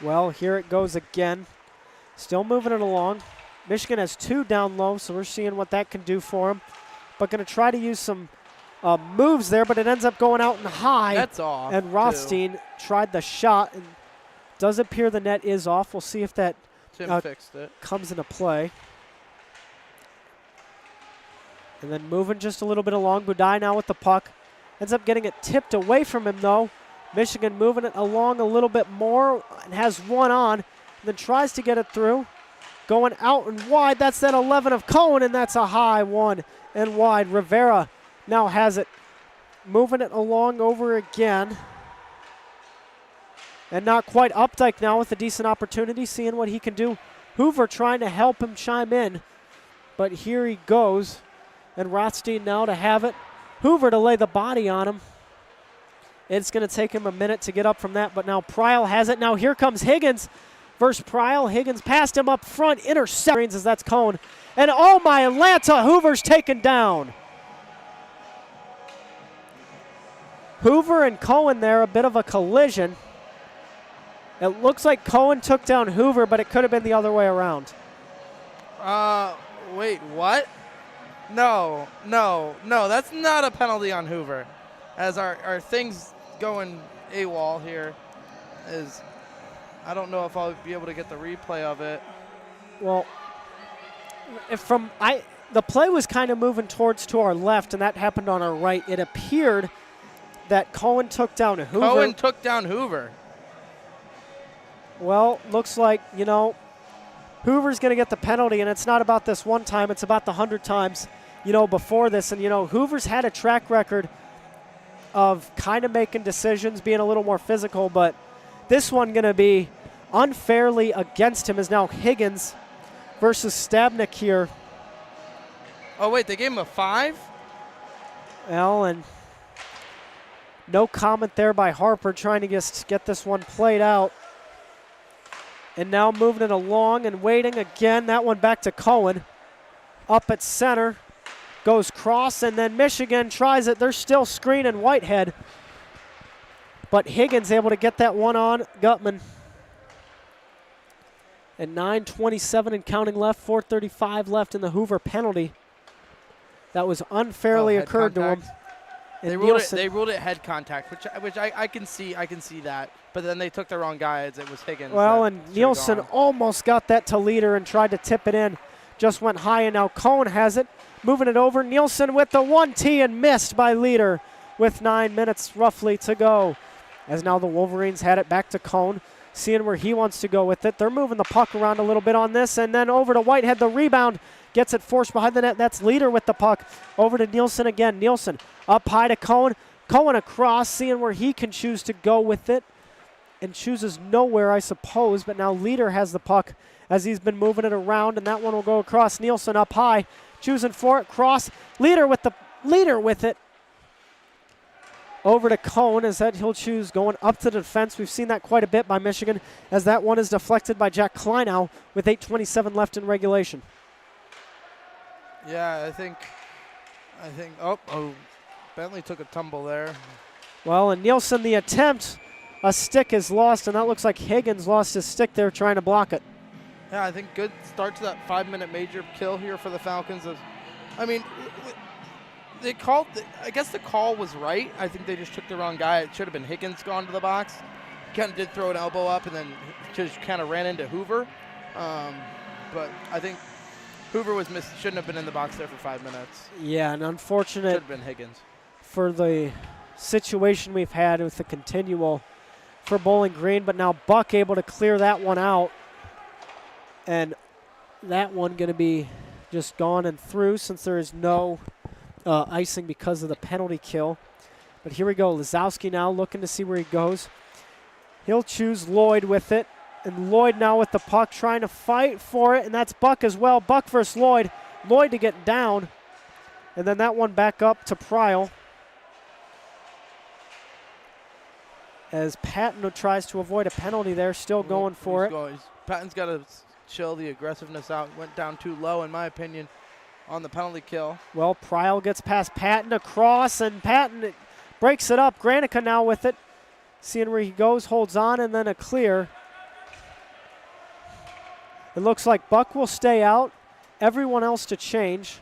Well, here it goes again. Still moving it along. Michigan has 2 down low, so we're seeing what that can do for them. But going to try to use some moves there, but it ends up going out and high. That's off. And Rothstein tried the shot, and does appear the net is off. We'll see if that Tim fixed it. Comes into play. And then moving just a little bit along. Budai now with the puck. Ends up getting it tipped away from him, though. Michigan moving it along a little bit more and has one on, and then tries to get it through. Going out and wide. That's that 11 of Cohen, and that's a high one and wide. Rivera now has it. Moving it along over again. And not quite. Updike now with a decent opportunity, seeing what he can do. Hoover trying to help him chime in, but here he goes. And Rothstein now to have it. Hoover to lay the body on him. It's going to take him a minute to get up from that, but now Pryl has it. Now here comes Higgins versus Pryl. Higgins passed him up front, intercepts as that's Cone. And oh my Atlanta, Hoover's taken down. Hoover and Cohen there, a bit of a collision. It looks like Cohen took down Hoover, but it could have been the other way around. Wait, what? No, that's not a penalty on Hoover. As our things going AWOL here is, I don't know if I'll be able to get the replay of it. Well, the play was kind of moving to our left, and that happened on our right. It appeared that Cohen took down Hoover. Cohen took down Hoover. Well, looks like, Hoover's going to get the penalty, and it's not about this one time. It's about the 100 times, before this. And, Hoover's had a track record of kind of making decisions, being a little more physical, but this one going to be unfairly against him is now Higgins versus Stabnik here. Oh, wait, they gave him a 5? Well, and no comment there by Harper, trying to just get this one played out. And now moving it along and waiting again. That one back to Cohen. Up at center. Goes cross, and then Michigan tries it. They're still screening Whitehead. But Higgins able to get that one on Gutman. And 9:27 and counting left, 4:35 left in the Hoover penalty. That was unfairly occurred contact. to him. They ruled it head contact, which I can see. I can see that. But then they took the wrong guy as it was Higgins. Well, and Nielsen almost got that to Leader and tried to tip it in. Just went high, and now Cohen has it. Moving it over. Nielsen with the 1T and missed by Leader with 9 minutes roughly to go. As now the Wolverines had it back to Cohen, seeing where he wants to go with it. They're moving the puck around a little bit on this, and then over to Whitehead. The rebound gets it forced behind the net. That's Leader with the puck. Over to Nielsen again. Nielsen up high to Cohen. Cohen across, seeing where he can choose to go with it. And chooses nowhere, I suppose, but now Leader has the puck as he's been moving it around, and that one will go across. Nielsen up high, choosing for it, cross. Leader with it. Over to Cohen as that he'll choose going up to the defense. We've seen that quite a bit by Michigan as that one is deflected by Jack Kleinow with 8:27 left in regulation. Yeah, I think. Oh, Bentley took a tumble there. Well, and Nielsen, the attempt. A stick is lost, and that looks like Higgins lost his stick there trying to block it. Yeah, I think good start to that 5-minute major kill here for the Falcons. They called, I guess the call was right. I think they just took the wrong guy. It should have been Higgins gone to the box. Kind of did throw an elbow up and then just kind of ran into Hoover. But I think Hoover was shouldn't have been in the box there for 5 minutes. Yeah, and unfortunate should have been Higgins. For the situation we've had with the continual for Bowling Green, but now Buck able to clear that one out. And that one going to be just gone and through since there is no icing because of the penalty kill. But here we go. Lazowski now looking to see where he goes. He'll choose Lloyd with it. And Lloyd now with the puck trying to fight for it. And that's Buck as well. Buck versus Lloyd. Lloyd to get down. And then that one back up to Pryal. As Patton tries to avoid a penalty there, still going for it. Patton's got to chill the aggressiveness out. Went down too low, in my opinion, on the penalty kill. Well, Pryal gets past Patton across, and Patton breaks it up. Granica now with it. Seeing where he goes, holds on, and then a clear. It looks like Buck will stay out. Everyone else to change.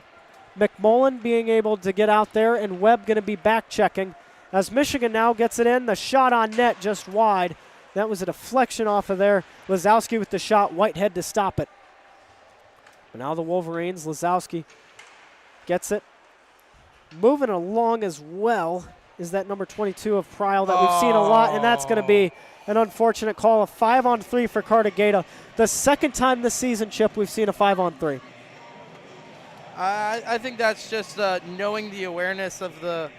McMullen being able to get out there, and Webb going to be back checking. As Michigan now gets it in, the shot on net just wide. That was a deflection off of there. Lazowski with the shot, Whitehead to stop it. But now the Wolverines, Lazowski gets it. Moving along as well is that number 22 of Pryal that we've seen a lot, and that's going to be an unfortunate call. A 5-on-3 for Cartagena. The second time this season, Chip, we've seen a 5-on-3. I think that's just knowing the awareness of the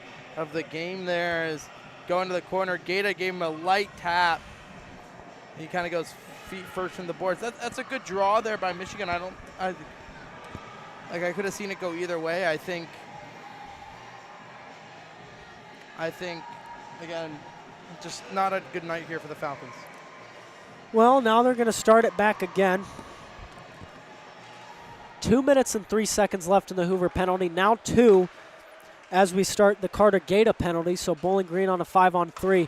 game there is going to the corner. Gaeta gave him a light tap. He kind of goes feet first from the boards. That's a good draw there by Michigan. I could have seen it go either way. I think again, just not a good night here for the Falcons. Well, now they're going to start it back again. 2 minutes and 3 seconds left in the Hoover penalty. Now 2 as we start the Carter Gata penalty. So Bowling Green on a 5-on-3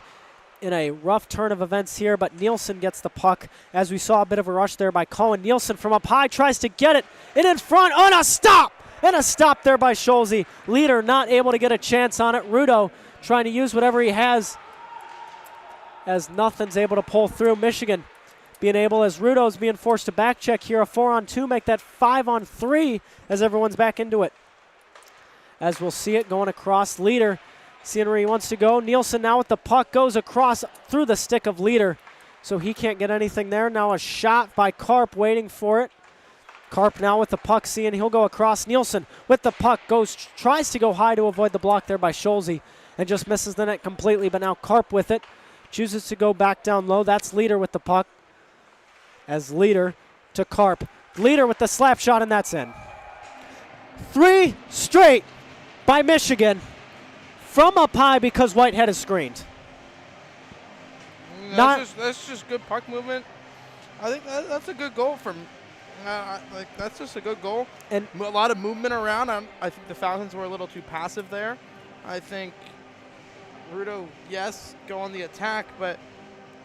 in a rough turn of events here, but Nielsen gets the puck as we saw a bit of a rush there by Cohen. Nielsen from up high tries to get it in front on a stop, and a stop there by Scholze. Leader not able to get a chance on it. Rudo trying to use whatever he has as nothing's able to pull through. Michigan being able, as Rudo's being forced to back check here, a 4-on-2, make that 5-on-3 as everyone's back into it. As we'll see it going across. Leader seeing where he wants to go. Nielsen now with the puck, goes across through the stick of Leader, so he can't get anything there. Now a shot by Karp waiting for it. Karp now with the puck, seeing he'll go across. Nielsen with the puck, tries to go high to avoid the block there by Scholze and just misses the net completely, but now Karp with it. Chooses to go back down low. That's Leader with the puck. As Leader to Karp. Leader with the slap shot, and that's in. 3 straight by Michigan from up high because Whitehead is screened. That's just good puck movement. I think that's a good goal from. That's just a good goal. And a lot of movement around. I think the Falcons were a little too passive there. I think Rudo, yes, go on the attack, but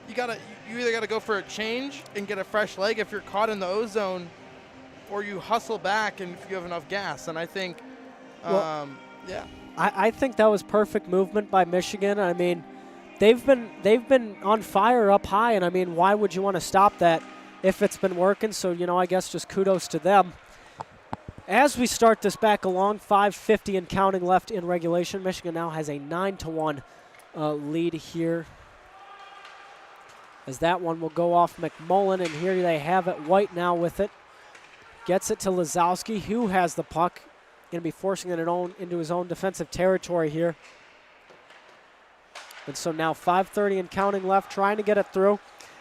you either gotta go for a change and get a fresh leg if you're caught in the O zone, or you hustle back and if you have enough gas. And I think, yeah. I think that was perfect movement by Michigan. I mean, they've been on fire up high, and I mean, why would you want to stop that if it's been working? So, I guess just kudos to them. As we start this back along, 5:50 and counting left in regulation. Michigan now has a 9-1 lead here. As that one will go off McMullen, and here they have it. White now with it. Gets it to Lazowski, who has the puck. Going to be forcing it into his own defensive territory here. And so now 5:30 and counting left, trying to get it through.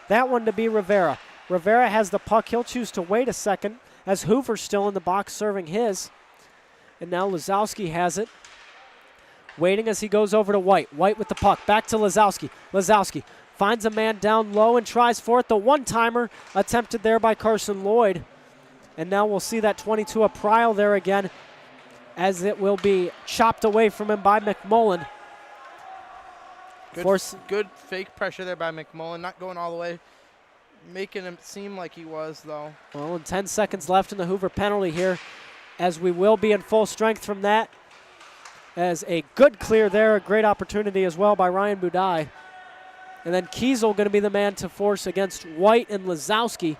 That one to be Rivera. Rivera has the puck. He'll choose to wait a second as Hoover's still in the box serving his. And now Lazowski has it. Waiting as he goes over to White. White with the puck. Back to Lazowski. Lazowski finds a man down low and tries for it. The one-timer attempted there by Carson Lloyd. And now we'll see that 22 a Prile there again, as it will be chopped away from him by McMullen. Good fake pressure there by McMullen, not going all the way, making him seem like he was, though. Well, and 10 seconds left in the Hoover penalty here, as we will be in full strength from that. As a good clear there, a great opportunity as well by Ryan Budai. And then Kiesel going to be the man to force against White and Lazowski,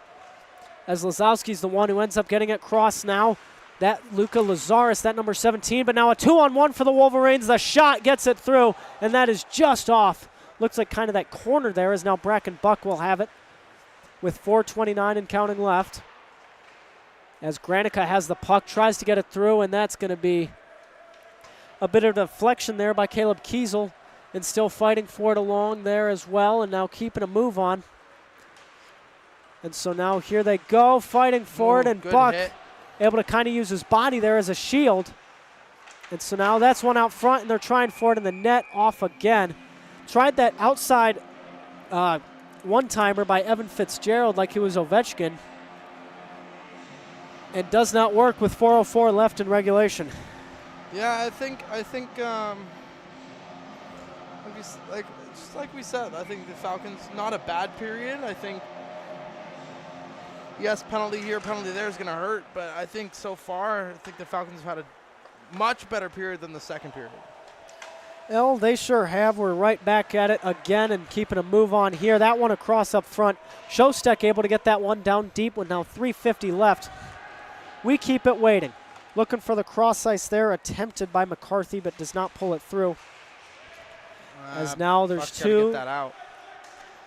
as Lazowski's the one who ends up getting it crossed now. That Luka Lazaris, that number 17, but now a 2-on-1 for the Wolverines. The shot gets it through, and that is just off. Looks like kind of that corner there, as now Bracken Buck will have it with 4:29 and counting left. As Granica has the puck, tries to get it through, and that's going to be a bit of deflection there by Caleb Kiesel, and still fighting for it along there as well, and now keeping a move on. And so now here they go, fighting for it, and Buck able to kind of use his body there as a shield. And so now that's one out front, and they're trying for it in the net, off again. Tried that outside one-timer by Evan Fitzgerald like he was Ovechkin. It does not work with 4:04 left in regulation. Yeah, I think just like we said, I think the Falcons, not a bad period. I think, yes, penalty here, penalty there is going to hurt, but I think so far, I think the Falcons have had a much better period than the second period. Well, they sure have. We're right back at it again and keeping a move on here. That one across up front. Shostek able to get that one down deep with now 3:50 left. We keep it waiting. Looking for the cross ice there, attempted by McCarthy, but does not pull it through. As now there's two. Get that out.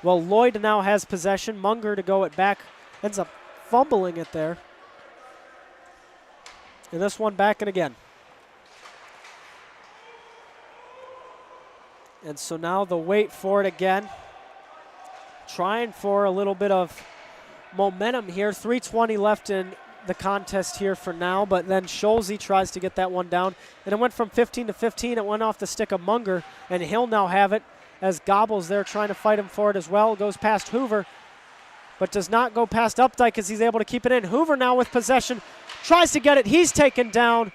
Well, Lloyd now has possession. Munger to go it back. Ends up fumbling it there. And this one back and again. And so now the wait for it again. Trying for a little bit of momentum here. 3:20 left in the contest here for now, but then Scholze tries to get that one down. And it went from 15 to 15. It went off the stick of Munger, and he'll now have it as Gobbles there trying to fight him for it as well. Goes past Hoover, but does not go past Updike as he's able to keep it in. Hoover now with possession. tries to get it. He's taken down.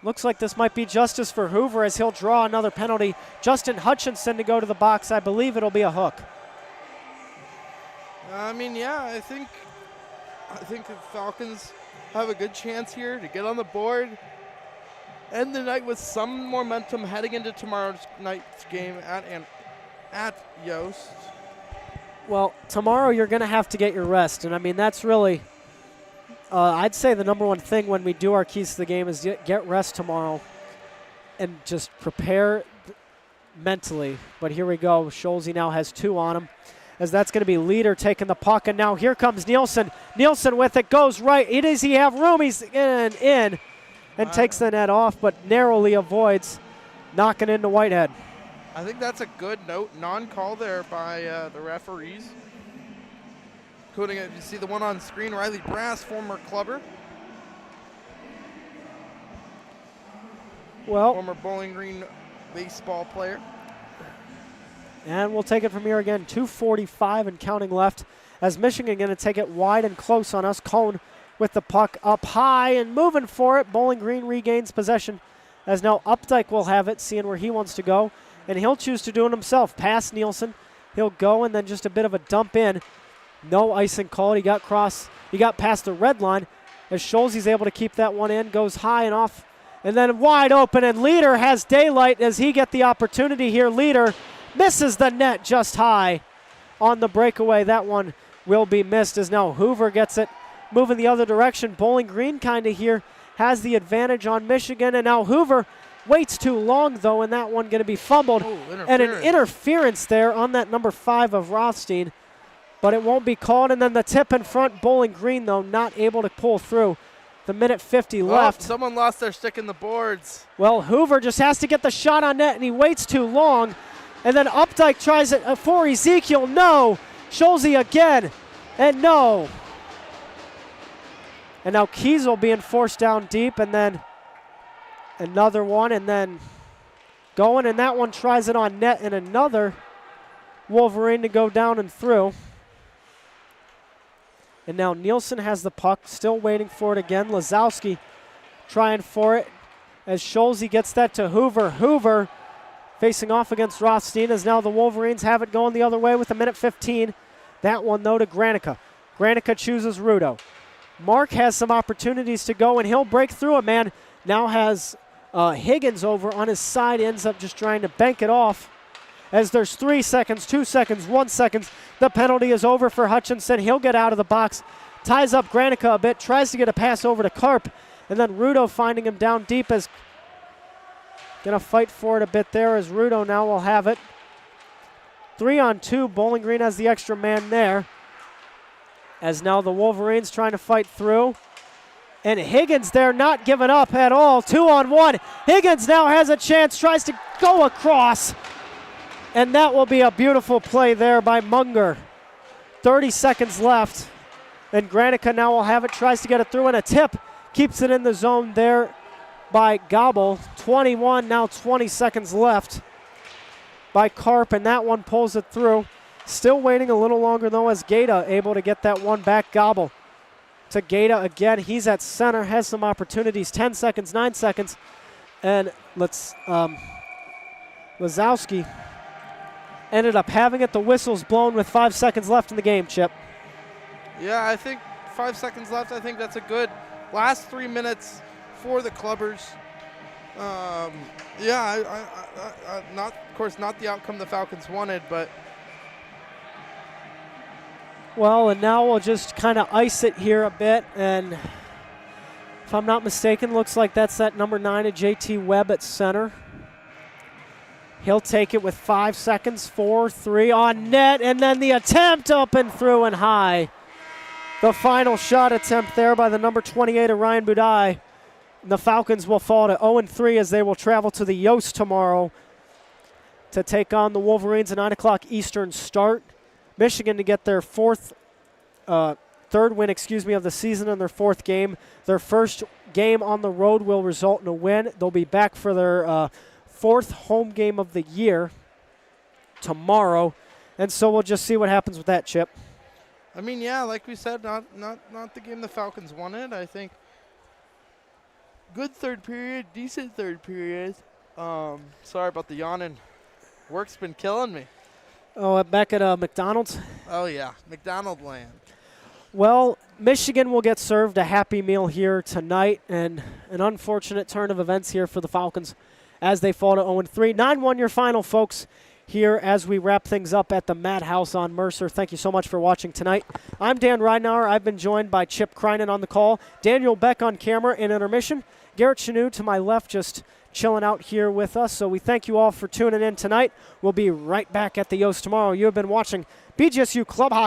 Looks like this might be justice for Hoover as he'll draw another penalty. Justin Hutchinson to go to the box. I believe it'll be a hook. I mean, yeah, I think the Falcons have a good chance here to get on the board. End the night with some momentum heading into tomorrow's night's game at Yost. Well, tomorrow you're going to have to get your rest, and I mean that's really, I'd say the number one thing when we do our keys to the game is get rest tomorrow, and just prepare mentally. But here we go. Scholze now has 2 on him, as that's going to be Leader taking the puck, and now here comes Nielsen. Nielsen with it goes right. Does he have room? He's in. And takes the net off, but narrowly avoids knocking into Whitehead. I think that's a good non-call there by the referees. Including, you see the one on screen, Riley Brass, former clubber. Well, former Bowling Green baseball player. And we'll take it from here again. 2:45 and counting left, as Michigan going to take it wide and close on us. Cone with the puck up high and moving for it. Bowling Green regains possession, as now Updike will have it, seeing where he wants to go. And he'll choose to do it himself. Past Nielsen. He'll go, and then just a bit of a dump in. No icing called. He got past the red line, as Scholze's able to keep that one in. Goes high and off, and then wide open, and Leader has daylight as he get the opportunity here. Leader misses the net just high on the breakaway. That one will be missed, as now Hoover gets it moving the other direction. Bowling Green kind of here has the advantage on Michigan, and now Hoover waits too long, though, and that one going to be fumbled. And an interference there on that number 5 of Rothstein, but it won't be called. And then the tip in front, Bowling Green, though, not able to pull through. The minute 50 left. Someone lost their stick in the boards. Well, Hoover just has to get the shot on net, and he waits too long. And then Updike tries it for Ezekiel. No. Scholze again, and no. And now Kiesel being forced down deep, and then another one, and then going, and that one tries it on net, and another Wolverine to go down and through. And now Nielsen has the puck, still waiting for it again. Lazowski trying for it, as Scholze gets that to Hoover. Hoover facing off against Rothstein, as now the Wolverines have it going the other way with a minute 15. That one, though, to Granica. Granica chooses Rudo. Mark has some opportunities to go, and he'll break through a man. Now has Higgins over on his side, ends up just trying to bank it off, as there's 3 seconds, 2 seconds, 1 second. The penalty is over for Hutchinson. He'll get out of the box, ties up Granica a bit, tries to get a pass over to Karp, and then Rudo finding him down deep, as going to fight for it a bit there, as Rudo now will have it. 3-on-2, Bowling Green has the extra man there, as now the Wolverines trying to fight through. And Higgins there not giving up at all. 2-on-1. Higgins now has a chance, tries to go across. And that will be a beautiful play there by Munger. 30 seconds left. And Granica now will have it, tries to get it through, and a tip. Keeps it in the zone there by Gobble. 21, now 20 seconds left by Karp, and that one pulls it through. Still waiting a little longer, though, as Gata able to get that one back. Gobble to Gata again. He's at center, has some opportunities. 10 seconds, 9 seconds. And Lazowski ended up having it. The whistle's blown with 5 seconds left in the game, Chip. Yeah, I think 5 seconds left. I think that's a good last 3 minutes for the Clubbers. Not, of course, not the outcome the Falcons wanted, but. Well, and now we'll just kind of ice it here a bit, and if I'm not mistaken, looks like that's that number 9 of JT Webb at center. He'll take it with 5 seconds, 4-3 on net, and then the attempt up and through and high. The final shot attempt there by the number 28 of Ryan Budai. The Falcons will fall to 0-3 as they will travel to the Yost tomorrow to take on the Wolverines at 9 o'clock Eastern start. Michigan to get their third win of the season in their 4th game. Their first game on the road will result in a win. They'll be back for their 4th home game of the year tomorrow, and so we'll just see what happens with that, Chip. I mean, yeah, like we said, not the game the Falcons wanted. I think Good third period, decent third period. Sorry about the yawning. Work's been killing me. Oh, back at McDonald's? Oh, yeah, McDonald land. Well, Michigan will get served a Happy Meal here tonight, and an unfortunate turn of events here for the Falcons as they fall to 0-3. 9-1 your final, folks, here as we wrap things up at the Madhouse on Mercer. Thank you so much for watching tonight. I'm Dan Ridenour. I've been joined by Chip Creinin on the call, Daniel Beck on camera in intermission, Garrett Chanu to my left just chilling out here with us. So we thank you all for tuning in tonight. We'll be right back at the Yost tomorrow. You have been watching BGSU Club Hockey